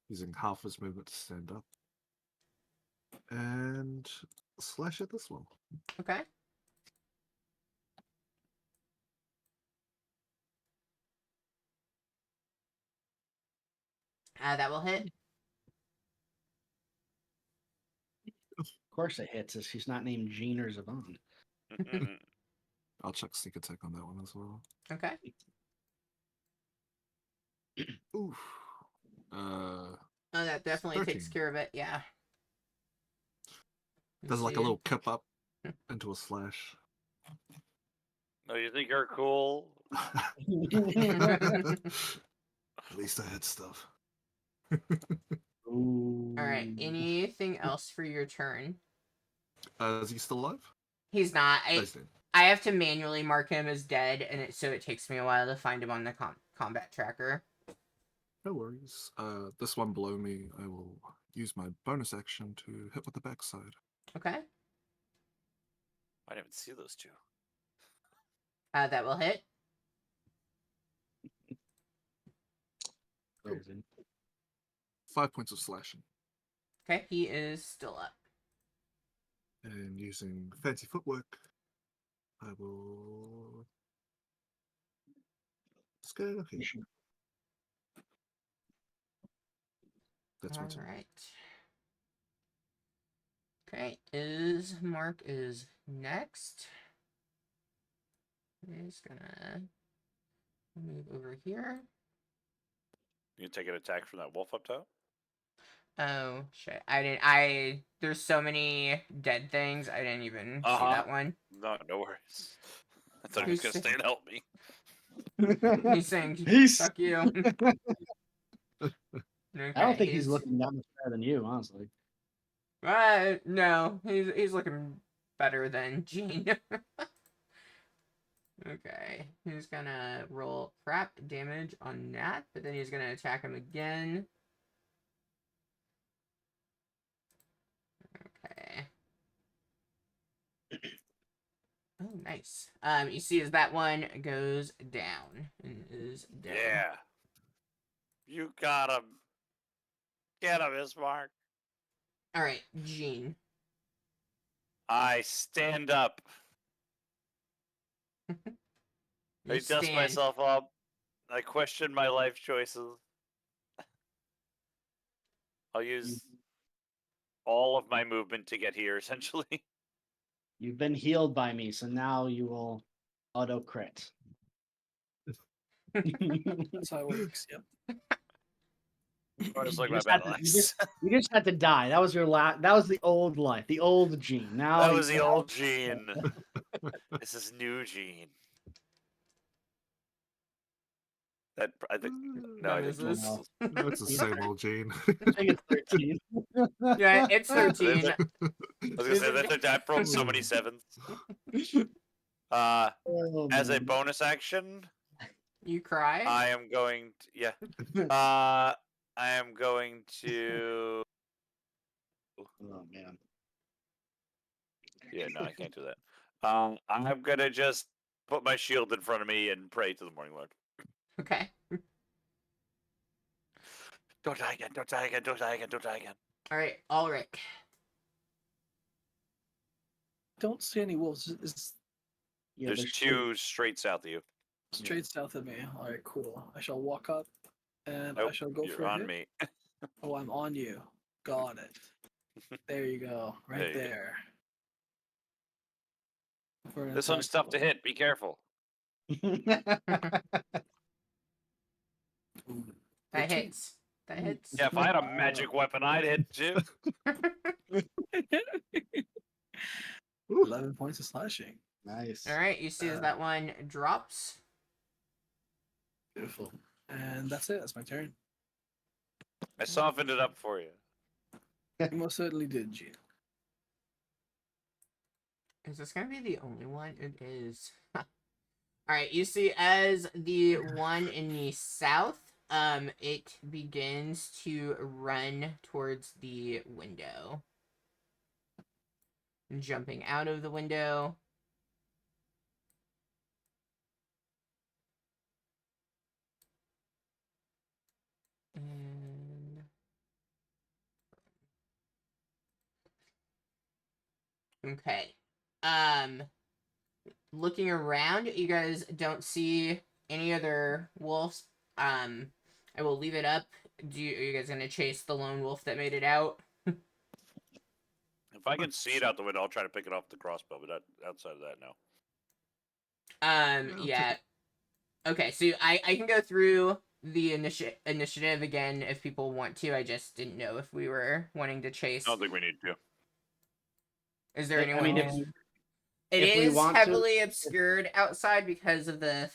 using half his movement to stand up. And slash at this one. Okay. That will hit. Of course it hits us. She's not named Jean or Zavon. I'll check sneak attack on that one as well. Okay. Oof. Oh, that definitely takes 13. care of it. Yeah. Does like a See. little kip up into a slash. No, you think you're cool? At least I had stuff. Ooh. All right. Anything else for your turn? Is he still alive? He's not. Oh, he's dead. I have to manually mark him as dead, and so it takes me a while to find him on the combat tracker. No worries. This one below me, I will use my bonus action to hit with the backside. Okay. I didn't even see those two. That will hit. Crazy. 5 points of slashing. Okay. He is still up. And using fancy footwork, I will scale here. That's my All turn. right. Okay. Mark is next. He's gonna move over here. You take an attack from that wolf up top? Oh shit! There's so many dead things. I didn't even see Uh-huh. that one. No, no worries. I thought he was Who's going to stay and help me. He's saying, He's. "Fuck you." Okay, I don't think he's looking that much better than you, honestly. No, he's looking better than Gene. Okay, he's gonna roll crap damage on Nat, but then he's gonna attack him again. Okay. Oh, nice. You see as that one goes down and is dead. Yeah. You got him. Get him, Ismark. All right, Gene. I stand up. You I dust stand. myself up. I question my life choices. I'll use all of my movement to get here, essentially. You've been healed by me, so now you will auto crit. That's how it works. Yep. Just like You my just had battle to- axe. You just had to die. That was your last. That was the old life, the old Gene. Now That was you- the old Gene. This is new Gene. That I think. No, I think Misses. this is- No, it's the same old Gene. I think it's 13. Yeah, it's 13. I was gonna say that I rolled so many sevens. Oh, As a man. bonus action, You cry? I am going to, yeah. I am going to. Oh man. Yeah, no, I can't do that. I'm gonna just put my shield in front of me and pray to the Morning Lord. Okay. Don't die again! Don't die again! Don't die again! Don't die again! All right, Ulrich. Don't see any wolves. It's Yeah, There's two straight south of you. straight south of me. All right, cool. I shall walk up, and I Nope, shall go you're for a on hit. me. Oh, I'm on you. Got it. There you go. Right There you go. there. For an This one's attack tough to roll. hit. Be careful. Ooh, That 13. hits. That hits. Yeah, if I had a magic weapon, I'd hit too. Woo. 11 points of slashing. Nice. All right, you see as that one drops. Beautiful. And that's it. That's my turn. I softened it up for you. You most certainly did, Gene. Is this gonna be the only one? It is. All right, you see as the one in the south, it begins to run towards the window, jumping out of the window. And okay. Looking around, you guys don't see any other wolves. I will leave it up. Are you guys gonna chase the lone wolf that made it out? If I can see it out the window, I'll try to pick it off the crossbow. But outside of that, no. I'll Yeah. Okay, so I can go through the initiative again if people want to. I just didn't know if we were wanting to chase. I don't think we need to. Is there I anyone mean, who's... It if we is want to- heavily obscured outside because of the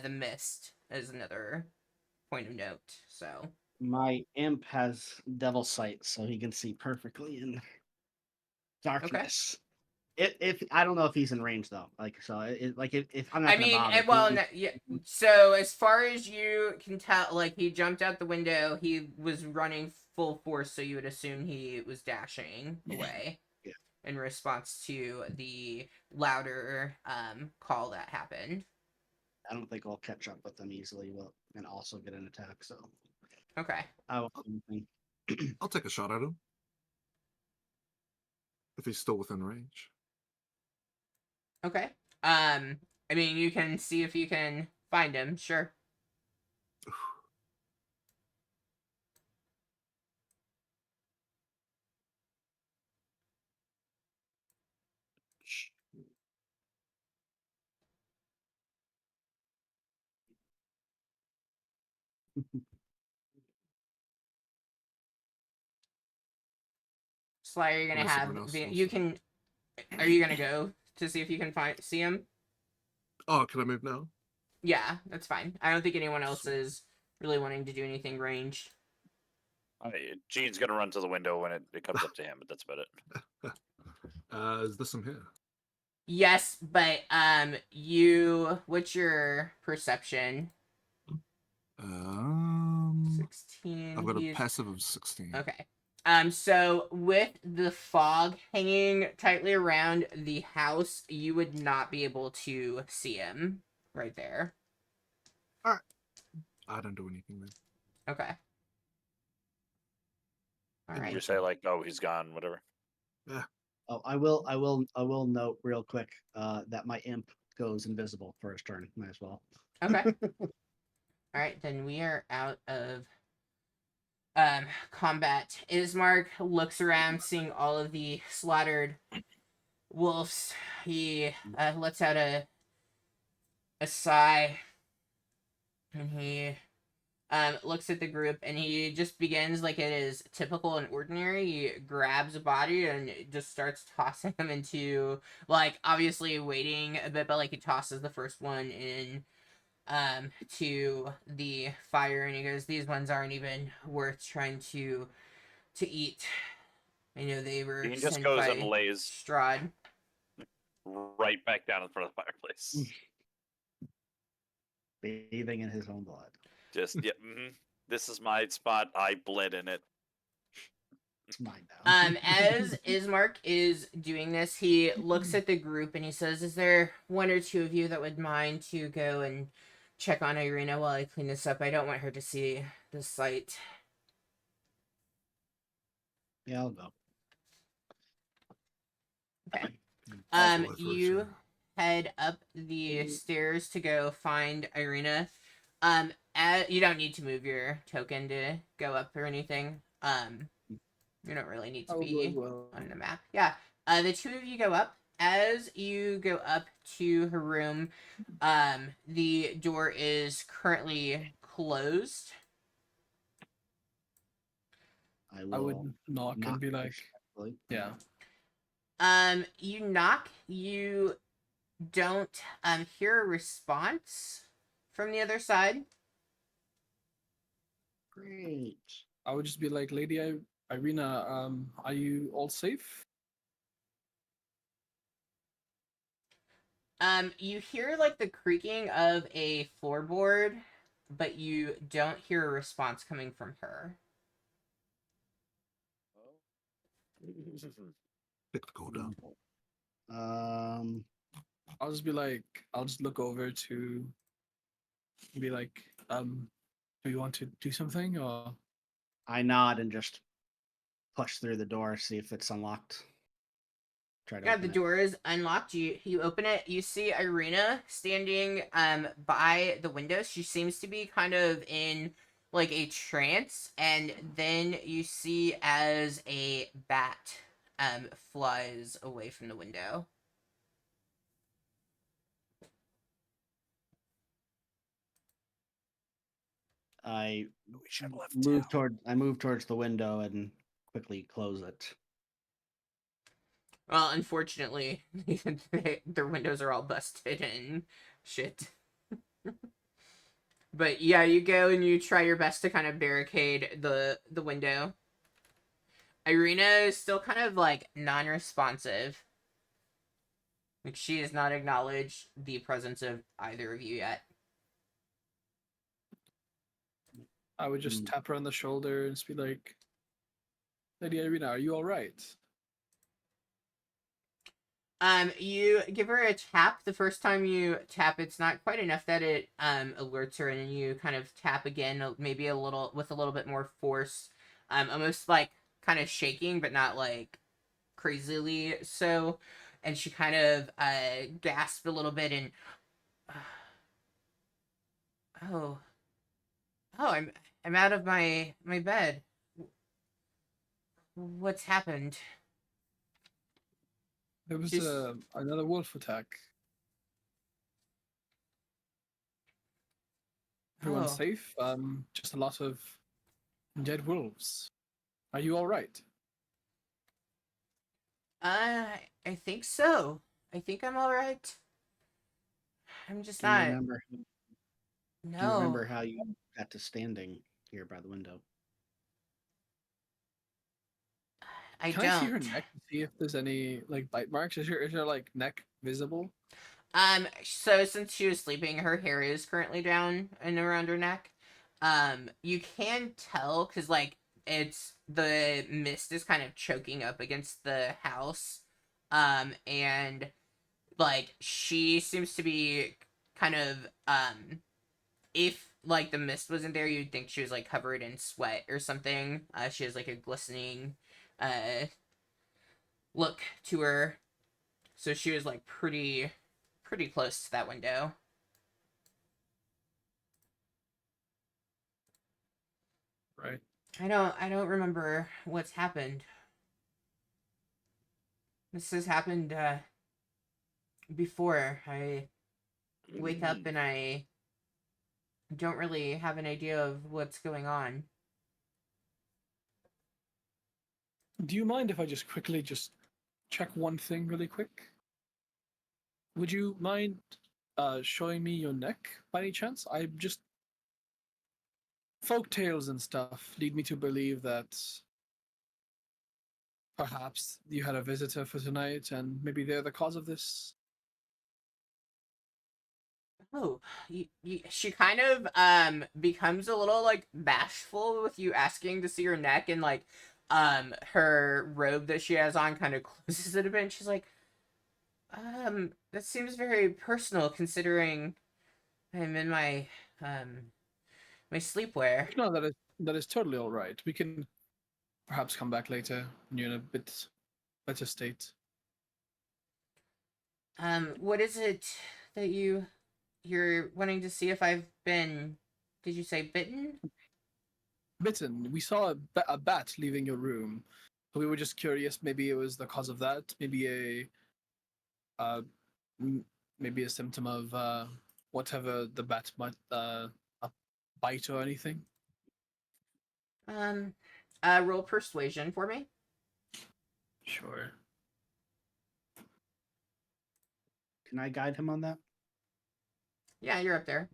mist is another point of note. So my imp has devil sight, so he can see perfectly in darkness. If I don't know if he's in range though, like so, if I'm not I gonna mean, bother. well, no, yeah. So as far as you can tell, like he jumped out the window, he was running full force, so you would assume he was dashing away. Yeah. In response to the louder call that happened. I don't think I'll catch up with them easily. Well, and also get an attack. So Okay. I will. do anything. I'll take a shot at him. If he's still within range. Okay. I mean, you can see if you can find him. Sure. Sly, are you gonna Unless have someone else the? wants You to. can. Are you gonna go to see if you can see him? Oh, can I move now? Yeah, that's fine. I don't think anyone else is really wanting to do anything ranged. Gene's gonna run to the window when it comes up to him, but that's about it. Is this him here? Yes, but what's your perception? 16. I've got a passive of 16. Okay. So with the fog hanging tightly around the house, you would not be able to see him right there. I don't do anything then. Okay. All Did right. you say like, oh, he's gone, whatever? Oh, I will note real quick that my imp goes invisible for his turn. Might as well. Okay. All right, then we are out of combat. Ismark looks around, seeing all of the slaughtered wolves. He lets out a sigh, and he looks at the group, and he just begins like it is typical and ordinary. He grabs a body and just starts tossing them into, like, obviously waiting a bit, but like he tosses the first one in to the fire, and he goes, "These ones aren't even worth trying to eat. I know they were Gene just sent goes by and lays Strahd." right back down in front of the fireplace. Bathing in his own blood. Just yeah. This is my spot. I bled in it. It's mine now. As Ismark is doing this, he looks at the group and he says, "Is there one or two of you that would mind to go and check on Irina while I clean this up? I don't want her to see this sight." Yeah, I'll go. Okay. I'll go first, You yeah. head up the stairs to go find Irina. You don't need to move your token to go up or anything. You don't really need to be on the map. Yeah. The two of you go up. As you go up to her room, the door is currently closed. I would knock and be like, hopefully. Yeah. You knock. You don't hear a response from the other side. Great. I would just be like, Lady Irina, are you all safe? You hear like the creaking of a floorboard, but you don't hear a response coming from her. Pick the code up. Um, I'll just be like, I'll just look over to be like, do you want to do something or? I nod and just push through the door, see if it's unlocked. Try to Yeah, the open it. door is unlocked. You open it. You see Irina standing by the window. She seems to be kind of in like a trance, and then you see as a bat flies away from the window. I We should have left move towards the window and quickly close it. Well, unfortunately, their windows are all busted and shit. But yeah, you go and you try your best to kind of barricade the window. Irina is still kind of like non-responsive. Like she has not acknowledged the presence of either of you yet. I would just tap her on the shoulder and just be like, Lady Irina, are you all right? You give her a tap. The first time you tap, it's not quite enough that it alerts her, and then you kind of tap again, maybe a little with a little bit more force, almost like kind of shaking, but not like crazily so. And she kind of gasped a little bit and, oh, oh, I'm out of my bed. What's happened? There was She's another wolf attack. Everyone's oh. safe. Just a lot of dead wolves. Are you all right? I think so. I think I'm all right. I'm just Do you not. remember? Do you No, remember how you got to standing here by the window? I Can I see her don't. neck to see if there's any like bite marks? Is her like neck visible? So since she was sleeping, her hair is currently down and around her neck. You can tell because like it's the mist is kind of choking up against the house. And like she seems to be kind of if like the mist wasn't there, you'd think she was like covered in sweat or something. She has like a glistening look to her. So she was like pretty close to that window. Right. I don't remember what's happened. This has happened before. I wake up and I don't really have an idea of what's going on. Do you mind if I just quickly just check one thing really quick? Would you mind showing me your neck by any chance? I just folk tales and stuff lead me to believe that perhaps you had a visitor for tonight and maybe they're the cause of this. Oh, she kind of becomes a little like bashful with you asking to see her neck, and like her robe that she has on kind of closes it a bit, and she's like, that seems very personal considering I'm in my sleepwear. No, that is totally all right. We can perhaps come back later when you're in a bit better state. What is it that you're wanting to see if I've been, did you say bitten? Bitten. We saw a bat leaving your room. So we were just curious. Maybe it was the cause of that. Maybe uh, maybe a symptom of whatever the bat might a bite or anything. Roll persuasion for me. Sure. Can I guide him on that? Yeah, you're up there.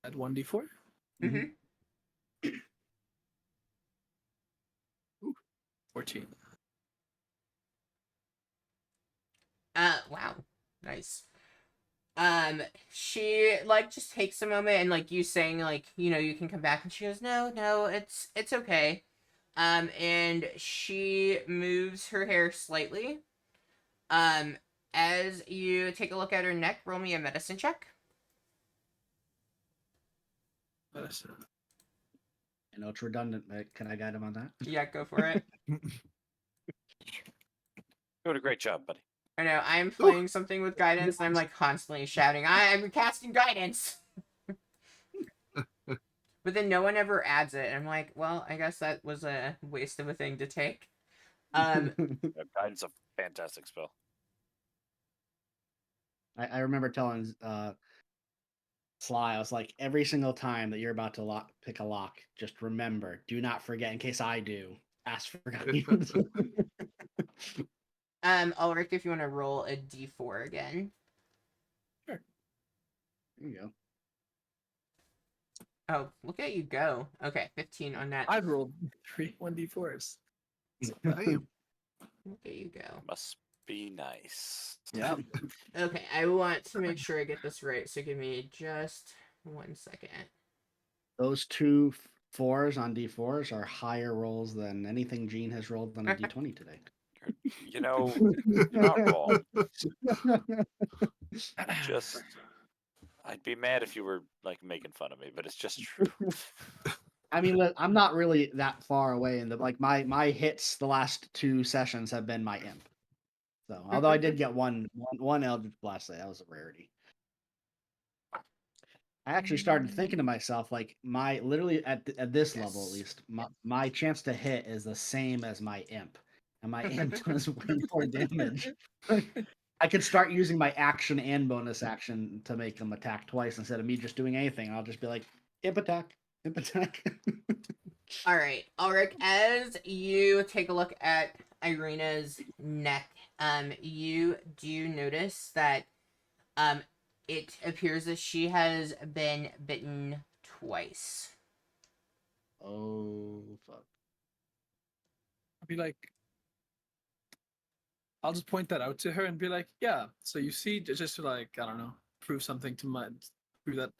At 1d4? Mm-hmm. 14. Wow. Nice. She like just takes a moment and like you saying like, you can come back, and she goes, no, it's okay. And she moves her hair slightly. Um, as you take a look at her neck, roll me a medicine check. Medicine. I know it's redundant, but can I guide him on that? Yeah, go for it. Doing a great job, buddy. I know, I'm Ooh. playing something with guidance, and I'm like constantly shouting, I'm casting guidance! But then no one ever adds it, and I'm like, well, I guess that was a waste of a thing to take. Yeah, guidance a fantastic spell. I remember telling Sly, I was like, every single time that you're about to pick a lock, just remember, do not forget, in case I do, ask for guidance. Ulrich, if you want to roll a d4 again. There you go. Oh, look at you go. Okay, 15 on that. I've rolled 3 1d4s. Damn. Look at you go. Must be nice. Yeah. Okay, I want to make sure I get this right, so give me just 1 second. Those two fours on D4s are higher rolls than anything Gene has rolled on a D20 today. You know, you're not wrong. Just, I'd be mad if you were like making fun of me, but it's just true. I mean, I'm not really that far away, and like my hits the last 2 sessions have been my imp. So, although I did get one Eldritch Blast, that was a rarity. I actually started thinking to myself, like, my literally at this level at least, my chance to hit is the same as my imp, and my imp does way more damage. I could start using my action and bonus action to make them attack twice instead of me just doing anything. I'll just be like, imp attack, imp attack. All right, Ulrich, as you take a look at Irina's neck, you do notice that it appears that she has been bitten twice. Oh fuck! I'll be like, I'll just point that out to her and be like, yeah, so you see, just to like, I don't know, prove something prove that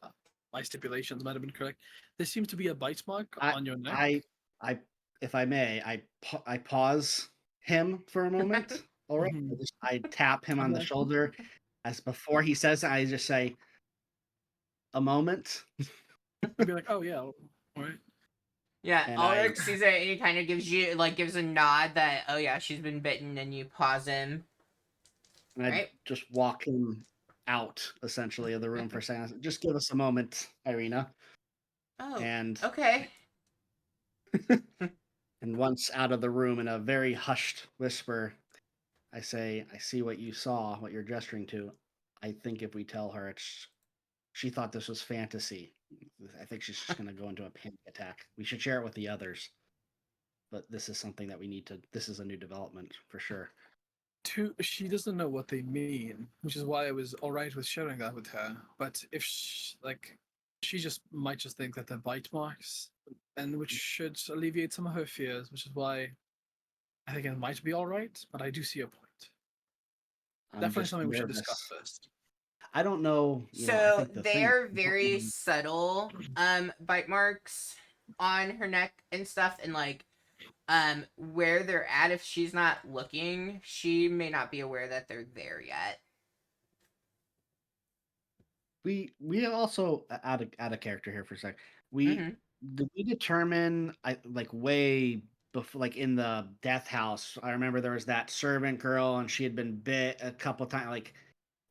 my stipulations might have been correct. There seems to be a bite mark on your neck. I, if I may, I pause him for a moment. All right, Mhm. I tap him on the shoulder as before he says, I just say, "A moment." I'll be like, oh yeah, all right. Yeah, And Ulrich sees it, and he kind of gives a nod that, oh yeah, she's been bitten, and you pause him. And I Right. just walk him out essentially of the room for a second. Just give us a moment, Irina. Oh, And okay. and once out of the room in a very hushed whisper, I say, I see what you saw, what you're gesturing to. I think if we tell her she thought this was fantasy. I think she's just gonna go into a panic attack. We should share it with the others. But this is something that we need to this is a new development for sure. She doesn't know what they mean, which is why I was all right with sharing that with her. But if she just might just think that they're bite marks, and which should alleviate some of her fears, which is why I think it might be all right. But I do see a point. I'm Definitely just something we should nervous. discuss first. I don't know. I So think the thing they're very subtle bite marks on her neck and stuff, and like where they're at, if she's not looking, she may not be aware that they're there yet. we also out of character here for a sec. Mm-hmm. Did we determine like way before, like in the death house? I remember there was that servant girl and she had been bit a couple times. Like,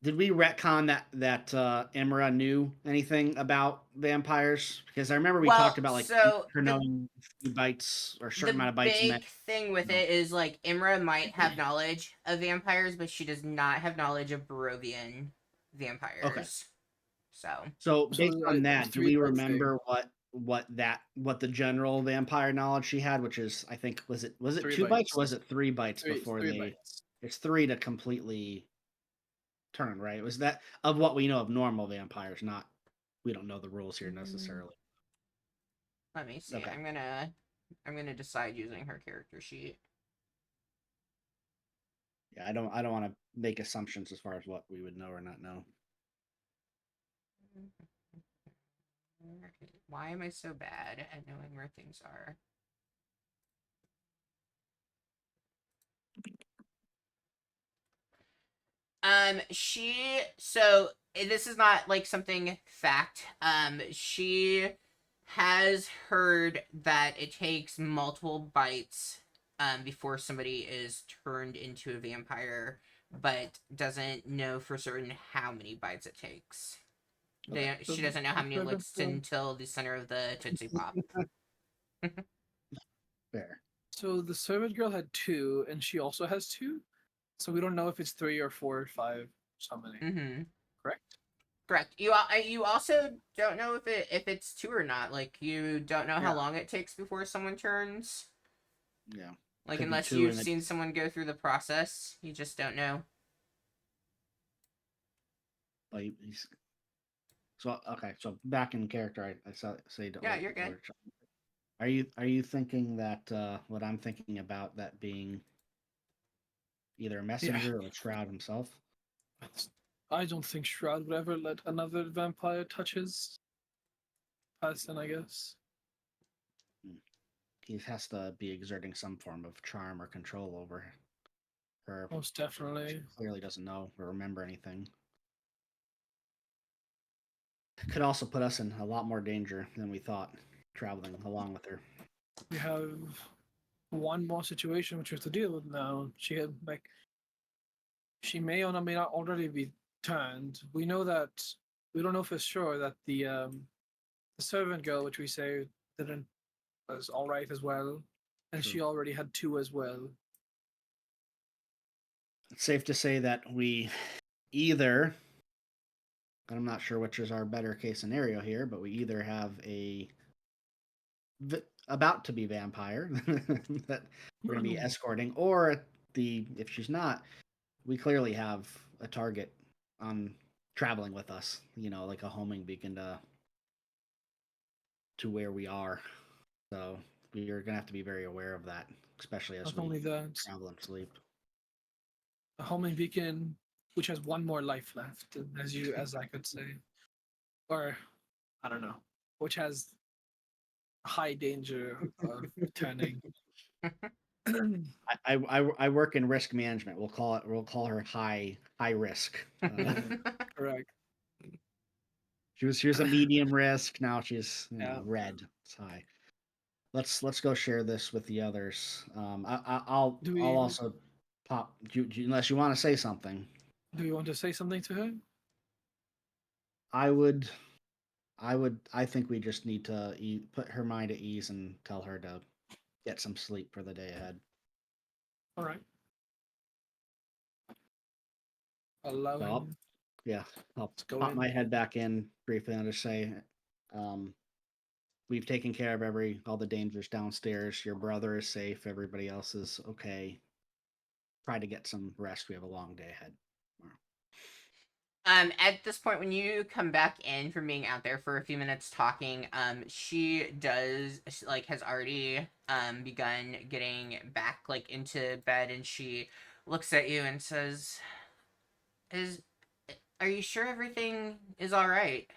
did we retcon that Imra knew anything about vampires? Because I remember we talked Well, about like so her knowing a few bites or a certain amount the of bites big meant. thing with No. it is like Imra might have knowledge of vampires, but she does not have knowledge of Barovian vampires. Okay. So So So based on that, do 3 we right thing. remember what what the general vampire knowledge she had, which is, I think, was it 3 2 bites bites. or was it 3 bites before 3 they? bites. It's 3 to completely turn, right? It was that of what we know of normal vampires, not we don't know the rules here necessarily. Let me see. Okay. I'm gonna decide using her character sheet. Yeah, I don't want to make assumptions as far as what we would know or not know. Why am I so bad at knowing where things are? This is not like something fact. She has heard that it takes multiple bites before somebody is turned into a vampire, but doesn't know for certain how many bites it takes. Okay, so She doesn't know how the many servant licks girl. until the center of the Tootsie Pop. Fair. So the servant girl had 2, and she also has 2. So we don't know if it's 3 or 4 or 5 summoning. Mm-hmm. Correct. Correct. You also don't know if it's two or not. Like you don't know how Yeah. long it takes before someone turns. Yeah. Like Could be unless 2 you've and seen someone go through the process, you just don't know. So okay, so back in character, I saw say to Yeah, you're good. Are you thinking that what I'm thinking about, that being either a Yeah. messenger or Shroud himself? I don't think Strahd would ever let another vampire touch his person, I guess. He has to be exerting some form of charm or control over her. Most She definitely. clearly doesn't know or remember anything. Could also put us in a lot more danger than we thought traveling along with her. We have one more situation which we have to deal with now. She may or may not already be turned. We know that we don't know for sure that the servant girl, which we say didn't was all right as well, and True. she already had 2 as well. It's safe to say that we either, and I'm not sure which is our better case scenario here, but we either have about to be vampire that we're going to be escorting, or if she's not, we clearly have a target on traveling with us. Like a homing beacon to where we are. So we are going to have to be very aware of that, especially as Not we only that, travel and sleep. a homing beacon which has 1 more life left, as I could say, or I don't know, which has high danger of turning. I work in risk management. We'll call her high risk. Correct. She was a medium risk. Now she's Yeah. red. It's high. Let's go share this with the others. I'll Do I'll we also pop unless you want to say something. do we want to say something to her? I would I think we just need to put her mind at ease and tell her to get some sleep for the day ahead. All right. So Allowing. yeah, I'll Let's go pop in. my head back in briefly and just say, um, we've taken care of all the dangers downstairs. Your brother is safe. Everybody else is okay. Try to get some rest. We have a long day ahead. At this point, when you come back in from being out there for a few minutes talking, she has already begun getting back like into bed, and she looks at you and says, "Is are you sure everything is all right?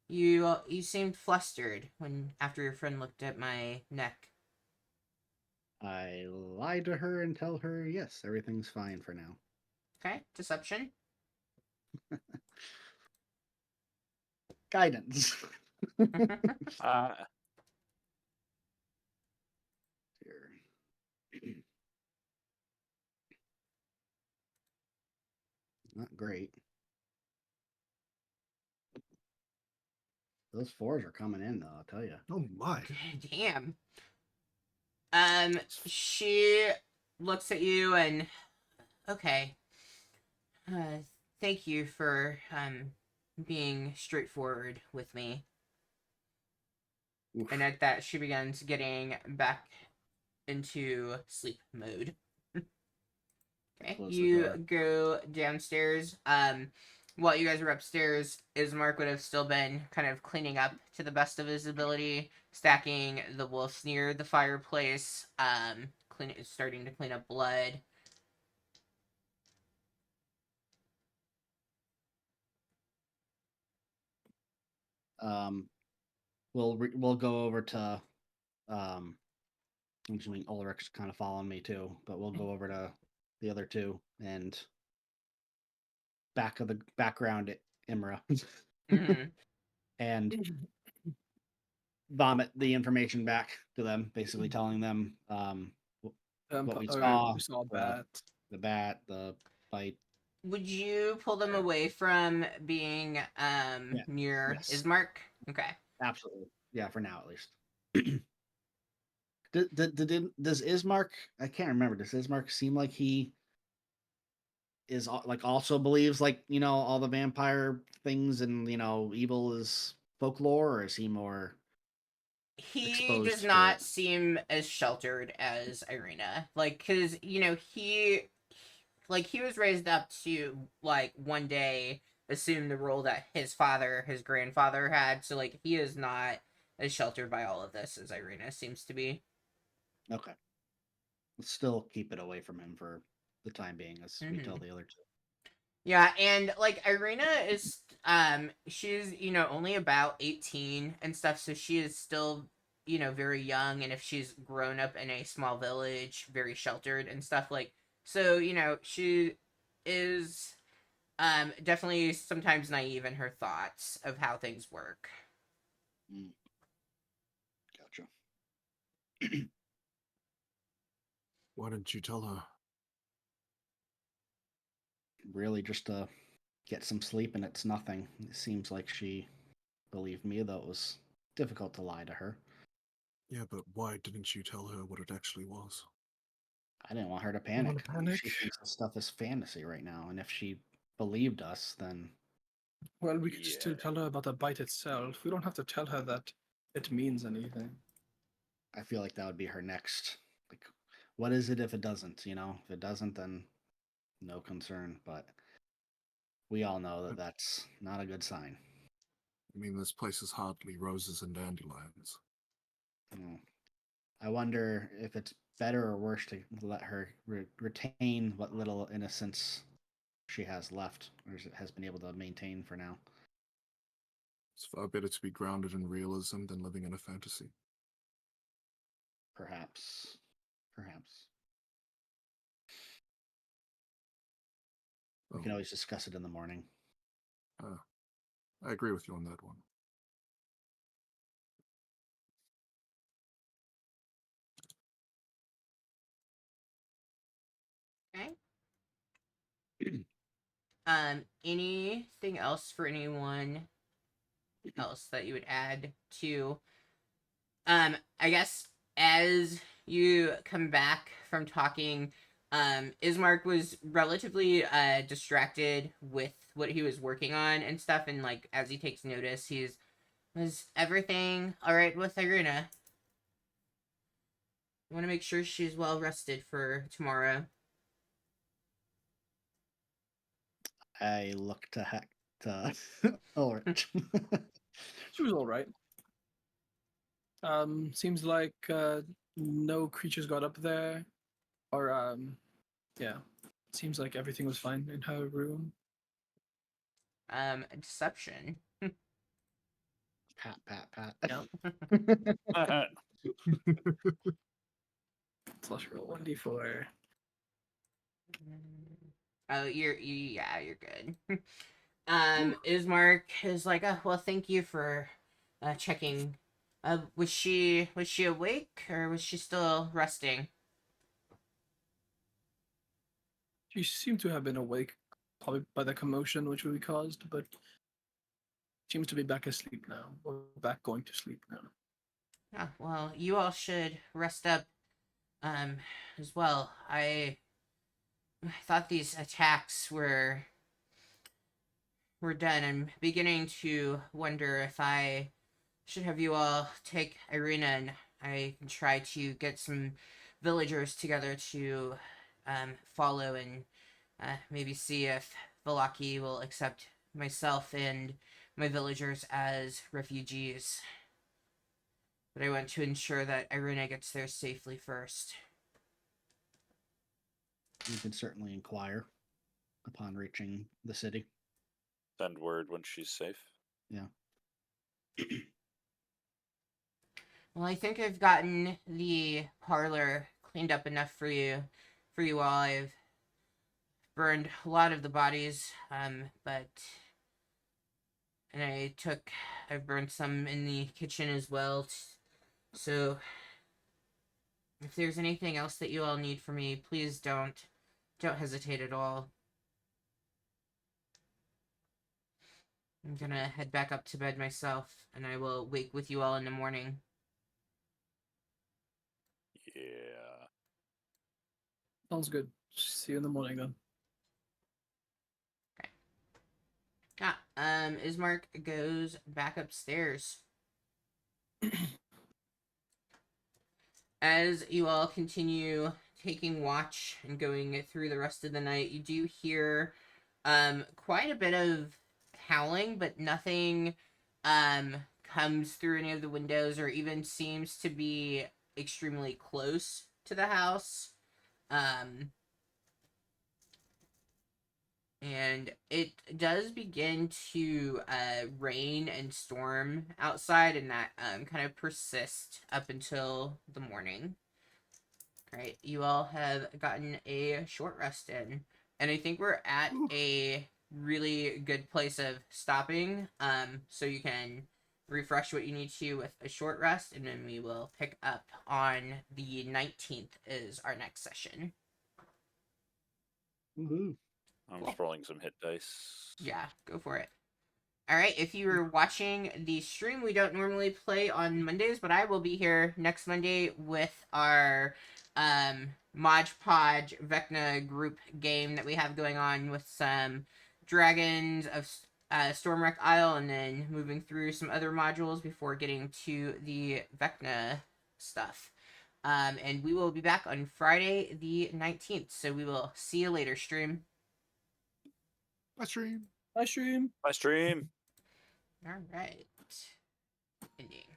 You seemed flustered when after your friend looked at my neck." I lie to her and tell her, yes, everything's fine for now. Okay, deception. Guidance. Uh, Here. Not great. Those 4s are coming in, though, I'll tell you. Oh my. Damn. She looks at you and okay. Thank you for being straightforward with me. Oof. And at that, she begins getting back into sleep mode. Okay, Close the you door. go downstairs. While you guys were upstairs, Ismark would have still been kind of cleaning up to the best of his ability, stacking the wolves near the fireplace, starting to clean up blood. We'll go over to I'm assuming Ulrich's kind of following me too, but we'll go over to the other two and back of the background Imra Mm-hmm. and vomit the information back to them, basically telling them what we saw, We saw a the, bat. the bat, the bite. Would you pull them away from being Yeah. near Yes. Ismark? Okay. Absolutely. Yeah, for now at least. Does Ismark? I can't remember. Does Ismark seem like he is like also believes like all the vampire things and evil is folklore, or is he more He does exposed to it? not seem as sheltered as Irina. Like, because, he was raised up to, like, one day assume the role that his grandfather had. So, like, he is not as sheltered by all of this as Irina seems to be. Okay, let's still keep it away from him for the time being, as we tell Mm-hmm. the other two. Yeah, and like Irina is she's, only about 18 and stuff, so she is still, very young, and if she's grown up in a small village, very sheltered and stuff like, so, she is definitely sometimes naive in her thoughts of how things work. Mm, gotcha. Why didn't you tell her? Really, just to get some sleep, and it's nothing. It seems like she believed me, though it was difficult to lie to her. Yeah, but why didn't you tell her what it actually was? I didn't want her to You want panic. to panic? She thinks this stuff is fantasy right now, and if she believed us, then Well, we could still Yeah. tell her about the bite itself. We don't have to tell her that it means anything. I feel like that would be her next. Like, what is it if it doesn't? If it doesn't, then no concern. But we all know that that's not a good sign. I mean, this place is hardly roses and dandelions. Mm. I wonder if it's better or worse to let her retain what little innocence she has left, or has been able to maintain for now. It's far better to be grounded in realism than living in a fantasy. Perhaps. Perhaps. We Oh, can always discuss it in the morning. I agree with you on that one. Okay. Anything else for anyone else that you would add to I guess as you come back from talking, Ismark was relatively distracted with what he was working on and stuff, and like as he takes notice, was everything all right with Irina? I want to make sure she's well rested for tomorrow. I look to Ulrich. She was all right. Seems like no creatures got up there, or yeah. Seems like everything was fine in her room. Deception. Pat, pat, pat. Yeah. Plus roll 1d4. Oh, yeah, you're good. Ismark is like, oh, well, thank you for checking. Was she awake or was she still resting? She seemed to have been awake, probably by the commotion which we caused, but seems to be back asleep now, or back going to sleep now. Oh, well, you all should rest up, um, as well. I thought these attacks were done. I'm beginning to wonder if I should have you all take Irina, and I can try to get some villagers together to follow and maybe see if Valaki will accept myself and my villagers as refugees. But I want to ensure that Irina gets there safely first. You can certainly inquire upon reaching the city. Send word when she's safe. Yeah. Well, I think I've gotten the parlor cleaned up enough for you all. I've burned a lot of the bodies, but and I've burned some in the kitchen as well. So, if there's anything else that you all need from me, please don't hesitate at all. I'm gonna head back up to bed myself, and I will wake with you all in the morning. Yeah. Sounds good. See you in the morning then. Ismark goes back upstairs. As you all continue taking watch and going through the rest of the night, you do hear quite a bit of howling, but nothing comes through any of the windows or even seems to be extremely close to the house. And it does begin to rain and storm outside, and that kind of persist up until the morning. Right, you all have gotten a short rest in, and I think we're at a really good place of stopping. So you can refresh what you need to with a short rest, and then we will pick up on the 19th is our next session. Woohoo. I'm Cool. just rolling some hit dice. Yeah, go for it. All right, if you were watching the stream, we don't normally play on Mondays, but I will be here next Monday with our Mod Podge Vecna group game that we have going on with some dragons of Stormwreck Isle, and then moving through some other modules before getting to the Vecna stuff. And we will be back on Friday the 19th, so we will see you later, stream. Bye, stream. Bye, stream. My stream. All right. Ending.